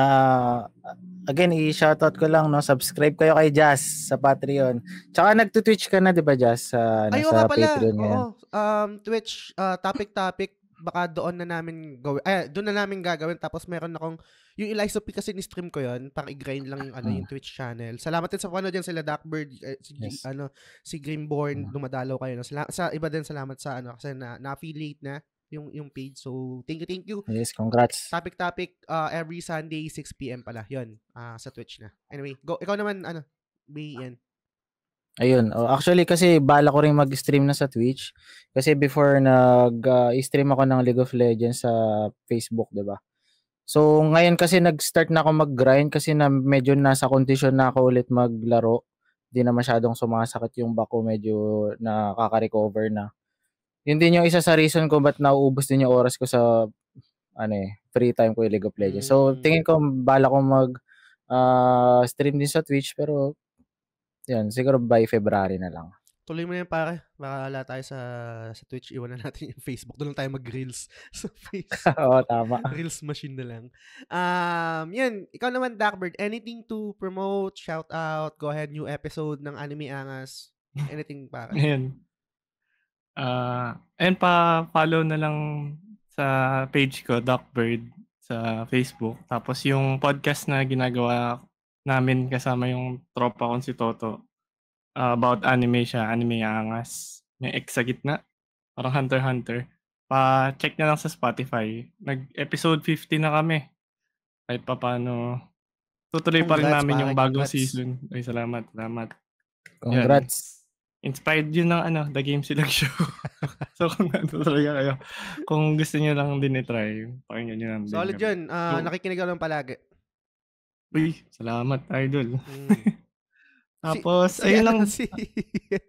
Again, i-shoutout ko lang, no, subscribe kayo kay Jazz sa Patreon. Tsaka nagto-Twitch ka na, di ba, Jazz? Sa Patreon ngayon. Twitch, topic. Baka doon na namin gagawin. Tapos meron akong, yung Eliza P kasi ni-stream ko yun, pang i-grind lang yung, yung Twitch channel. Salamat din sa panood dyan sila, Duckbird, si Grimborn, dumadalaw kayo. Sa iba din, salamat sa kasi na-affiliate na yung page. So, thank you. Yes, congrats. Topic, every Sunday, 6 PM pala. Yun, sa Twitch na. Anyway, go. Ikaw naman, Ian. Ayun. Actually, kasi bala ko rin mag-stream na sa Twitch. Kasi before nag-stream ako ng League of Legends sa Facebook, diba? So, ngayon kasi nag-start na ako mag-grind kasi na medyo nasa kondisyon na ako ulit maglaro. Hindi na masyadong sumasakit yung back ko, medyo nakaka-recover na. Yun din yung isa sa reason ko ba't nauubos din yung oras ko sa free time ko yung League of Legends. So, tingin ko, bala ko stream din sa Twitch, pero, yan, siguro by February na lang. Tuloy mo na yan, pare. Makakala tayo sa Twitch. Iwan na natin yung Facebook. Doon lang tayo mag-reels sa Facebook. Oo, tama. Reels machine na lang. Yan. Ikaw naman, Dakbird. Anything to promote, shout out, go ahead, new episode ng Anime Angas. Anything, pare? Ayan. And pa-follow na lang sa page ko, Dakbird, sa Facebook. Tapos yung podcast na ginagawa namin kasama yung tropa kong si Toto. About anime siya, Anime Angas. May X sa gitna. Parang Hunter x Hunter. Pa-check na lang sa Spotify. Nag-episode 50 na kami. Kahit pa paano. Tutuloy pa rin namin yung bagong season. Ay, salamat. Congrats. Yan. Inspired yun ng The Game Silag Show. So kung talaga kayo, kung gusto nyo lang din i-try, pakinggan nyo lang. Solid yun. Nakikinig ako lang palagi. Uy, salamat, idol. Tapos, ayun lang.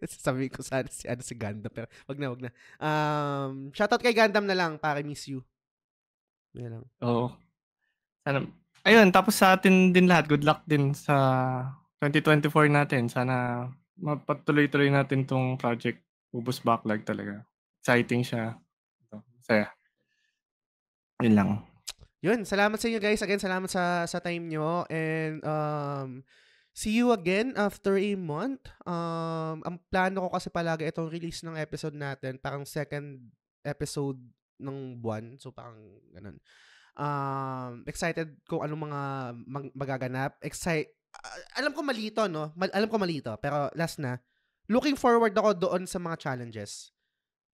Sabi ko sana si Gundam. Pero wag na. Shoutout kay Gundam na lang. Para miss you. Yan lang. Oo. Sana, ayun, tapos sa atin din lahat. Good luck din sa 2024 natin. Sana mapatuloy-tuloy natin tong project. Ubus Backlog talaga. Exciting siya. Masaya. Yun lang. Yun. Salamat sa inyo guys. Again, salamat sa time nyo. And, see you again after a month. Ang plano ko kasi palagi itong release ng episode natin, parang second episode ng buwan. So parang ganun. Excited kung anong mga magaganap. Alam ko malito, no? Alam ko malito. Pero last na, looking forward ako doon sa mga challenges.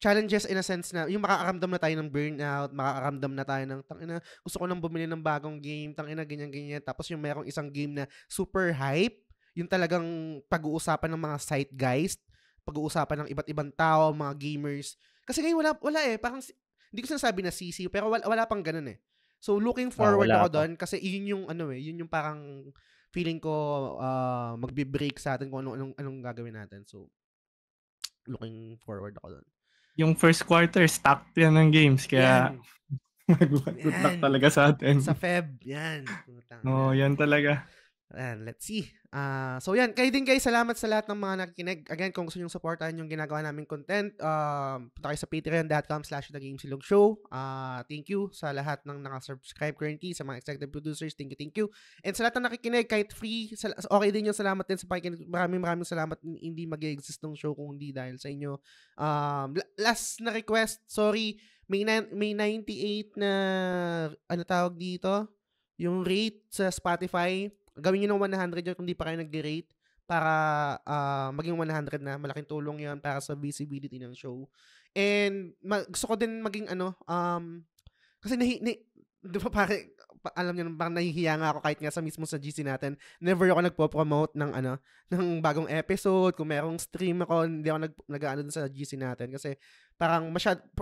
Challenges in a sense na yung makakaramdam na tayo ng burnout, makakaramdam na tayo ng tangina, gusto ko nang bumili ng bagong game, tangina ganyan. Tapos yung mayroong isang game na super hype, yung talagang pag-uusapan ng mga zeitgeist, pag-uusapan ng iba't ibang tao, mga gamers. Kasi ngayon wala eh, parang hindi ko sinasabi na sisi, pero wala pang ganun eh. So looking forward ako doon kasi yun yung parang feeling ko magbi-break sa atin kung anong gagawin natin. So looking forward ako doon. Yung first quarter, stacked yan ng games. Kaya, good luck talaga sa atin. Sa Feb, yan. No, yan talaga. Ayan, let's see. So yan, kayo din guys, salamat sa lahat ng mga nakikinig. Again, kung gusto nyo supportahan yung ginagawa naming content, punta kayo sa patreon.com/thegamesilugshow. Thank you sa lahat ng nakasubscribe currently, sa mga executive producers, thank you. And sa lahat ng nakikinig, kahit free, okay din yung salamat din sa pakikinig. Maraming salamat, hindi mag-exist ng show kung hindi dahil sa inyo. Last na request, sorry, may 98 na, tawag dito? Yung rate sa Spotify. Gawin nyo ng 100 yun kung di pa kayo nag-rate para maging 100 na. Malaking tulong yun para sa visibility ng show. And gusto ko din maging kasi di ba pare, alam niyo parang nahihiya nga ako kahit nga sa mismo sa GC natin. Never ako nagpo-promote ng ng bagong episode. Kung merong stream ako, hindi ako nag-ano dun sa GC natin kasi parang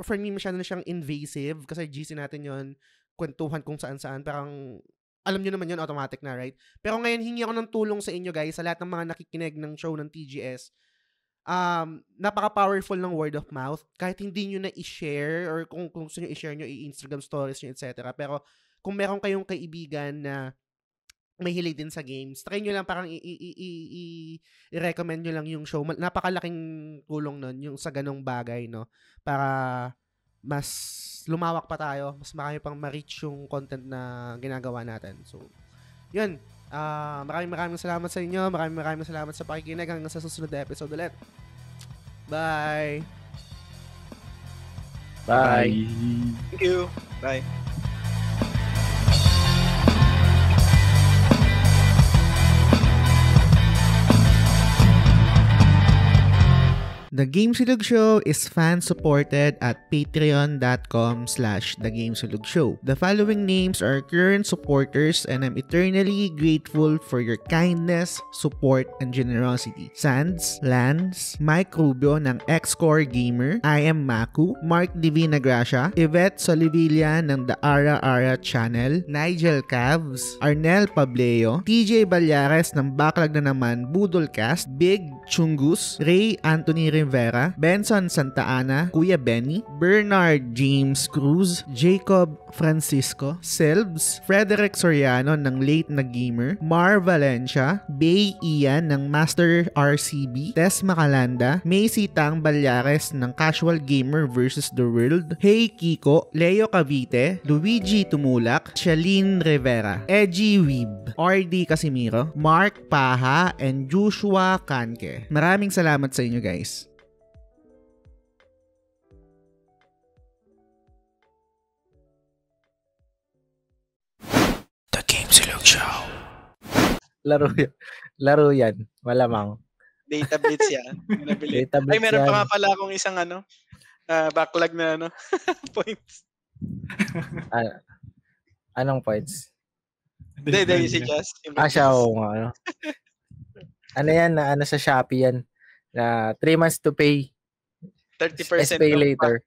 for me masyado na siyang invasive kasi GC natin yon, kwentuhan kung saan-saan, parang alam nyo naman yun, automatic na, right? Pero ngayon, hingi ako ng tulong sa inyo, guys, sa lahat ng mga nakikinig ng show ng TGS. Napaka-powerful ng word of mouth. Kahit hindi nyo na i-share, or kung gusto nyo i-share nyo, i-Instagram stories nyo, etc. Pero, kung meron kayong kaibigan na may hilig din sa games, try nyo lang parang i-recommend nyo lang yung show. Napakalaking tulong nun, yung sa ganong bagay, no? Para mas lumawak pa tayo, mas marami pang ma-reach yung content na ginagawa natin. So, yun. Maraming salamat sa inyo. Maraming salamat sa pakikinig. Hanggang sa susunod na episode ulit. Bye! Bye! Thank you! Bye! The Game Silog Show is fan-supported at patreon.com/thegamesilugshow. The following names are current supporters and I'm eternally grateful for your kindness, support, and generosity. Sands, Lance, Mike Rubio ng X-Core Gamer, I Am Maku, Mark Divina Gracia, Yvette Solivilla ng The Ara Ara Channel, Nigel Cavs, Arnel Pableo, TJ Balyares ng Backlog na naman Budolcast, Big Chungus, Ray Anthony Rivera, Benson Santa Ana, Kuya Benny, Bernard James Cruz, Jacob Francisco, Selbs, Frederick Soriano ng Late na Gamer, Mar Valencia, Bay Ian ng Master RCB, Tess Macalanda, Macy Tang Balyares ng Casual Gamer vs. The World, Hey Kiko, Leo Cavite, Luigi Tumulak, Shalene Rivera, Edgy Weeb, RD Casimiro, Mark Paha, and Joshua Kanke. Maraming salamat sa inyo guys. The Game Silog Show. Laro yan. Malamang. Database yan. Ay, meron pa nga pala akong isang backlog na points. Anong points? Hindi, si Jess. Siya nga. Ano yan, na sa Shopee yan. Na 3 months to pay. 30% pay later.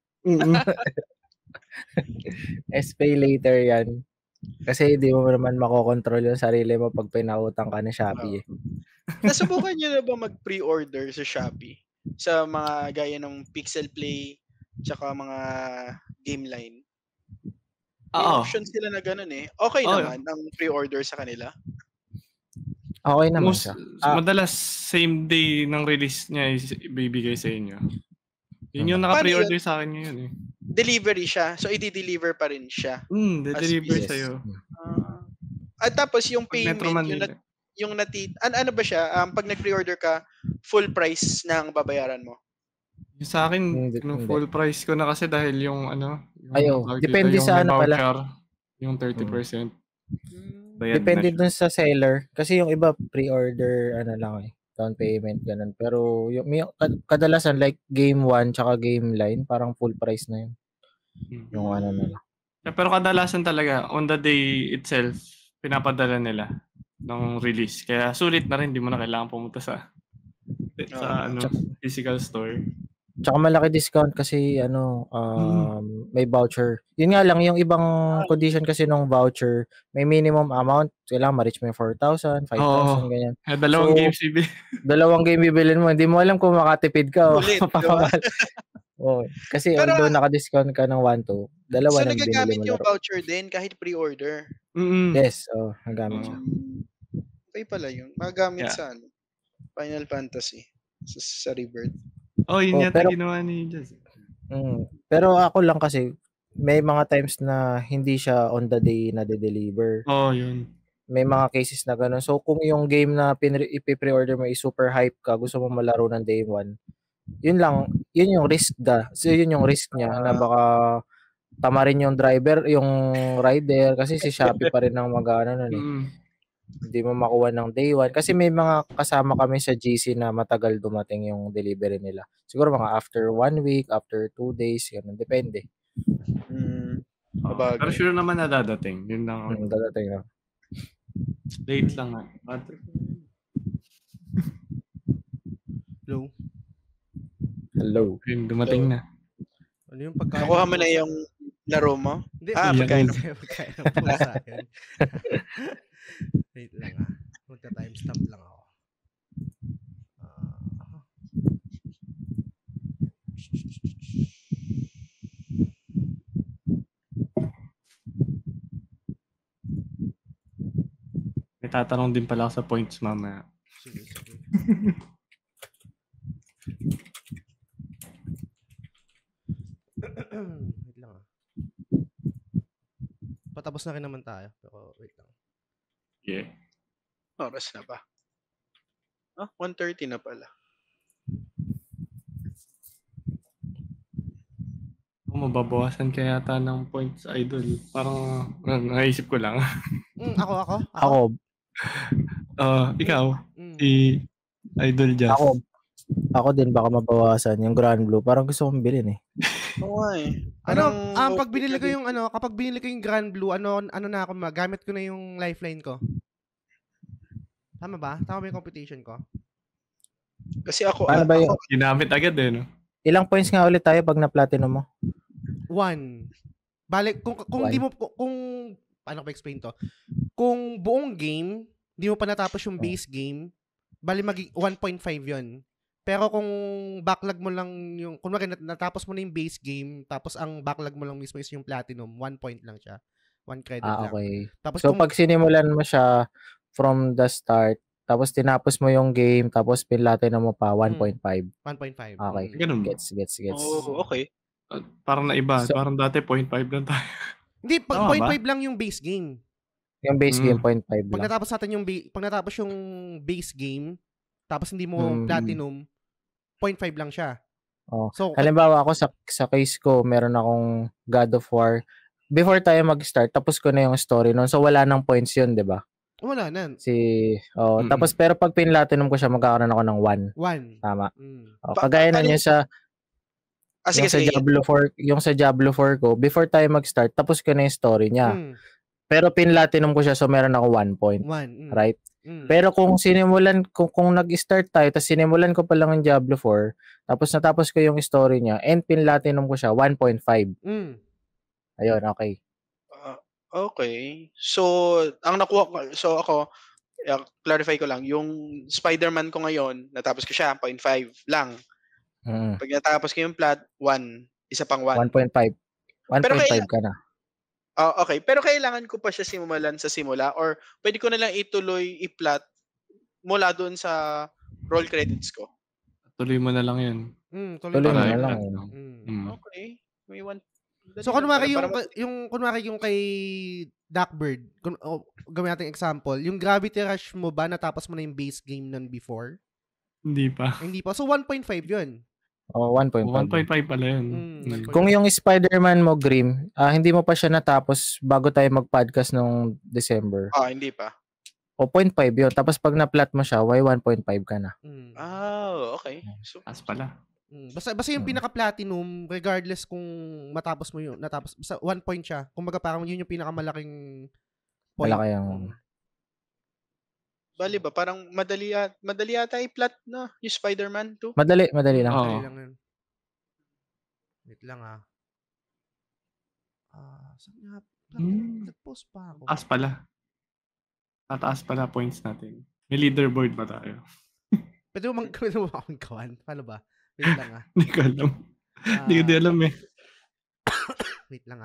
Pay later yan. Kasi hindi mo naman makokontrol yung sarili mo pag pinautang ka ng Shopee. Nasubukan nyo na ba mag-pre-order sa Shopee? Sa mga gaya ng Pixel Play, tsaka mga Gameline? May options sila na ganun eh. Okay naman ang pre-order sa kanila. Okay naman siya. Madalas same day ng release niya ibibigay sa inyo. Yun yung naka-pre-order sa akin ngayon eh. Delivery siya. So, i-deliver pa rin siya. De-deliver sa'yo. At tapos yung payment, ano ba siya? Pag nag-pre-order ka, full price na ang babayaran mo? Yung sa akin, full price ko na kasi dahil yung depende sa ano pala. Yung 30%. Depende dun sa seller. Kasi yung iba, pre-order, down payment, ganun. Pero yung kadalasan, like Game 1 tsaka Game Line, parang full price na yun. Yung nila. Pero kadalasan talaga, on the day itself, pinapadala nila ng release. Kaya sulit na rin, di mo na kailangan pumunta sa physical store. Tsaka malaki discount kasi may voucher. Yun nga lang, yung ibang condition kasi nung voucher, may minimum amount. Kailangan ma-reach mo yung 4,000, 5,000, ganyan. Dalawang game bibilin mo. Hindi mo alam kung makatipid ka o mapapamahal. Kasi although naka-discount ka ng 1-2, dalawa na binili mo. So nagagamit yung voucher din kahit pre-order? Yes, nagamit siya. Okay pala yun. Magagamit sa Final Fantasy sa Rebirth. Yun yata ginawa ni Jazz. Pero ako lang kasi, may mga times na hindi siya on the day na de-deliver. Yun. May mga cases na gano'n. So, kung yung game na ipi-pre-order mo is super hype ka, gusto mo malaro ng day 1, yun yung risk So, yun yung risk niya na baka tamarin yung driver, yung rider, kasi si Shopee pa rin ang mag-ano nun eh. Hindi mo makuha ng day 1. Kasi may mga kasama kami sa GC na matagal dumating yung delivery nila. Siguro mga after 1 week, after 2 days, ganun. Depende. Pero sure naman na dadating. Yun lang. Dadating na. Late lang na. Hello. Yun, dumating na. Ano yung pagkain? Nakuha mo na yung laro mo? Hindi. Pagkain po sa akin. Wait lang Magta-timestamp lang ako. May tatanong din pala ako sa points mamaya. Sige. Wait lang Patapos na rin naman tayo. Pero wait lang. Yeah. Oras na ba? 1:30 na pala. Mababawasan kaya yata ng points, Idol. Parang naisip ko lang. Ako. Ikaw. Si Idol Jazz. Ako din baka mabawasan yung Grand Blue. Parang gusto kong bilhin eh. Pag binili ko yung kapag binili ko yung Grand Blue, na ako magamit ko na yung lifeline ko. Tama ba? Tama ba yung computation ko? Kasi ako, ginamit agad eh, no? Ilang points nga ulit tayo pag na-platinum mo? 1. Balik, kung di mo, paano ko explain to? Kung buong game, di mo pa natapos yung base game, bali 1.5 yun. Pero kung backlog mo lang yung, kunwari natapos mo na yung base game, tapos ang backlog mo lang mismo is yung platinum, 1 point lang siya. 1 credit lang. Okay. Tapos so, pag sinimulan mo siya from the start, tapos tinapos mo yung game, tapos pinlatinum mo pa, 1.5. 1.5. Okay. Ganun ba? Gets. Oh, okay. Parang naiba. Parang dati 0.5 lang tayo. Hindi, 0.5 lang yung base game. Yung base game, 0.5 lang. Pag natapos natin pag natapos yung base game, tapos hindi mo platinum, 0.5 lang siya. Oh. So, halimbawa ako sa case ko, meron akong God of War. Before tayo mag-start, tapos ko na yung story noon. So, wala nang points yun, di ba? Wala na. Tapos, pero pag pinlatinum ko siya, magkakaroon ako ng 1. Tama. Kagaya na niya sa yung sa Diablo 4 ko, before tayo mag-start, tapos ko na yung story niya. Pero pinlatinum ko siya, so meron ako 1 point. Right? Pero kung nag-start tayo, tapos sinimulan ko pa lang yung Diablo 4, tapos natapos ko yung story niya, and pinlatinum ko siya, 1.5. Ayun, okay. Okay. So, ako, clarify ko lang, yung Spider-Man ko ngayon, natapos ko siya, 0.5 lang. Pag natapos ko yung plot, 1. Isa pang 1. 1.5. 1.5 ka na. Okay. Pero kailangan ko pa siya simulan sa simula or pwede ko na lang i-plot mula doon sa roll credits ko? Tuloy mo na lang yun. Tuloy mo na lang. Okay. May 1. So, kunwari yung kay Duckbird, gawin natin example, yung Gravity Rush mo ba, natapos mo na yung base game nun before? Hindi pa. So, 1.5 yun. 1.5. 1.5 pala yun. Kung yung Spider-Man mo, Grim, hindi mo pa siya natapos bago tayo mag-podcast nung December. Hindi pa. 0.5 yun. Tapos pag na-plot mo siya, 1.5 ka na. Okay. So, pala. Basta yung pinaka-platinum, regardless kung matapos mo yun, basta 1 point siya. Kumbaga parang yun yung pinakamalaking point. Malaki yung... Bali ba? Parang madali yata i-plot na yung Spider-Man 2? Madali lang. Madali lang yun. Wait lang saan nga? Nag-post pa ako. Tataas pala points natin. May leaderboard ba tayo? Pwede mo akong kawan? Paano ba? Wait lang Hindi ko alam. Hindi ko alam eh. Wait lang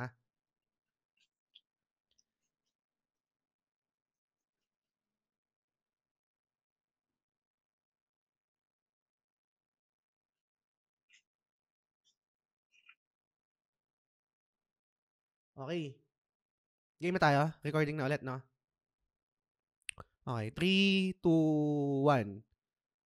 Okay. Game na tayo. Recording na ulit, no? Okay. 3, 2, 1.